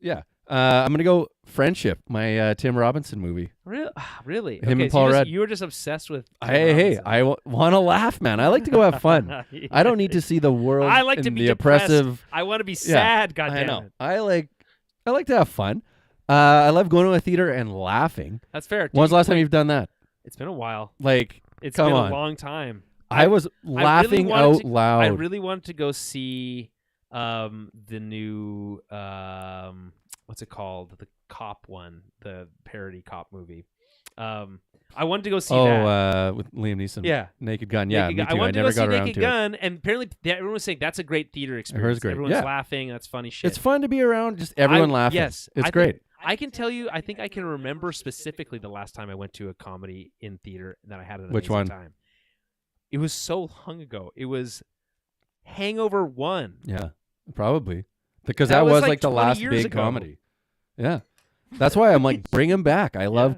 I'm gonna go Friendship, my Tim Robinson movie. Really? Him and Paul Rudd. You were just obsessed with. I want to laugh, man. I like to go have fun. I don't need to see the world. I like to be oppressive. I want to be sad. God damn it. I like to have fun. I love going to a theater and laughing. That's fair. When's the last time you've done that? It's been a while. It's been a long time. I was laughing out loud. I really wanted to go see the new what's it called? The cop one, the parody cop movie. I wanted to go see that. With Liam Neeson. Yeah. Naked Gun. Yeah, me too. I wanted never to go got see around Naked to Gun, and apparently everyone was saying that's a great theater experience. Great. Everyone's laughing. That's funny shit. It's fun to be around just everyone laughing. Yes. It's great. I can tell you, I think I can remember specifically the last time I went to a comedy in theater and that I had an Which amazing one? time. It was so long ago. It was Hangover 1. Yeah, probably. Because that was like the last big comedy. Yeah. That's why I'm like, bring him back. I love,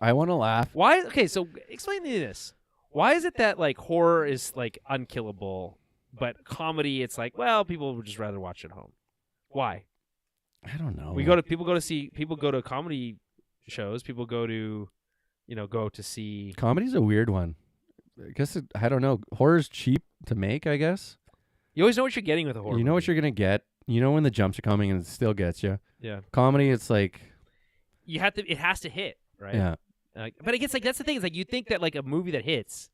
I want to laugh. Why? Okay, so explain to me this. Why is it that like horror is like unkillable, but comedy, it's like, well, people would just rather watch at home? Why? I don't know. People go to comedy shows. People go to, go to see. Comedy's a weird one. I guess I don't know. Horror's cheap to make, I guess. You always know what you're getting with a horror. You know what you're gonna get. You know when the jumps are coming, and it still gets you. Yeah. Comedy, it's like it has to hit, right? Yeah. But I guess that's the thing. Is like you think that like a movie that hits,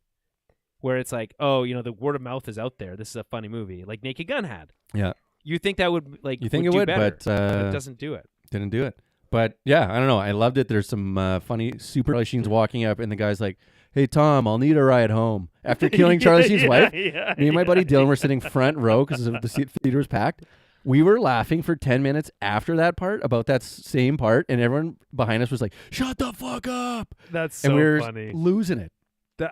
where it's like, oh, the word of mouth is out there. This is a funny movie, like Naked Gun had. Yeah. You think that would like? You think would it would, better, but it doesn't do it. Didn't do it. But yeah, I don't know. I loved it. There's some funny super scenes walking up, and the guy's like, "Hey Tom, I'll need a ride home." After killing Charlie Sheen's wife, me and my buddy Dylan were sitting front row because the theater was packed. We were laughing for 10 minutes after that part about that same part, and everyone behind us was like, "Shut the fuck up!" That's so and we were funny. Losing it.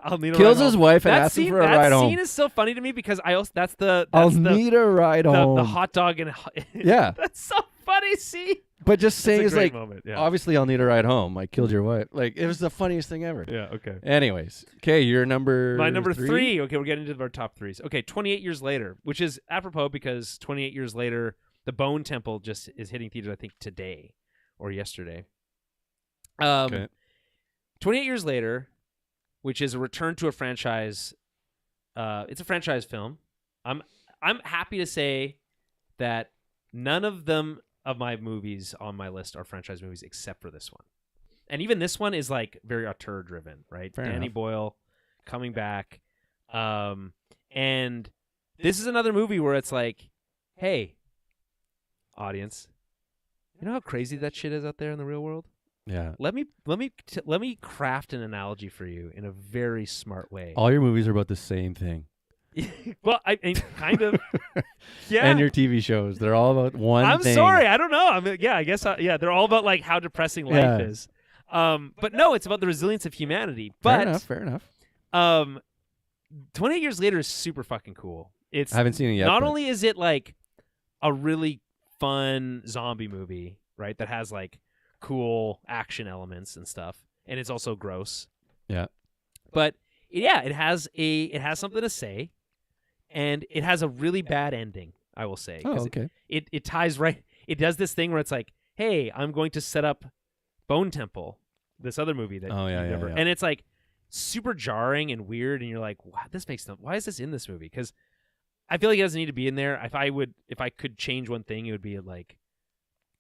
I'll need a Kills ride his home. wife and asks him for a ride home. That scene is so funny to me because that's I'll need a ride home. The hot dog and yeah, that's so funny. See, but just saying is like, yeah. Obviously, I'll need a ride home. I killed your wife. Like it was the funniest thing ever. Yeah. Okay. Anyways, okay, your number. My number 3. Okay, we're getting into our top 3s. Okay, 28 years later, which is apropos because 28 years later, The Bone Temple just is hitting theaters. I think today or yesterday. Okay. 28 Years Later, which is a return to a franchise. It's a franchise film. I'm happy to say that none of my movies on my list are franchise movies except for this one. And even this one is like very auteur driven, right? Fair Danny enough. Boyle coming back. And this is another movie where it's like, hey, audience, you know how crazy that shit is out there in the real world? Yeah. Let me craft an analogy for you in a very smart way. All your movies are about the same thing. Well, I mean, kind of. Yeah. And your TV shows, they're all about one I'm thing. sorry, I don't know. I mean, yeah, I guess. They're all about like how depressing life is. But no, it's about the resilience of humanity. But Fair enough. 28 Years Later is super fucking cool. I haven't seen it yet. Not but only is it like a really fun zombie movie, right, that has like cool action elements and stuff, and it's also gross. Yeah. But yeah, it has something to say, and it has a really bad ending, I will say. Oh, okay. It ties right. It does this thing where it's like, hey, I'm going to set up Bone Temple, this other movie that yeah. and it's like super jarring and weird, and you're like, wow, why is this in this movie? Because I feel like it doesn't need to be in there. If I could change one thing, it would be like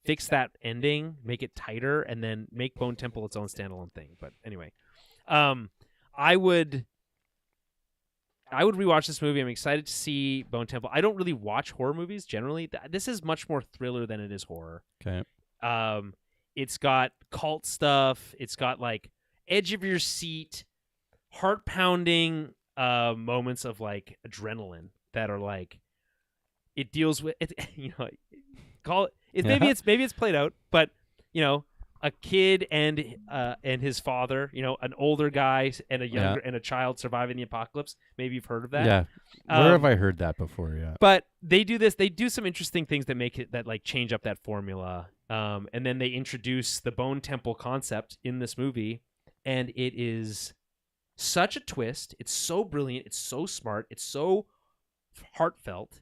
fix that ending, make it tighter, and then make Bone Temple its own standalone thing. But anyway, I would rewatch this movie. I'm excited to see Bone Temple. I don't really watch horror movies generally. This is much more thriller than it is horror. Okay. It's got cult stuff. It's got like edge of your seat, heart pounding moments of like adrenaline that are like, it deals with it. You know, call it. Maybe it's played out, but you know, a kid and his father, you know, an older guy and a younger and a child surviving the apocalypse. Maybe you've heard of that. Yeah. Where have I heard that before? Yeah. But they do this. They do some interesting things that make it, that like change up that formula. And then they introduce the Bone Temple concept in this movie, and it is such a twist. It's so brilliant. It's so smart. It's so heartfelt.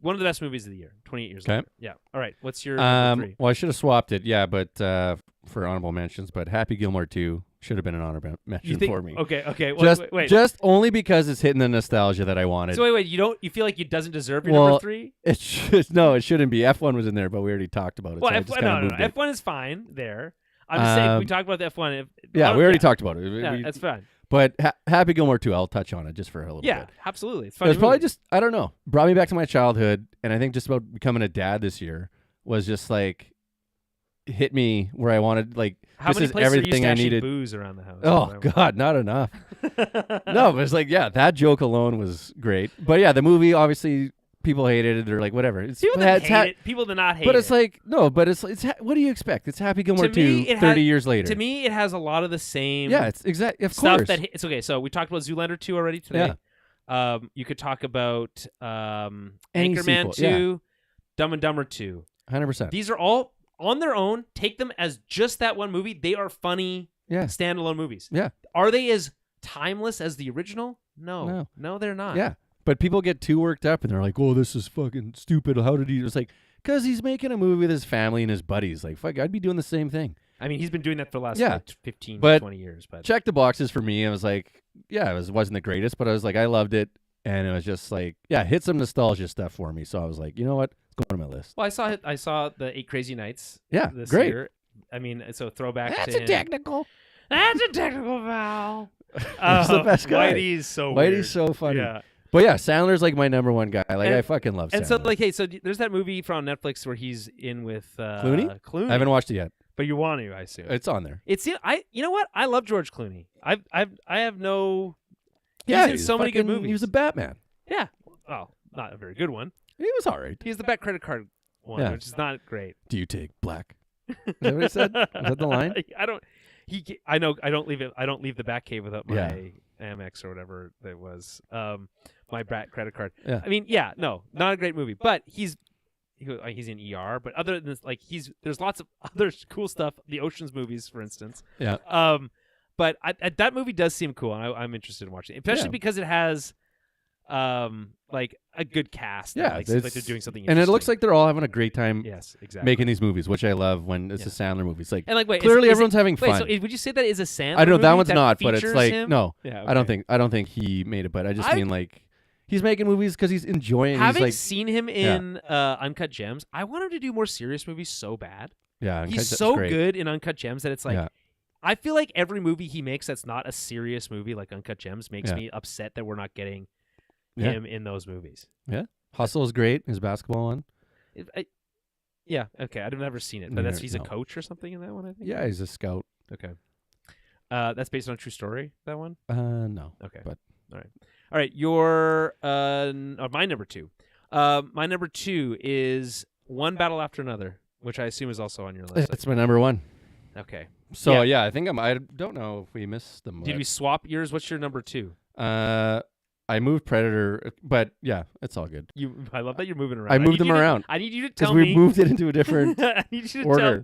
One of the best movies of the year. 28 Years Later. Yeah. All right. What's your number 3? Well, I should have swapped it. Yeah, but for honorable mentions, but Happy Gilmore 2 should have been an honorable mention for me. Okay. Well, wait. Just only because it's hitting the nostalgia that I wanted. So wait. You feel like it doesn't deserve your number 3? It shouldn't be. F1 was in there, but we already talked about it. Well, so no. F1 is fine there. I'm just saying we talked about the F1. We already talked about it. Yeah, that's fine. But Happy Gilmore 2, I'll touch on it just for a little bit. Yeah, absolutely. It's funny. It's probably just, I don't know, brought me back to my childhood, and I think just about becoming a dad this year was just like hit me where I wanted, like, How this many is places everything are you I needed. booze around the house? Oh God, not enough. No, but it's like, yeah, that joke alone was great. But yeah, the movie, obviously people hated it. They're like, whatever. People did hate it. People did not hate it. But it's like, no, but it's what do you expect? It's Happy Gilmore 2 30 years later. To me, it has a lot of the same it's exactly, of stuff course. It's okay. So we talked about Zoolander 2 already today. Yeah. You could talk about Any Anchorman sequel, 2, Dumb and Dumber 2. 100%. These are all on their own. Take them as just that one movie. They are funny standalone movies. Yeah. Are they as timeless as the original? No, they're not. Yeah. But people get too worked up and they're like, oh, this is fucking stupid. How did he? It's like, because he's making a movie with his family and his buddies. Like, fuck, I'd be doing the same thing. I mean, he's been doing that for the last 15, 20 years. But check the boxes for me. I was like, it wasn't the greatest, but I was like, I loved it. And it was just like, hit some nostalgia stuff for me. So I was like, you know what? It's going on my list. Well, I saw the 8 Crazy Nights this great. year. I mean, so throwback That's to a technical. That's a technical foul. He's the best guy. Whitey's so weird. Whitey's so funny. Yeah. But yeah, Sandler's like my number one guy. Like, I fucking love Sandler. And so, like, hey, so there's that movie from Netflix where he's in with Clooney? Clooney. I haven't watched it yet. But you want to, I assume. It's on there. You know what? I love George Clooney. I have no. He's in so many good movies. He was a Batman. Yeah. Well, not a very good one. He was all right. He's the Bat Credit Card one, which is not great. Do you take black? Is that what he said? Is that the line? I don't. I know. I don't leave it. I don't leave the Batcave without my Amex or whatever it was. My Bat Credit Card. Yeah. I mean, no, not a great movie, but he's in ER. But other than this, like, there's lots of other cool stuff. The Ocean's movies, for instance. Yeah. But that movie does seem cool, and I'm interested in watching it, especially because it has like a good cast. Yeah, that, like, seems like they're doing something. And it looks interesting. like they're all having a great time Yes, exactly. making these movies, which I love when it's a Sandler movie. It's like And like, wait, clearly is everyone's having wait, fun. so would you say that is a Sandler? I know that movie one's that not, but it's features like him? no, Yeah, I don't think he made it, but I just mean like he's making movies because he's enjoying. Having he's like, seen him in Uncut Gems, I want him to do more serious movies so bad. yeah, He's so good in Uncut Gems that it's like I feel like every movie he makes that's not a serious movie like Uncut Gems makes me upset that we're not getting him in those movies. Yeah, Hustle is great. His basketball one. Yeah, okay. I've never seen it, but he's a coach or something in that one, I think. Yeah, he's a scout. Okay. That's based on a true story, that one? No. Okay. But all right. Your my number 2. My number 2 is One Battle After Another, which I assume is also on your list. It's my number 1. Okay. So yeah, I think I don't know if we missed them. Did we swap yours? What's your number 2? I moved Predator, but yeah, it's all good. I love that you're moving around. I moved them around. I need you to tell me because we moved it into a different I need you to order.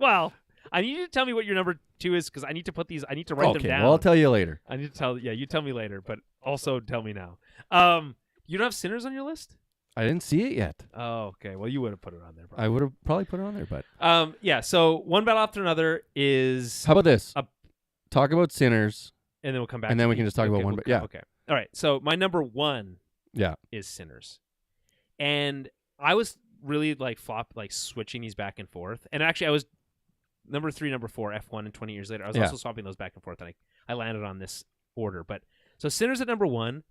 I need you to tell me what your number 2 is because I need to put these. I need to write them down. Well, I'll tell you later. I need to tell. Yeah, you tell me later, but also tell me now. You don't have Sinners on your list? I didn't see it yet. Oh, okay. Well, you would have put it on there. Probably. I would have probably put it on there, but yeah. So One Battle After Another is. How about this? Talk about Sinners, and then we'll come back. And then we can just talk about one. But yeah. Okay. All right. So my number 1. Is Sinners, and I was really like switching these back and forth, and actually I was number 3, number 4, F1, and 20 Years Later. I was also swapping those back and forth, and I landed on this order. But so Sinners at number 1.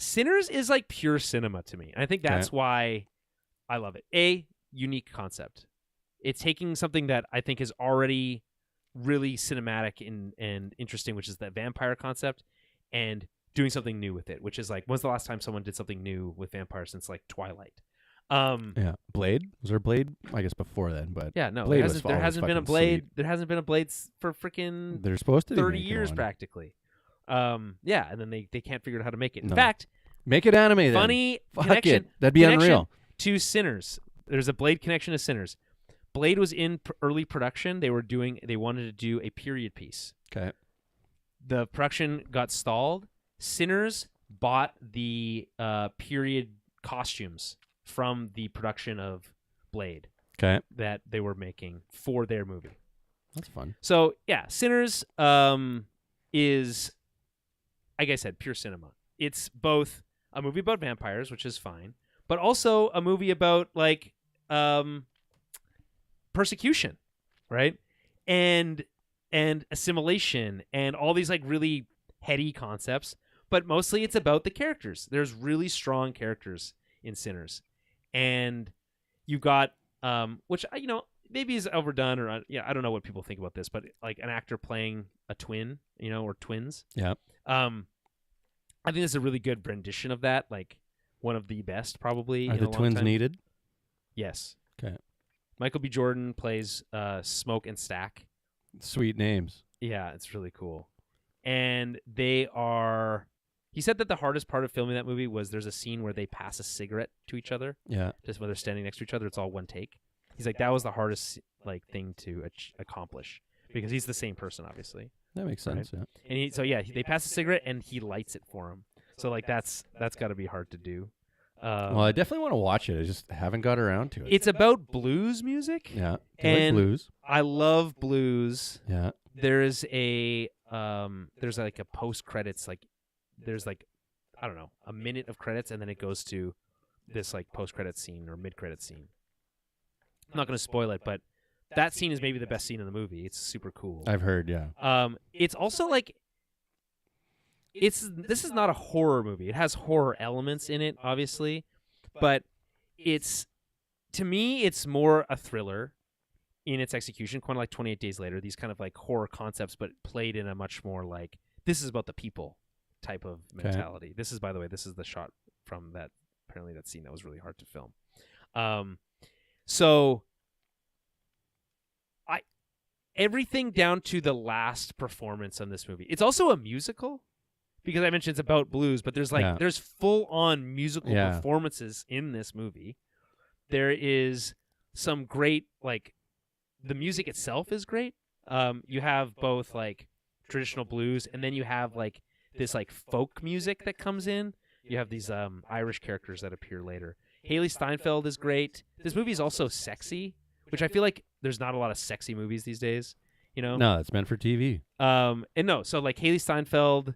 Sinners is like pure cinema to me, and I think that's why I love it. A unique concept. It's taking something that I think is already really cinematic and interesting, which is that vampire concept, and doing something new with it, which is like, when's the last time someone did something new with vampires since like Twilight? Blade? Was there Blade? I guess before then, but no, Blade there hasn't been a Blade. Sweet. There hasn't been a Blade for freaking they're supposed to 30 years practically. And then they can't figure out how to make it. In No. fact, make it anime. Then. Funny Fuck connection. It. That'd be unreal. To Sinners, there's a Blade connection to Sinners. Blade was in early production. They wanted to do a period piece. Okay. The production got stalled. Sinners bought the period costumes from the production of Blade that they were making for their movie. That's fun. So yeah, Sinners is, like I said, pure cinema. It's both a movie about vampires, which is fine, but also a movie about like persecution, right? And assimilation and all these like really heady concepts. But mostly it's about the characters. There's really strong characters in Sinners. And you've got, which, maybe is overdone or, I don't know what people think about this, but like an actor playing a twin, or twins. Yeah. I think this is a really good rendition of that. Like one of the best probably. Are the twins needed? Yes. Okay. Michael B. Jordan plays Smoke and Stack. Sweet names. Yeah, it's really cool. And they are... He said that the hardest part of filming that movie was there's a scene where they pass a cigarette to each other. Yeah. Just when they're standing next to each other, it's all one take. He's like, that was the hardest thing to accomplish because he's the same person, obviously. That makes sense. Right? Yeah. And they pass a cigarette and he lights it for him. So like that's got to be hard to do. Well, I definitely want to watch it. I just haven't got around to it. It's about blues music. Yeah. And like blues. I love blues. Yeah. There's a post credits, like there's like, I don't know, a minute of credits and then it goes to this like post credit scene or mid credit scene. I'm not going to spoil it, but that scene is maybe the best scene in the movie. It's super cool. I've heard, yeah. It's also like this is not a horror movie. It has horror elements in it, obviously, but to me it's more a thriller in its execution, kind of like 28 Days Later, these kind of like horror concepts, but played in a much more like, this is about the people type of mentality. This is, by the way, this is the shot from that, apparently that scene that was really hard to film. So everything down to the last performance on this movie. It's also a musical because I mentioned it's about blues, but there's full on musical performances in this movie. There is some great, like, the music itself is great. You have both like traditional blues and then you have like this like folk music that comes in. You have these Irish characters that appear later. Haley Steinfeld is great. This movie is also sexy, which I feel like there's not a lot of sexy movies these days. You know? No, it's meant for TV. So like Haley Steinfeld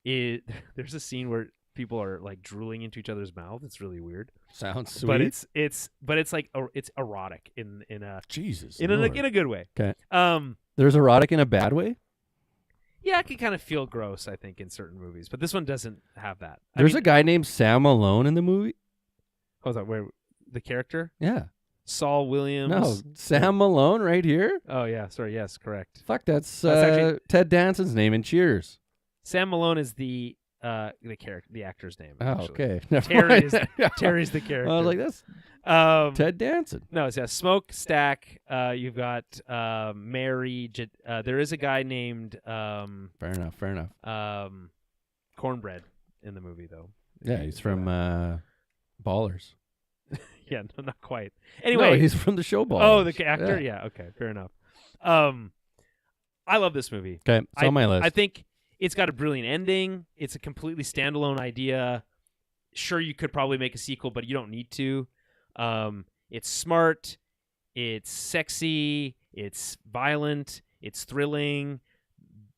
is. There's a scene where people are like drooling into each other's mouth. It's really weird. Sounds sweet. But it's like it's erotic in a Jesus in Lord. a good way. Okay. Um. There's erotic in a bad way? Yeah, it can kind of feel gross, I think, in certain movies, but this one doesn't have that. There's a guy named Sam Malone in the movie? Hold on, where the character? Yeah. Saul Williams. No, Sam Malone right here? Oh yeah, sorry, yes, correct. Fuck, that's actually- Ted Danson's name in Cheers. Sam Malone is the character, the actor's name. Oh, actually. okay. Never Terry mind. Terry's the character. I was like, that's Ted Danson. No, it's Smokestack. You've got Mary. There is a guy named Fair enough. Cornbread in the movie, though. Yeah, he's from Ballers. Yeah, no, not quite. Anyway, No, he's from the show Ballers. oh, the actor. Yeah, okay, fair enough. I love this movie. Okay, it's on my list. I think it's got a brilliant ending. It's a completely standalone idea. Sure, you could probably make a sequel, but you don't need to. It's smart. It's sexy. It's violent. It's thrilling.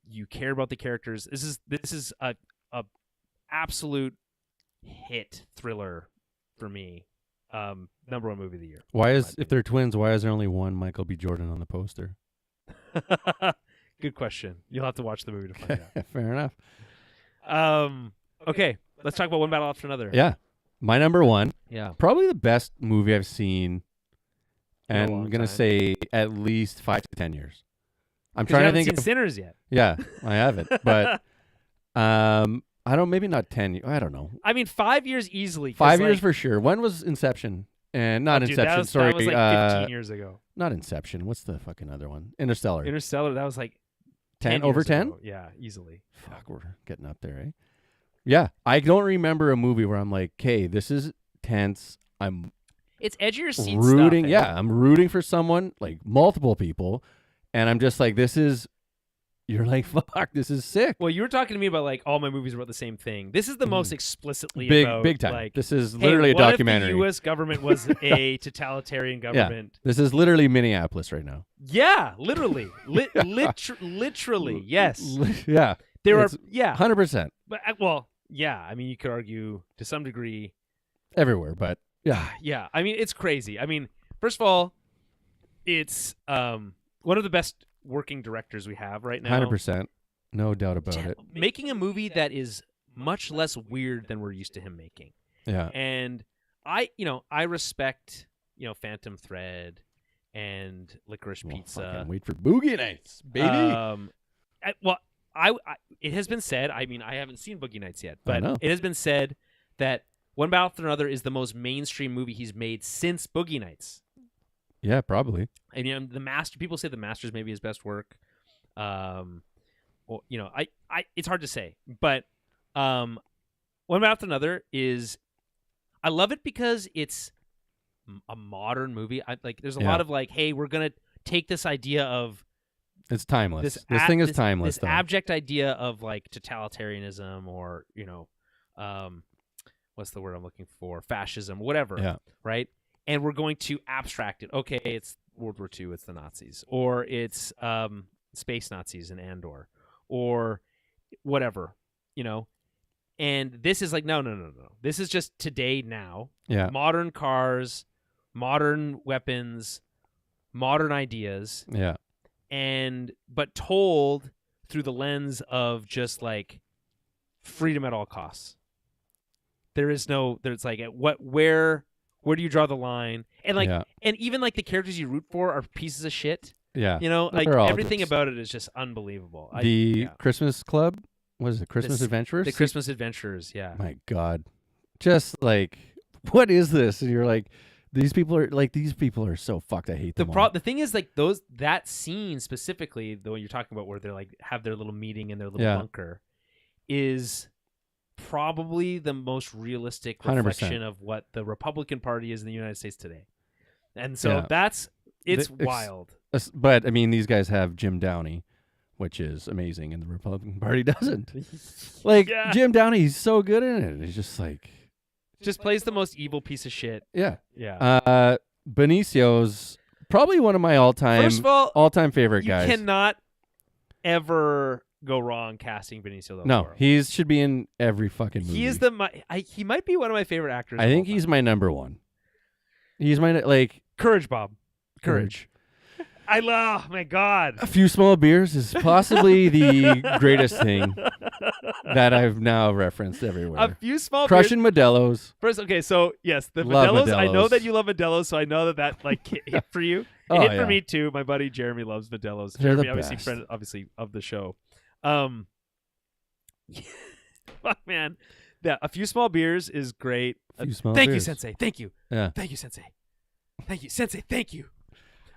You care about the characters. This is a absolute hit thriller for me. Number one movie of the year. If they're twins, why is there only one Michael B. Jordan on the poster? Good question. You'll have to watch the movie to find out. Fair enough. Okay, let's talk about One Battle After Another. Yeah. My number one, Yeah. probably the best movie I've seen, In a and long I'm going to time. say at least 5 to 10 years. I'm 'Cause you trying to haven't think seen Sinners yet. Yeah, I haven't. But I don't, maybe not 10 years. I don't know. I mean, 5 years easily. 'cause, 5 years like, for sure. When was Inception? And not dude, Inception, that was like 15 years ago. Not Inception. What's the fucking other one? Interstellar. Interstellar, that was like 10 years over 10? ago. Yeah, easily. Fuck, we're getting up there, eh? Yeah, I don't remember a movie where I'm like, okay, this is tense. I'm It's edge of your seat rooting. stuff, Yeah, I'm rooting for someone, like multiple people. And I'm just like, you're like, fuck, this is sick. Well, you were talking to me about like all my movies are about the same thing. This is the most explicitly Big, about, big time. Like, This is hey, literally a what documentary. If the U.S. government was a totalitarian government? This is literally Minneapolis right now. Yeah, literally, literally, yes. Yeah. There are, It's 100% but well, yeah. I mean, you could argue to some degree. everywhere, but yeah. Yeah, I mean, it's crazy. I mean, first of all, it's one of the best working directors we have right now. 100%. No doubt about it. Making a movie that is much less weird than we're used to him making. Yeah. And I respect, Phantom Thread and Licorice Well, Pizza. fucking wait for Boogie Nights, baby. It has been said, I mean, I haven't seen Boogie Nights yet, I but know. it has been said that One Battle After Another is the most mainstream movie he's made since Boogie Nights. Yeah, probably. And people say The Master's maybe his best work. It's hard to say, but One Battle After Another is, I love it because it's a modern movie. There's a lot of like, hey, we're gonna take this idea of It's timeless. This thing is timeless, this though. abject idea of like totalitarianism or what's the word I'm looking for? Fascism, whatever. Yeah. Right. And we're going to abstract it. Okay, it's World War II. It's the Nazis, or it's space Nazis in Andor, or whatever. And this is like no. This is just today now. Yeah. Modern cars, modern weapons, modern ideas. Yeah. But told through the lens of just like freedom at all costs. There's like where do you draw the line? And like and even like the characters you root for are pieces of shit. Yeah. Like They're all everything just- about it is just unbelievable. Christmas Club? What is it? Christmas Adventurers? The Christmas Adventurers, yeah. My God. Just like, what is this? And you're like, these people are so fucked. I hate them all. The thing is like that scene specifically, the one you're talking about where they're like have their little meeting in their little bunker, is probably the most realistic 100%. reflection of what the Republican Party is in the United States today. And so it's wild. But I mean, these guys have Jim Downey, which is amazing, and the Republican Party doesn't. Like Yeah. Jim Downey, he's so good in it. He's just like, just plays the most evil piece of shit. yeah. Yeah. Benicio's probably one of my all-time First of all, favorite you guys. cannot ever go wrong casting Benicio del No, Toro. he should be in every fucking movie. He is he might be one of my favorite actors. I think he's my number one. He's my Courage, Bob. Courage. I love. My God. A Few Small Beers is possibly the greatest thing that I've now referenced everywhere. A Few Small Crushing Modelo's. First, okay, so yes, the Love Modelo's. I know Modelo's. that you love Modelo's, so I know that like hit for you. It Oh, hit yeah. for me too. My buddy Jeremy loves Modelo's. They're Jeremy, the obviously, best. friend, obviously of the show. Fuck, man. Yeah, A Few Small Beers is great. Few Small Thank you, Beers. Sensei. Thank you. Yeah. Thank you, Sensei. Thank you, Sensei. Thank you.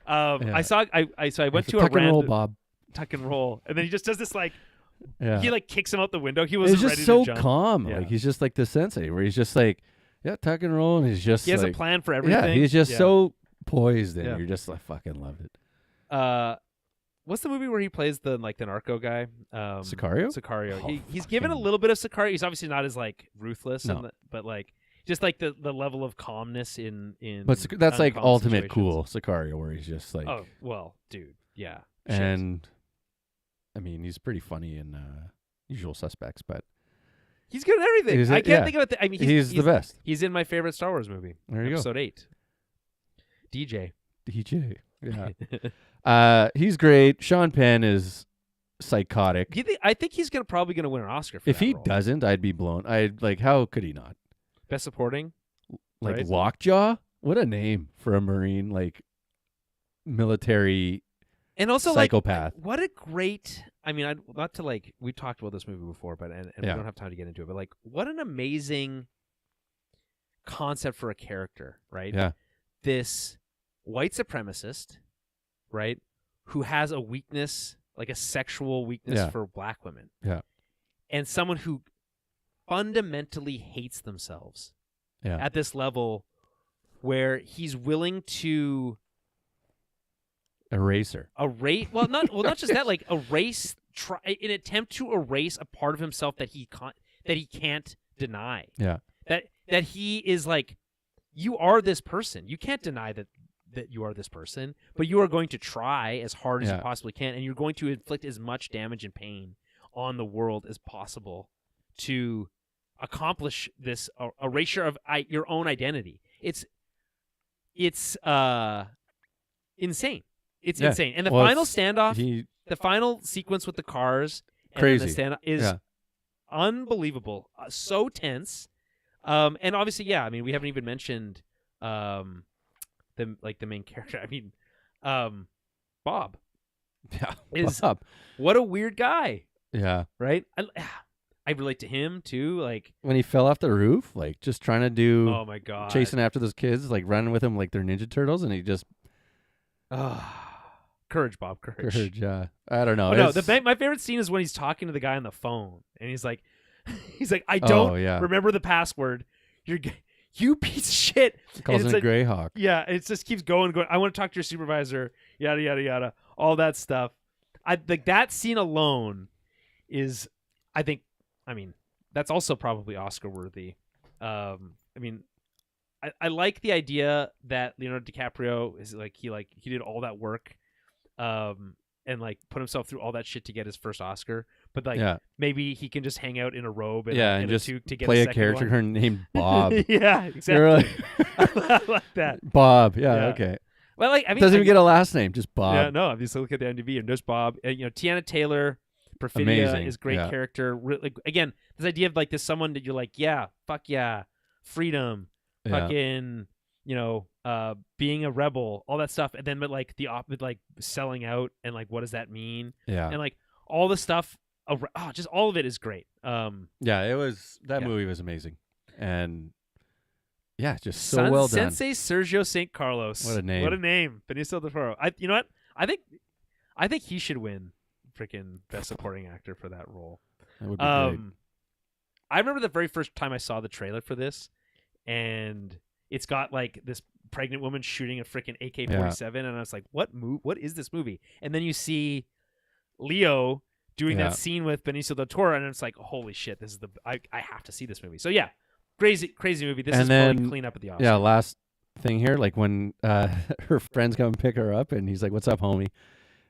Yeah. I went to a tuck and roll, random Bob. tuck and roll, and then he just does this like Yeah. he like kicks him out the window. He wasn't He's ready just so to jump. calm. Yeah. Like he's just like the sensei, where he's just like, yeah, tuck and roll, and he's just He has like, a plan for everything. yeah, he's just Yeah. so poised, and Yeah. you're just like, fucking loved it. What's the movie where he plays the narco guy? Sicario? Sicario. Oh, He's given a fucking- little bit of Sicario. He's obviously not as like ruthless, No. but like just like the level of calmness in. But that's like uncommon ultimate situations. cool Sicario, where he's just like, Oh well, dude, yeah. Shit. and I mean, he's pretty funny in Usual Suspects, but he's good at everything. He's I a- can't yeah. think of it. I mean, he's the best. He's in my favorite Star Wars movie. There you go. Episode 8. DJ. DJ. Yeah. He's great. Sean Penn is psychotic. I think he's probably gonna win an Oscar for If that he role. doesn't, I'd be blown. I'd like, how could he not? Best supporting. Like Right. Lockjaw? What a name for a Marine, like military And also, psychopath. like, what a great. I mean, not to like. We talked about this movie before, but and we Yeah. don't have time to get into it. But like, what an amazing concept for a character, right? Yeah. This white supremacist, right, who has a weakness, like a sexual weakness Yeah. for black women. Yeah. And someone who fundamentally hates themselves Yeah. at this level, where he's willing to Eraser. not just that, like an attempt to erase a part of himself that he can't deny. Yeah. That he is like, you are this person. You can't deny that you are this person, but you are going to try as hard as you Yeah. possibly can, and you're going to inflict as much damage and pain on the world as possible to accomplish this erasure of your own identity. It's insane. It's Yeah. insane. And the Well, final it's- standoff, the final sequence with the cars, and Crazy. then the standoff is Yeah. unbelievable. So tense. And obviously, yeah. I mean, we haven't even mentioned the main character. I mean, Bob Yeah. is Bob. what a weird guy, Yeah. right? I relate to him too. Like, When he fell off the roof, like just trying to do oh my god, chasing after those kids, like running with them like they're Ninja Turtles, and he just courage, Bob, courage. courage. Yeah. I don't know. Oh, no, It's- my favorite scene is when he's talking to the guy on the phone, and he's like, I don't Oh, yeah. remember the password. You piece of shit. calls And him it's a Greyhawk. Yeah, it just keeps going. I want to talk to your supervisor. Yada yada yada. All that stuff. I like that scene alone is, I mean, that's also probably Oscar worthy. I mean, I like the idea that Leonardo DiCaprio is like he did all that work, and like put himself through all that shit to get his first Oscar. But like Yeah. maybe he can just hang out in a robe and, And a just toque to get play a second character one. named Bob. Yeah, You're exactly. like, I like that. Bob. Yeah. Yeah. Okay. Well, like I mean, Doesn't even get a last name, just Bob. Yeah, no. Obviously, look at the IMDb and there's Bob. Tiana Taylor, Perfidia Amazing, is great yeah. character. Like again, this idea of like this someone that you're like, yeah, fuck yeah, freedom, Yeah. fucking, being a rebel, all that stuff, and then but like with like selling out and like what does that mean? Yeah. And like all the stuff, just all of it is great. Yeah. It was that Yeah. movie was amazing, and yeah, just so well done. Sensei Sergio St. Carlos. What a name. What a name. Benicio del Toro. You know what? I think he should win freaking Best Supporting Actor for that role. That would be great. I remember the very first time I saw the trailer for this, and it's got like this pregnant woman shooting a freaking AK-47, and I was like, "What is this movie?" And then you see Leo doing Yeah. that scene with Benicio del Toro, and it's like, holy shit, this is I have to see this movie. So yeah, crazy movie. This And is then- probably clean up at the Oscars. Yeah, last thing here, like when her friends come and pick her up, and he's like, "What's up, homie?"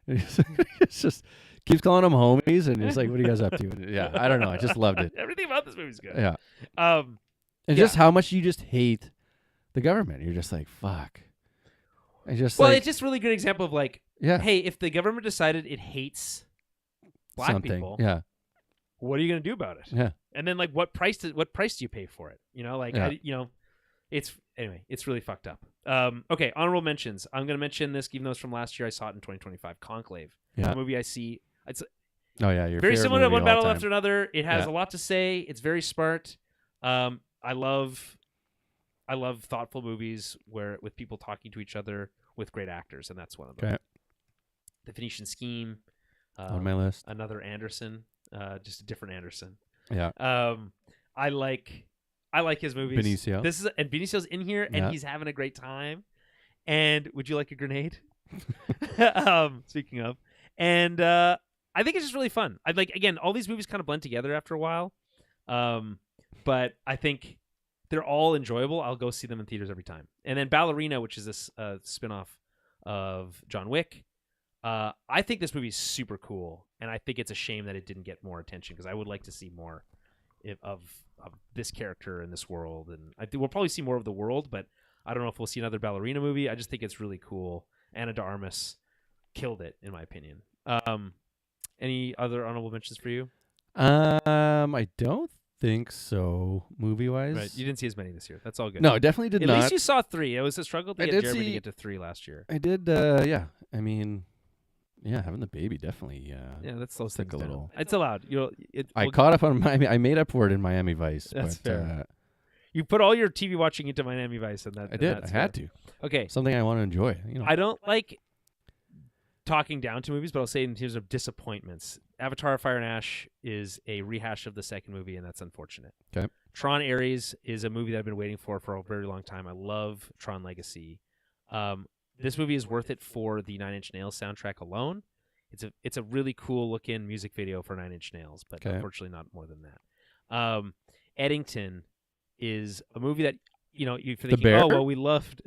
And it's just keeps calling them homies, and he's like, "What are you guys up to?" And yeah, I don't know. I just loved it. Everything about this movie is good. Yeah, Um, and just how much you just hate the government. You're just like, "Fuck." I just well, like, it's just a really good example of like, yeah, hey, if the government decided it hates black something. people, Yeah, what are you going to do about it? yeah, And then like, what price do you pay for it? You know, like, Yeah. it's really fucked up. Okay, honorable mentions. I'm going to mention this, even though it's from last year. I saw it in 2025. Conclave. Yeah. A movie I see. It's oh yeah, your very favorite similar to movie One of all Battle time. After Another. It has Yeah. a lot to say. It's very smart. I love thoughtful movies with people talking to each other with great actors, and that's one of them. Okay. The Phoenician Scheme. On my list. Another Anderson, just a different Anderson. Yeah, I like his movies. Benicio. And Benicio's in here, and Yeah. he's having a great time. And would you like a grenade? Speaking of, and I think it's just really fun. I like, again, all these movies kind of blend together after a while, but I think they're all enjoyable. I'll go see them in theaters every time. And then Ballerina, which is this spin-off of John Wick. I think this movie is super cool, and I think it's a shame that it didn't get more attention, because I would like to see more of this character in this world. And I think we'll probably see more of the world, but I don't know if we'll see another Ballerina movie. I just think it's really cool. Ana de Armas killed it, in my opinion. Any other honorable mentions for you? I don't think so. Movie wise, Right, you didn't see as many this year. That's all good. no, definitely did At not. least you saw 3. It was a struggle to I get did Jeremy to see- get to 3 last year. I did. Yeah, I mean, yeah, having the baby definitely. Yeah, that's those took things a down. little. It's allowed. I caught up on Miami. I made up for it in Miami Vice. That's but, fair. You put all your TV watching into Miami Vice, and that I did. that's I had fair. to. Okay, Something I want to enjoy. You know. I don't like talking down to movies, but I'll say in terms of disappointments, Avatar: Fire and Ash is a rehash of the second movie, and that's unfortunate. Okay. Tron Ares is a movie that I've been waiting for a very long time. I love Tron Legacy. This movie is worth it for the Nine Inch Nails soundtrack alone. It's a really cool looking music video for Nine Inch Nails, but Okay. unfortunately not more than that. Eddington is a movie that you're thinking, Bear? oh well, we loved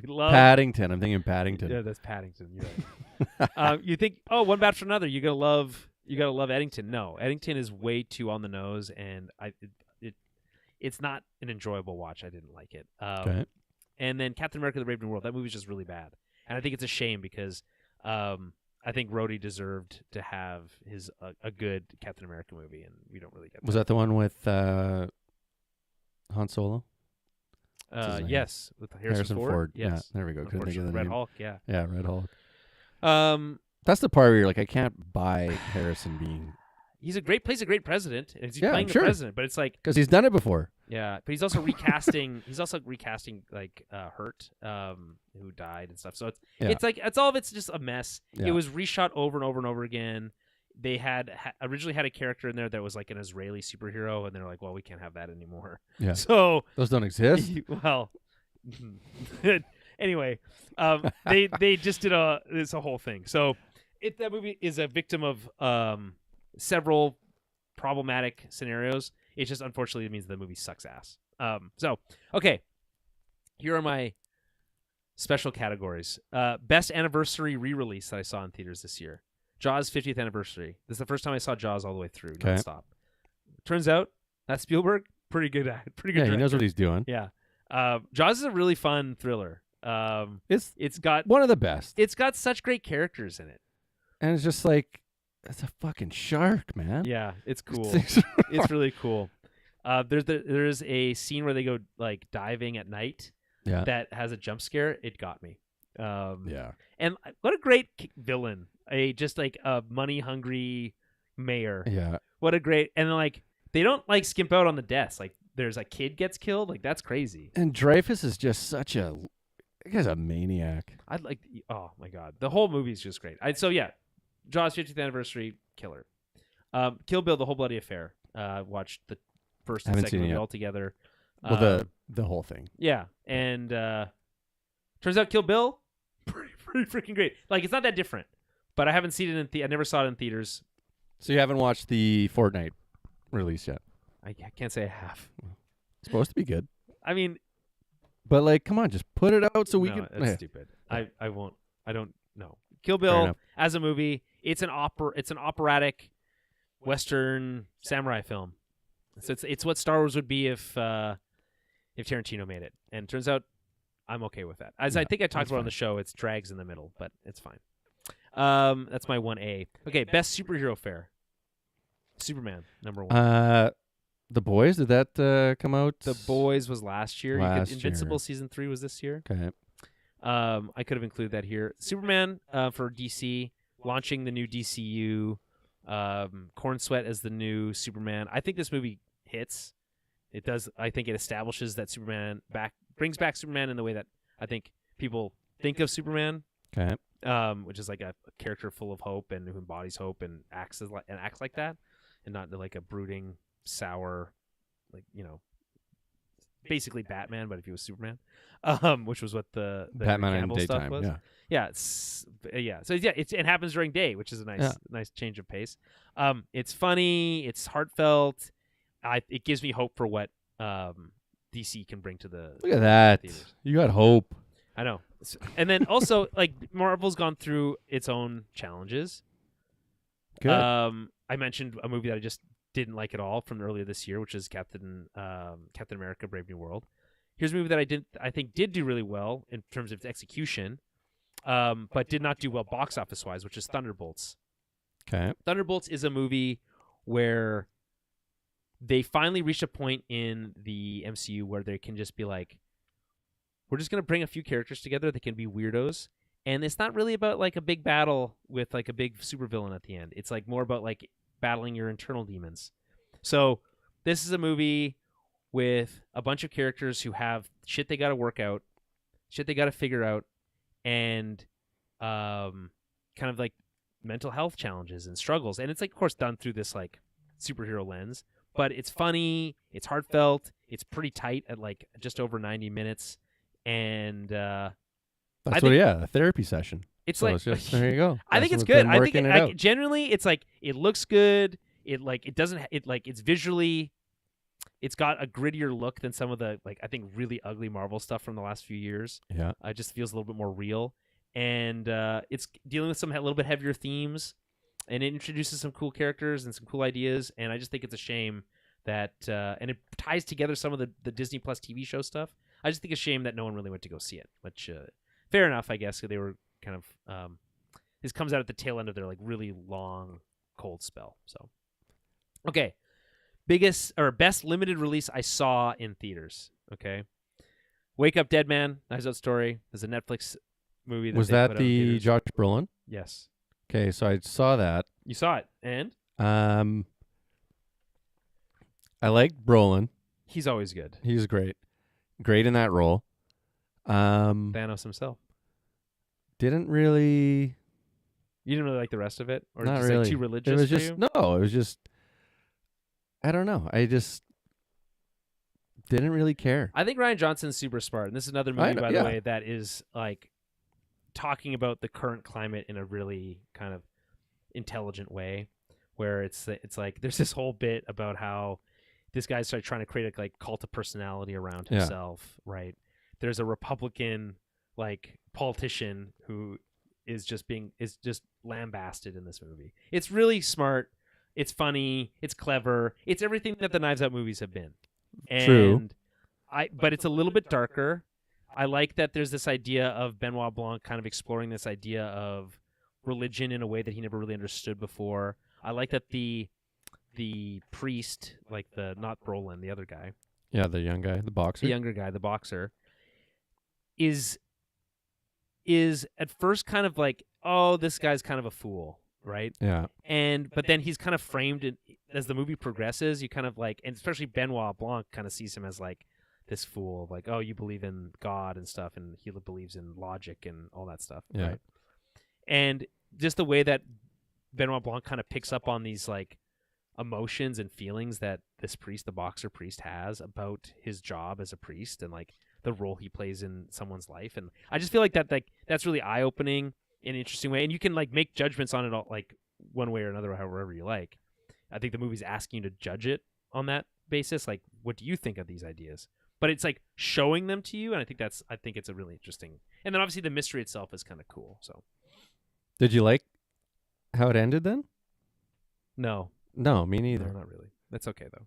Paddington. I'm thinking Paddington. Yeah, that's Paddington. You're right. You think, oh, One Batch for Another, you gotta love Eddington. No, Eddington is way too on the nose, and it's not an enjoyable watch. I didn't like it. Okay. And then Captain America: The Brave New World. That movie's just really bad, and I think it's a shame because I think Rhodey deserved to have a good Captain America movie, and we don't really get that. Was that the one with Han Solo? his name? Yes, with Harrison Ford. Yeah, Yes, there we go. Couldn't think of the Red name. Hulk. Yeah. Yeah, Red Hulk. That's That's the part where you're like, I can't buy Harrison being plays a great president, and he's Yeah, playing sure. the president, but it's like, because he's done it before. yeah, but he's also recasting. Like Hurt, who died and stuff. So Yeah. it's all of it's just a mess. Yeah. It was reshot over and over and over again. They originally had a character in there that was like an Israeli superhero, and they're like, well, we can't have that anymore. Yeah. So Those don't exist. well, anyway, they just did it's a whole thing. So that movie is a victim of several problematic scenarios. It just unfortunately means the movie sucks ass. So okay, here are my special categories. Best anniversary re-release that I saw in theaters this year. Jaws 50th anniversary. This is the first time I saw Jaws all the way through, Okay. nonstop. Turns out that Spielberg, pretty good Yeah, director. he knows what he's doing. Yeah. Jaws is a really fun thriller. It's got one of the best, it's got such great characters in it. and it's just like it's a fucking shark, man. Yeah, it's cool. Things- It's really cool. There's a scene where they go like diving at night yeah, that has a jump scare. It got me. yeah. And what a great villain. Just like a money hungry mayor. Yeah. What a great, and like they don't like skimp out on the deaths. Like there's a kid gets killed. Like that's crazy. And Dreyfus is just such a that guy's a maniac. I'd like. Oh my god, the whole movie is just great. So yeah, Jaws 50th anniversary killer. Kill Bill: The Whole Bloody Affair. Watched the first and Haven't second seen it movie yet. all together. Well, the whole thing. Yeah, and turns out Kill Bill pretty freaking great. Like it's not that different, But I haven't seen it I never saw it in theaters. So you haven't watched the Fortnite release yet? I can't say I have. It's supposed to be good. I mean, but like, come on, just put it out so we no, can. That's stupid. I won't. I don't know. Kill Fair Bill enough. as a movie. It's an operatic Western samurai film. So it's what Star Wars would be if Tarantino made it. And it turns out I'm okay with that. As I think I talked about on the show, it's drags in the middle, but it's fine. That's my 1A. Okay, best superhero fare. Superman, number 1. The Boys, did that come out? The Boys was last year. Invincible year. season 3 was this year. Okay. I could have included that here. Superman for DC, launching the new DCU. Corn Sweat as the new Superman. I think this movie hits. It does. I think it establishes that Superman brings back Superman in the way that I think people think of Superman. Okay. Which is like a character full of hope and who embodies hope and acts like that, and not like a brooding, sour, like basically Batman, but if he was Superman, which was what the Batman in Campbell daytime stuff was. Yeah. Yeah, So it happens during day, which is a nice change of pace. It's funny, it's heartfelt. It gives me hope for what DC can bring to the. Look at that! Theaters. You got hope. I know, and then also like Marvel's gone through its own challenges. Good. I mentioned a movie that I just didn't like at all from earlier this year, which is Captain America: Brave New World. Here's a movie that I think did do really well in terms of its execution. But did not do well box office wise, which is Thunderbolts. Okay. Thunderbolts is a movie where they finally reached a point in the MCU where they can just be like, we're just going to bring a few characters together that can be weirdos. And it's not really about like a big battle with like a big supervillain at the end. It's like more about like battling your internal demons. So this is a movie with a bunch of characters who have shit they got to work out, shit they got to figure out, and kind of like mental health challenges and struggles. And it's like, of course, done through this like superhero lens, but it's funny, it's heartfelt, it's pretty tight at like just over 90 minutes. And a therapy session. It's so like, it's just, there you go. I think it's good. I think generally it's like, it looks good. It's visually, it's got a grittier look than some of the, like, I think really ugly Marvel stuff from the last few years. Yeah. It just feels a little bit more real. And it's dealing with some a little bit heavier themes, and it introduces some cool characters and some cool ideas. And I just think it's a shame that, and it ties together some of the Disney Plus TV show stuff. I just think it's a shame that no one really went to go see it, which fair enough, I guess. They were kind of, this comes out at the tail end of their like really long cold spell. So, okay. Best limited release I saw in theaters. Okay. Wake Up Dead Man, Knives Out Story. There's a Netflix movie. Was that the Josh Brolin? Yes. Okay, so I saw that. You saw it, and? I liked Brolin. He's always good. He's great. Great in that role. Thanos himself. You didn't really like the rest of it? Or not just really. Like too religious it was for just you? No, it was just, I don't know. I just didn't really care. I think Rian Johnson's super smart. And this is another movie, by the way, that is like talking about the current climate in a really kind of intelligent way, where it's like there's this whole bit about how this guy's trying to create a like cult of personality around himself, right? There's a Republican like politician who is just lambasted in this movie. It's really smart. It's funny. It's clever. It's everything that the Knives Out movies have been. True. But it's a little bit darker. I like that there's this idea of Benoit Blanc kind of exploring this idea of religion in a way that he never really understood before. I like that the priest, like not Brolin, the other guy. Yeah, the young guy, the boxer. The younger guy, the boxer, is at first kind of like, oh, this guy's kind of a fool, right? Yeah. But then he's kind of framed as the movie progresses. You kind of like, and especially Benoit Blanc kind of sees him as like this fool of like, oh, you believe in God and stuff, and he believes in logic and all that stuff, yeah. right? And just the way that Benoit Blanc kind of picks up on these like emotions and feelings that this priest, the boxer priest, has about his job as a priest and like the role he plays in someone's life. And I just feel like that's really eye-opening. in an interesting way, and you can like make judgments on it all, like one way or another, however you like. I think the movie's asking you to judge it on that basis. Like, what do you think of these ideas? But it's like showing them to you, and I think it's a really interesting. And then obviously the mystery itself is kind of cool. So, Did you like how it ended then? no, Me neither. no, not really. That's okay though.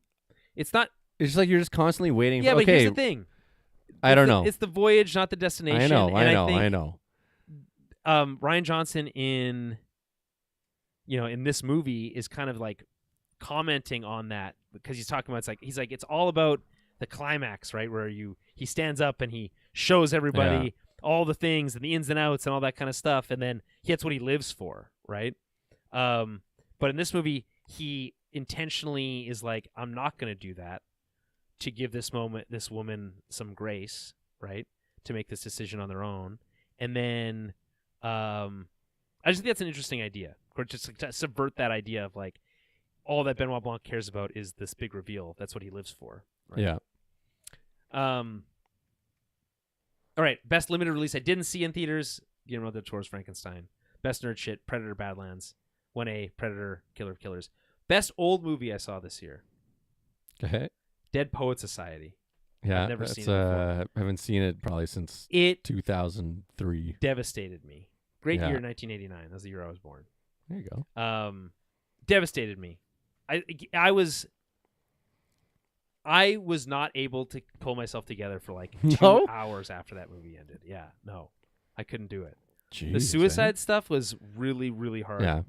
It's not. It's just like you're just constantly waiting. Yeah, for, but okay, here's the thing. I don't know. It's the voyage, not the destination. I And know. Ryan Johnson in this movie is kind of like commenting on that because he's talking about he's like it's all about the climax, right? Where he stands up and he shows everybody all the things and the ins and outs and all that kind of stuff, and then that's what he lives for, right? But in this movie, he intentionally is like, I'm not going to do that to give this woman some grace, right? To make this decision on their own. And then I just think that's an interesting idea. Or just to subvert that idea of like all that Benoit Blanc cares about is this big reveal. That's what he lives for. Right? Yeah. All right. Best limited release I didn't see in theaters. Guillermo del Toro's Frankenstein. Best nerd shit. Predator Badlands. 1A. Predator Killer of Killers. Best old movie I saw this year. Okay. Dead Poet Society. Yeah, I've never seen it before. I haven't seen it probably since It 2003. devastated me. Great Yeah. year, 1989. That was the year I was born. There you go. Devastated me. I was not able to pull myself together for like 2 No? hours after that movie ended. Yeah, no, I couldn't do it. Jeez, The suicide stuff was really, really hard Yeah.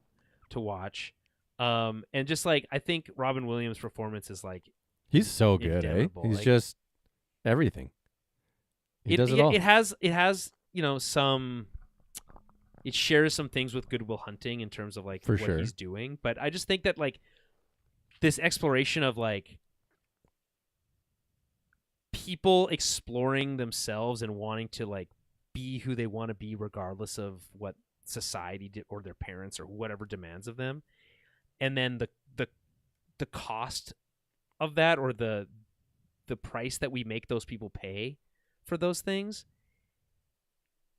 to watch. And just like I think Robin Williams' performance is like He's so good, indelible. He's Like, just everything. He does it all. It has some. It shares some things with Good Will Hunting in terms of like For what sure. he's doing, but I just think that like this exploration of like people exploring themselves and wanting to like be who they want to be regardless of what society did or their parents or whatever demands of them, and then the cost of that or the price that we make those people pay for those things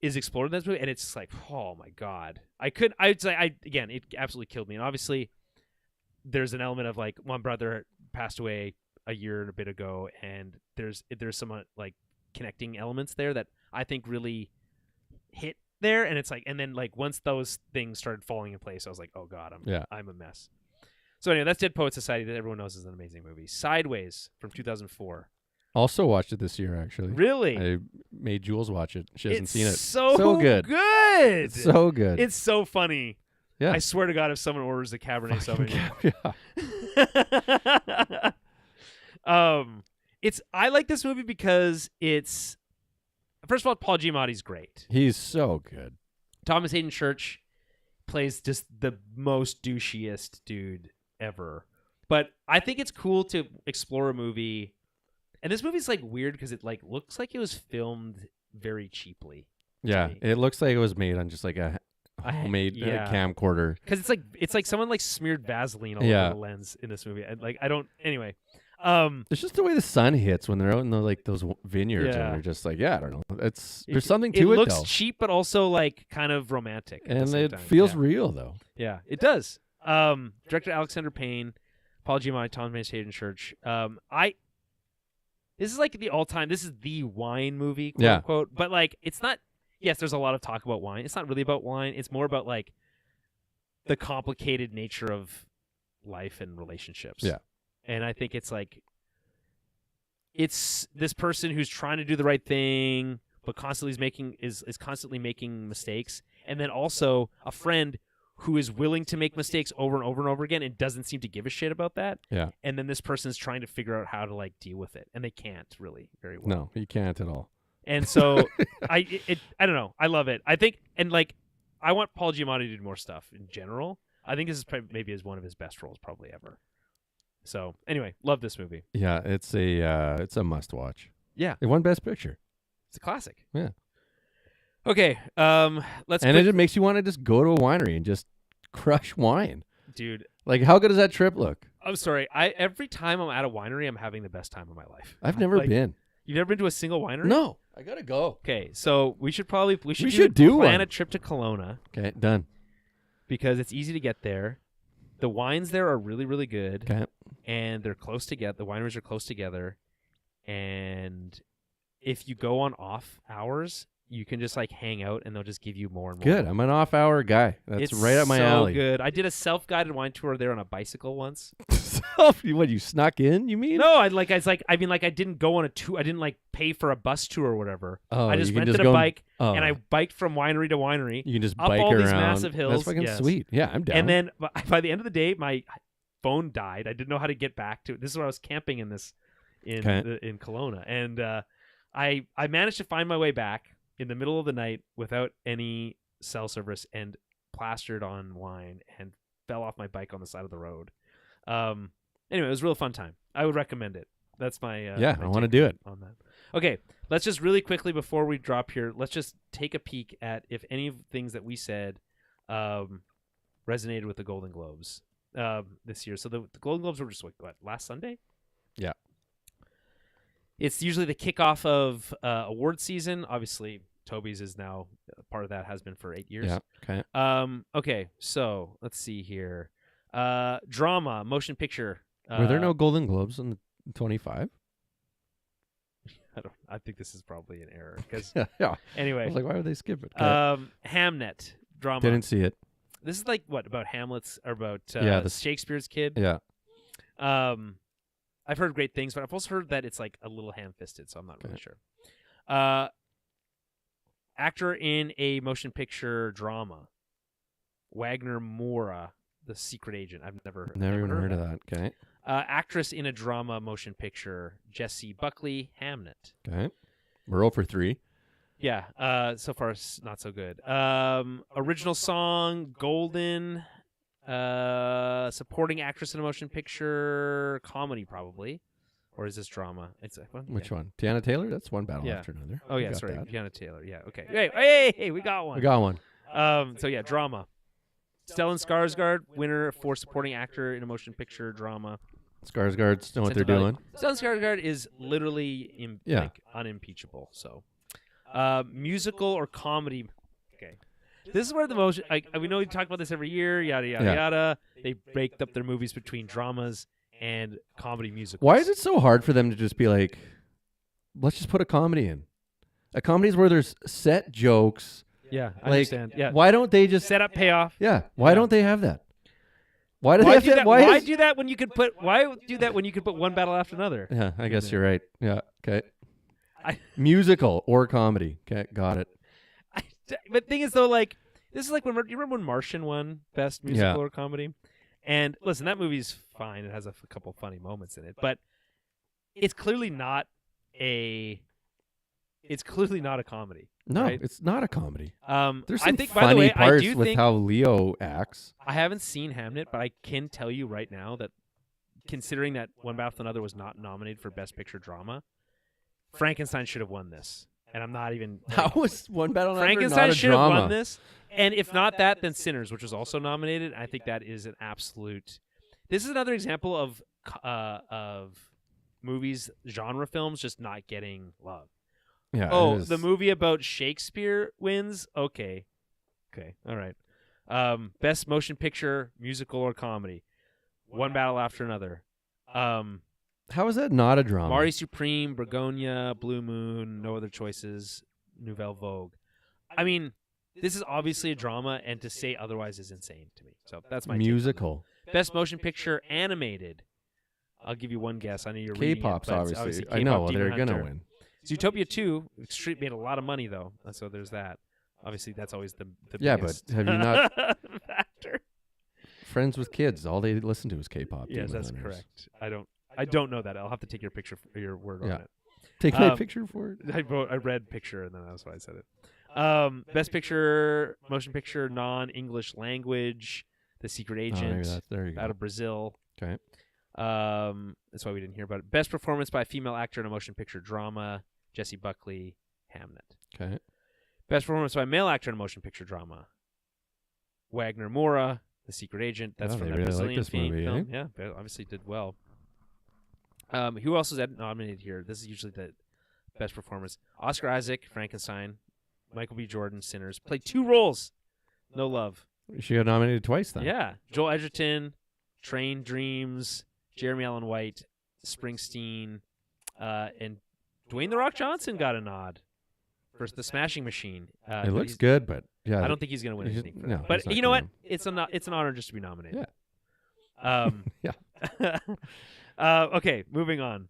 is explored in this movie, and it's just like, oh my god, again, it absolutely killed me. And obviously there's an element of like one brother passed away a year and a bit ago, and there's some like connecting elements there that I think really hit there, and it's like, and then like once those things started falling in place, I was like, oh god, I'm a mess. So anyway, that's Dead Poet Society, that everyone knows is an amazing movie. Sideways from 2004. Also watched it this year, actually. Really? I made Jules watch it. She hasn't seen it. So good. It's so good. It's so funny. Yeah. I swear to God, if someone orders a Cabernet Sauvignon. Yeah. I like this movie because it's, first of all, Paul Giamatti's great. He's so good. Thomas Hayden Church plays just the most douchiest dude ever. But I think it's cool to explore a movie. And this movie's like weird because it like looks like it was filmed very cheaply. Yeah. me. It looks like it was made on just like a homemade camcorder. Because it's like someone like smeared Vaseline all over the lens in this movie. Anyway. It's just the way the sun hits when they're out in those vineyards, and they're just like, I don't know. There's something to it, looks though. cheap, but also like kind of romantic, at the And same it time. feels real, though. Yeah, it does. Director Alexander Payne, Paul Giamatti, Thomas Hayden Church. This is like the all-time. This is the wine movie, quote unquote. But like, it's not. Yes, there's a lot of talk about wine. It's not really about wine. It's more about like the complicated nature of life and relationships. Yeah. And I think it's like, it's this person who's trying to do the right thing, but constantly is constantly making mistakes, and then also a friend who is willing to make mistakes over and over and over again and doesn't seem to give a shit about that. Yeah. And then this person's trying to figure out how to like deal with it, and they can't really very well. No, you can't at all. And so I don't know. I love it. I think, and like, I want Paul Giamatti to do more stuff in general. I think this is maybe one of his best roles probably ever. So anyway, love this movie. Yeah, it's a must watch. Yeah, It won Best Picture. it's a classic. Yeah. Okay, let's. And it just makes you want to just go to a winery and just crush wine. Dude, Like, how good does that trip look? I'm sorry. Every time I'm at a winery, I'm having the best time of my life. I've never been. You've never been to a single winery? No. I gotta go. Okay, so we should should plan do one. a trip to Kelowna Okay, done. because it's easy to get there. The wines there are really, really good, Okay. and they're close together. The wineries are close together, and if you go on off hours, you can just like hang out, and they'll just give you more and more. Good. I'm an off-hour guy. That's It's right up my so alley. good. I did a self-guided wine tour there on a bicycle once. What, you snuck in, you mean? No, I didn't go on a tour. I didn't like pay for a bus tour or whatever. Oh, I just you can rented just a go bike oh. and I biked from winery to winery. You can just up bike all around. these massive hills. That's fucking Yes. sweet. Yeah, I'm down. And then by the end of the day, my phone died. I didn't know how to get back to it. This is where I was camping in Kelowna, and I managed to find my way back in the middle of the night without any cell service and plastered on wine and fell off my bike on the side of the road. Anyway, it was a real fun time. I would recommend it. That's my yeah, my I want to take do it. on that. Okay, let's just really quickly before we drop here, let's just take a peek at if any of the things that we said resonated with the Golden Globes this year. So the Golden Globes were just what last Sunday? Yeah. It's usually the kickoff of award season. Obviously, Tobies is now part of that, has been for 8 years. Yeah. Okay. Okay, so let's see here. Drama, motion picture. Were there no Golden Globes in the 25? I think this is probably an error because Yeah. I anyway. was like, why would they skip it? Okay. Hamnet drama. Didn't see it. This is like what about Hamlet's or about the Shakespeare's kid? Yeah. I've heard great things, but I've also heard that it's like a little ham-fisted, so I'm not really Okay. sure. Actor in a motion picture drama, Wagner Moura, the secret agent. I've never Never even heard of that. Okay. Actress in a drama motion picture, Jessie Buckley, Hamnet. Okay. We're 0 for 3. Yeah, so far not so good. Original song, Golden. Supporting actress in a motion picture, comedy probably, or is this drama? It's Which one? Tiana Taylor? That's one battle Yeah. after another. Oh We yeah, got sorry, that. Piano Taylor. Yeah, okay. Hey, we got one. We got one. So yeah, drama. Stellan Skarsgård, winner for supporting actor in a motion picture drama. Skarsgårds know what they're Sentimental- doing. Stellan Skarsgård is literally unimpeachable. So, musical or comedy. Okay, this is where the motion. We know we talk about this every year. Yada yada Yeah. yada. They break up their movies between dramas and comedy musicals. Why is it so hard for them to just be like, let's just put a comedy in? A comedy is where there's set jokes. Yeah, I Like, understand. Yeah, Why don't they just set up payoff. Yeah. Why Yeah. don't they have that? Why do they Why have do that? that? Why Why is- do that when you could put? Why do that when you could put one battle after another? Yeah, I guess you're right. Yeah. Okay. I- Musical or comedy. Okay, got it. But the thing is though, like this is like when you remember when Martian won Best Musical Yeah. or Comedy, and listen, that movie's fine. It has a couple funny moments in it, but it's clearly not a. It's clearly not a comedy. No, right? it's not a comedy. I There's some think, by the funny way, I parts do with think how Leo acts. I haven't seen Hamnet, but I can tell you right now that considering that One Battle After Another was not nominated for Best Picture Drama, Frankenstein should have won this. And I'm not even. Like, How was One Battle After Frankenstein not a should have drama? won this. And if not that, then Sinners, which was also nominated. I think that is an absolute. This is another example of movies, genre films, just not getting love. Yeah. Oh, it is- the movie about Shakespeare wins? Okay. All right. Best motion picture, musical or comedy. One Battle After Another. How is that not a drama? Mari Supreme, Begonia, Blue Moon, No Other Choices, Nouvelle Vogue. I mean, this is obviously a drama, and to say otherwise is insane to me. So that's my take on musical. that. Best motion picture, animated. I'll give you one guess. I know you're reading it, K-pop's but it's obviously. I K-pop know Demon they're gonna Hunter. win. Zootopia 2 made a lot of money though, so there's that. Obviously, that's always the Yeah, biggest but have you not factor? friends with kids? All they listen to is K-pop. Yes, Demon that's Hunters. correct. I don't know that. I'll have to take your picture, your word Yeah. on it. Take my picture for it. I read picture and then that's why I said it. Best picture, motion picture, non-English language, The Secret Oh, maybe Agent, that's, there you go. out of Brazil. Okay. That's why we didn't hear about it. Best performance by a female actor in a motion picture drama, Jessie Buckley, Hamnet. Okay. Best performance by a male actor in a motion picture drama, Wagner Moura, The Secret Agent. That's Oh, from they that really like Brazilian this movie, film. eh? Yeah, but obviously did well. Who else is nominated here? This is usually the Best Performance. Oscar Isaac, Frankenstein. Michael B. Jordan, Sinners. Played 2 roles. No love. She got nominated twice then. Yeah. Joel Edgerton, Train Dreams, Jeremy Allen White, Springsteen, and Dwayne The Rock Johnson got a nod for The Smashing Machine. It looks good, but yeah. I don't think he's going to win anything for no, that. But he's not you know what? gonna. It's an honor just to be nominated. Yeah. Yeah. Okay, moving on.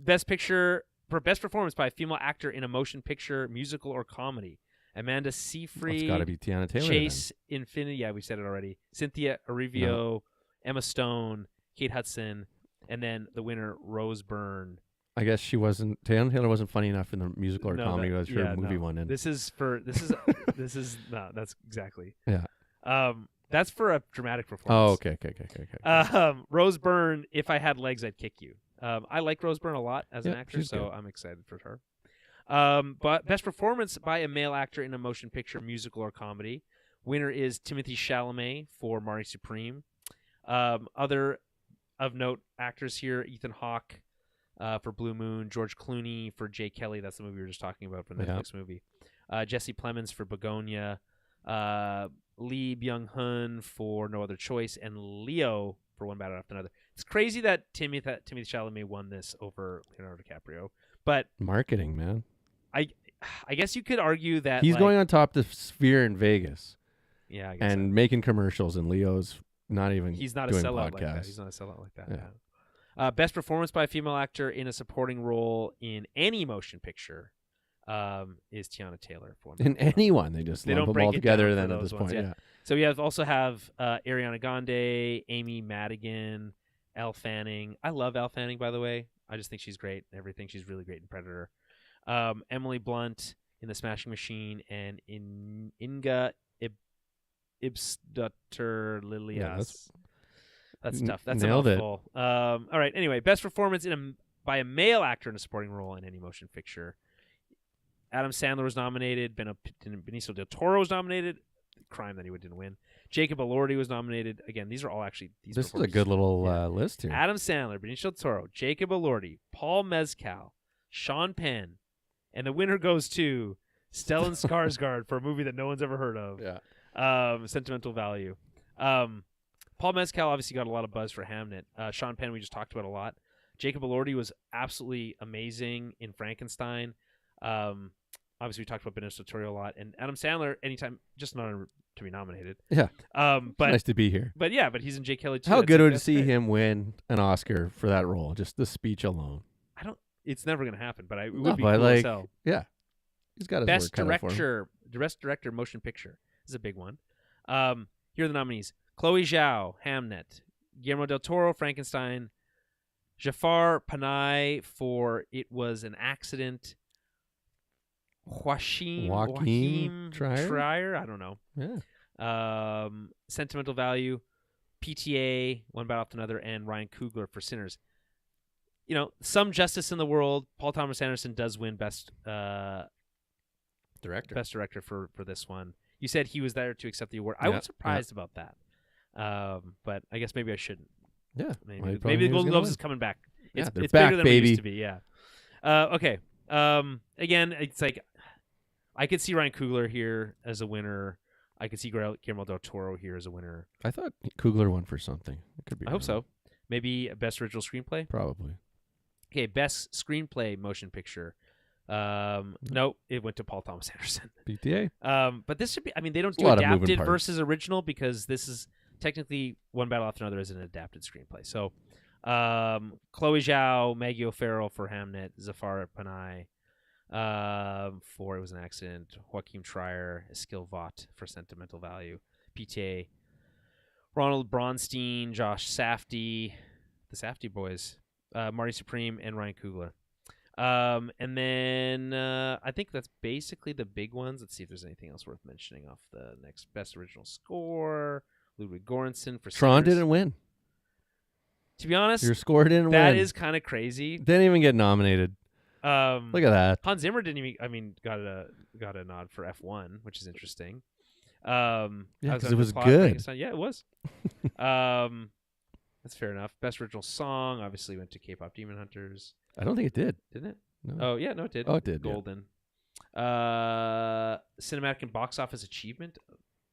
Best Picture for Best Performance by a Female Actor in a Motion Picture, Musical, or Comedy. Amanda Seyfried. It's got to be Tiana Taylor. Chase Infinity. Yeah, we said it already. Cynthia Erivo, Emma Stone, Kate Hudson, and then the winner, Rose Byrne. I guess she wasn't. Tiana Taylor wasn't funny enough in the musical or comedy. Was her movie one in. This is no. That's exactly. Yeah. That's for a dramatic performance. Oh, okay. Rose Byrne. If I had legs, I'd kick you. I like Rose Byrne a lot as an actor, so good. I'm excited for her. But best performance by a male actor in a motion picture, musical, or comedy. Winner is Timothée Chalamet for Marty Supreme. Other of note actors here: Ethan Hawke for Blue Moon, George Clooney for Jay Kelly. That's the movie we were just talking about, the Netflix movie. Jesse Plemons for Begonia. Lee Byung-hun for No Other Choice, and Leo for One Battle After Another. It's crazy that Timothée Chalamet won this over Leonardo DiCaprio, but marketing, man. I guess you could argue that he's going on top of the Sphere in Vegas. Yeah, I guess and making commercials, and Leo's not even. He's not doing a sellout podcasts. like that. He's not a sellout like that. Yeah. Best performance by a female actor in a supporting role in any motion picture. Is Tiana Taylor for in anyone? They just lump them all together. Then at this point, yeah. So we also have Ariana Grande, Amy Madigan, Elle Fanning. I love Elle Fanning, by the way. I just think she's great in everything. She's really great in Predator. Emily Blunt in The Smashing Machine, and in Inga Ibsdottir Lilias. Yeah, that's tough. That's nailed a mouthful. All right. Anyway, best performance by a male actor in a supporting role in any motion picture. Adam Sandler was nominated. Benicio del Toro was nominated. Crime that he didn't win. Jacob Elordi was nominated. Again, these are all actually. This is a good little list here. Adam Sandler, Benicio del Toro, Jacob Elordi, Paul Mescal, Sean Penn, and the winner goes to Stellan Skarsgård for a movie that no one's ever heard of. Yeah. Sentimental Value. Paul Mescal obviously got a lot of buzz for Hamnet. Sean Penn we just talked about a lot. Jacob Elordi was absolutely amazing in Frankenstein. Obviously, we talked about Benicio del Toro a lot, and Adam Sandler. Anytime, just not to be nominated. Yeah, but nice to be here. But yeah, but he's in Jay Kelly too. How good would it see him win an Oscar for that role? Just the speech alone. It's never going to happen, but it would be cool as hell. Yeah, he's got his best work cut out for him. Best director, motion picture. This is a big one. Here are the nominees: Chloe Zhao, Hamnet; Guillermo del Toro, Frankenstein; Jafar Panahi for It Was an Accident; Joachim Trier? I don't know. Yeah. Sentimental Value, PTA, One Battle After Another, and Ryan Coogler for Sinners. You know, some justice in the world. Paul Thomas Anderson does win best director for this one. You said he was there to accept the award. I was surprised about that. But I guess maybe I shouldn't. Yeah. Maybe the Golden Globes is coming back. It's back, bigger than baby. it used to be. Yeah. Okay. Again, it's like I could see Ryan Coogler here as a winner. I could see Guillermo del Toro here as a winner. I thought Coogler won for something. It could be. I hope so. Maybe best original screenplay. Probably. Okay, best screenplay motion picture. No, it went to Paul Thomas Anderson. PTA. But this should be. I mean, they don't do adapted versus original because this is technically One Battle After Another as an adapted screenplay. So, Chloe Zhao, Maggie O'Farrell for Hamnet, Zafar Panahi for It Was an Accident, Joachim Trier, Eskil Vogt for Sentimental Value, PTA, Ronald Bronstein, Josh Safdie, the Safdie boys, Marty Supreme, and Ryan Coogler. And then I think that's basically the big ones. Let's see if there's anything else worth mentioning off the next best original score. Ludwig Göransson for Tron Sinners. didn't win. To be honest, your score didn't win. That is kind of crazy. Didn't even get nominated. Look at that. Hans Zimmer didn't even. I mean, got a nod for F1, which is interesting. Yeah, because it was good. Yeah, it was. Let's That's fair enough. Best original song obviously went to K-pop Demon Hunters, I don't think it did. didn't it? No. Oh yeah, no, it did. Oh, it did. Yeah. Golden. Cinematic and box office achievement.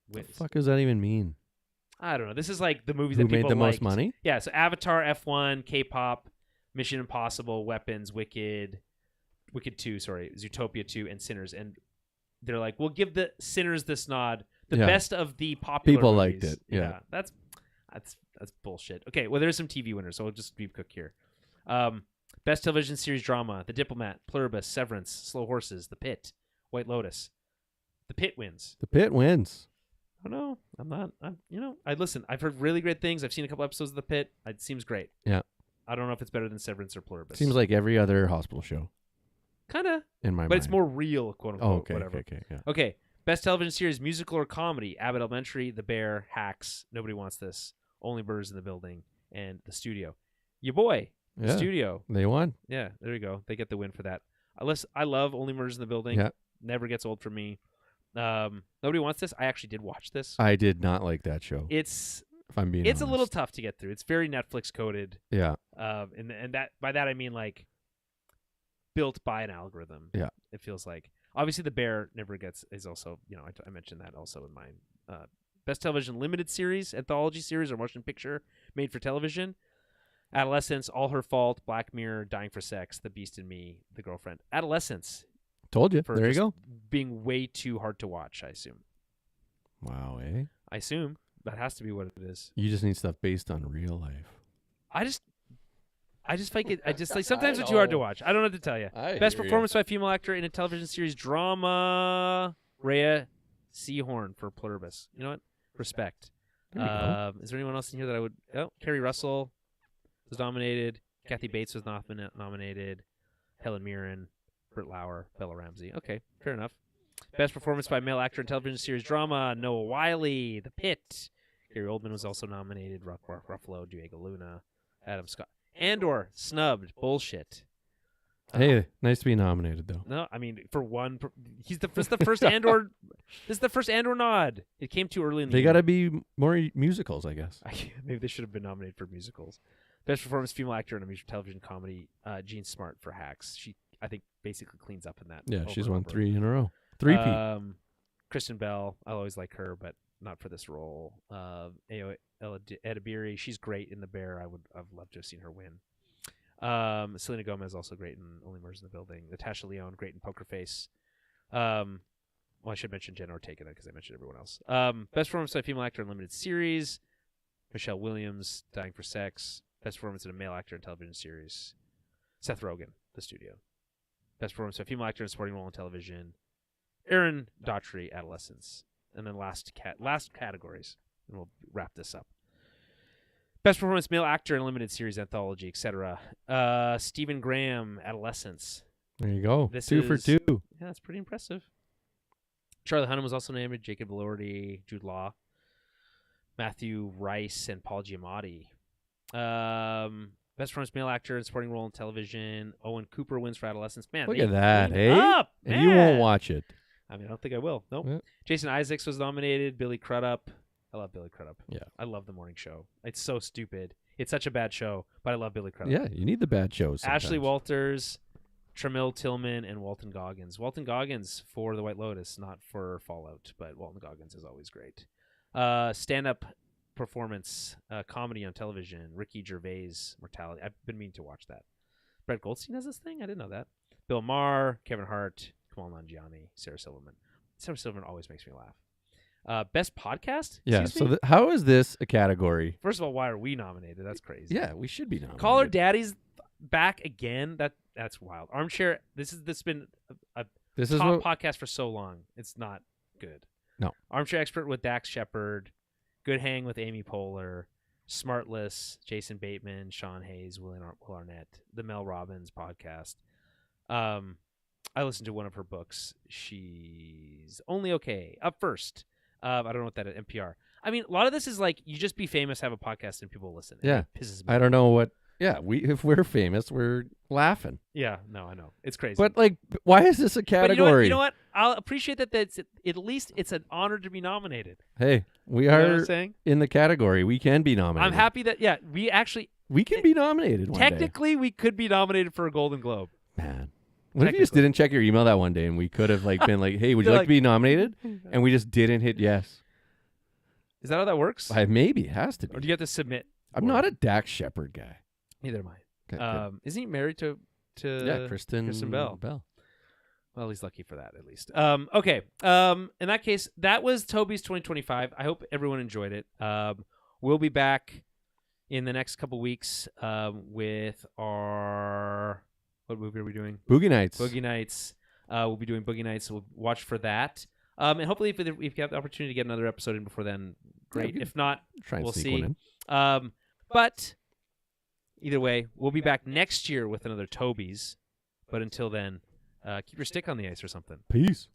What the fuck does that even mean? I don't know. This is like the movies Who that people made the most liked. money? Yeah, so Avatar, F1, K-pop, Mission Impossible, Weapons, Wicked 2, Zootopia 2, and Sinners. And they're like, we'll give the Sinners this nod. The Yeah. best of the popular People movies. liked it. Yeah. That's bullshit. Okay, well, there's some TV winners, so we'll just be quick here. Best television series drama: The Diplomat, Pluribus, Severance, Slow Horses, The Pit, White Lotus. The Pit wins. The Pit wins. Oh no, I'm not. I've heard really great things. I've seen a couple episodes of The Pit. It seems great. Yeah. I don't know if it's better than Severance or Pluribus. Seems like every other hospital show kind of, in my mind. but it's more real, quote unquote. Oh, okay. Whatever. Okay. Yeah. Okay. Best television series: musical or comedy? Abbott Elementary, The Bear, Hacks, Nobody Wants This, Only Murders in the Building, and The Studio. Your boy, The Yeah. Studio. They won. Yeah, there you go. They get the win for that. I love Only Murders in the Building. Yeah. Never gets old for me. Nobody Wants This. I actually did watch this. I did not like that show. It's If I'm being it's a honest. little tough to get through. It's very Netflix coded. Yeah. And that by that I mean like built by an algorithm. Yeah. It feels like. Obviously, The Bear never gets is also I mentioned that also in mine. Best television limited series, anthology series, or motion picture made for television. Adolescence, All Her Fault, Black Mirror, Dying for Sex, The Beast in Me, The Girlfriend. Adolescence. Told you. For There you just go. Being way too hard to watch, I assume. Wow, eh? I assume that has to be what it is. You just need stuff based on real life. I just like it. I just like sometimes I it's too hard to know. watch. I don't know what to tell you. I Best hear ya. performance by female actor in a television series drama: Rhea Seehorn for Pluribus. You know what? Respect. There you go. Is there anyone else in here that I would? Oh, Kerry Russell was nominated. Kathy Bates was nominated. Helen Mirren, Britt Lauer, Bella Ramsey. Okay, fair enough. Best performance by male actor in television series drama: Noah Wiley, The Pit. Gary Oldman was also nominated. Ruffalo, Diego Luna, Adam Scott. Andor snubbed. Bullshit. Hey, nice to be nominated, though. No, I mean for one, he's the first Andor. This is the first Andor nod. It came too early in the They year. got to be more musicals, I guess. Maybe they should have been nominated for musicals. Best performance female actor in a musical television comedy: Jean Smart for Hacks. She, I think, basically cleans up in that. Yeah, over she's and won over. 3 in a row. 3-peat. Kristen Bell. I always like her, but not for this role. Edibiri. She's great in The Bear. I've loved to have seen her win. Selena Gomez also great in Only Murders in the Building. Natasha Lyonne great in Poker Face. Well, I should mention Jenna Ortega because I mentioned everyone else. Best performance by female actor in limited series: Michelle Williams, Dying for Sex. Best performance in a male actor in television series: Seth Rogen, The Studio. Best performance by female actor in supporting role in television: Erin Daughtry, Adolescence. And then last categories, and we'll wrap this up. Best performance male actor in limited series, anthology, etc. Stephen Graham, Adolescence. There you go. This 2 for is- 2. Yeah, that's pretty impressive. Charlie Hunnam was also named. Jacob Elordi, Jude Law, Matthew Rice, and Paul Giamatti. Best performance male actor in supporting role in television: Owen Cooper wins for Adolescence. Man, Look they at that, cleaned eh? up, And you won't man. watch it. I mean, I don't think I will. Nope. Yeah. Jason Isaacs was nominated. Billy Crudup. I love Billy Crudup. Yeah. I love The Morning Show. It's so stupid. It's such a bad show, but I love Billy Crudup. Yeah, you need the bad shows sometimes. Ashley Walters, Tramiel Tillman, and Walton Goggins. Walton Goggins for The White Lotus, not for Fallout, but Walton Goggins is always great. Stand-up performance, comedy on television: Ricky Gervais, Mortality. I've been meaning to watch that. Brett Goldstein has this thing? I didn't know that. Bill Maher, Kevin Hart, Kamal Nanjiani, Sarah Silverman. Sarah Silverman always makes me laugh. Best podcast? Yeah, Excuse me? so how is this a category? First of all, why are we nominated? That's crazy. Yeah, we should be nominated. Caller Daddy's back again. That's wild. Armchair. This been a This is top what podcast for so long. It's not good. No. Armchair Expert with Dax Shepard. Good Hang with Amy Poehler. Smartless, Jason Bateman, Sean Hayes, Will Arnett. The Mel Robbins podcast. I listened to one of her books. She's only okay. Up first. I don't know what that is. NPR. I mean, a lot of this is like you just be famous, have a podcast, and people listen. And Yeah. it pisses me I don't know what Yeah, if we're famous, we're laughing. Yeah, no, I know. It's crazy. But like, why is this a But category? you know what? I'll appreciate that. That's at least it's an honor to be nominated. Hey, we You know what I'm are saying? in the category. We can be nominated. I'm happy that We can be nominated one day. technically we could be nominated for a Golden Globe. Man. What if you just didn't check your email that one day and we could have like been like, hey, would you They're like to be nominated? And we just didn't hit yes. Is that how that works? Maybe it has to Or do be. you have to submit? I'm not a Dax Shepard guy. Neither am I. Okay, good. Isn't he married to Kristen Bell? Bell. Well, he's lucky for that at least. Okay. In that case, that was Tobies 2025. I hope everyone enjoyed it. We'll be back in the next couple weeks with our what movie are we doing? Boogie Nights. Boogie Nights. We'll be doing Boogie Nights. So we'll watch for that. And hopefully, if you have the opportunity to get another episode in before then, great. Yeah, if not, Try and we'll sneak see. one in. But either way, we'll be back next year with another Tobies. But until then, keep your stick on the ice or something. Peace.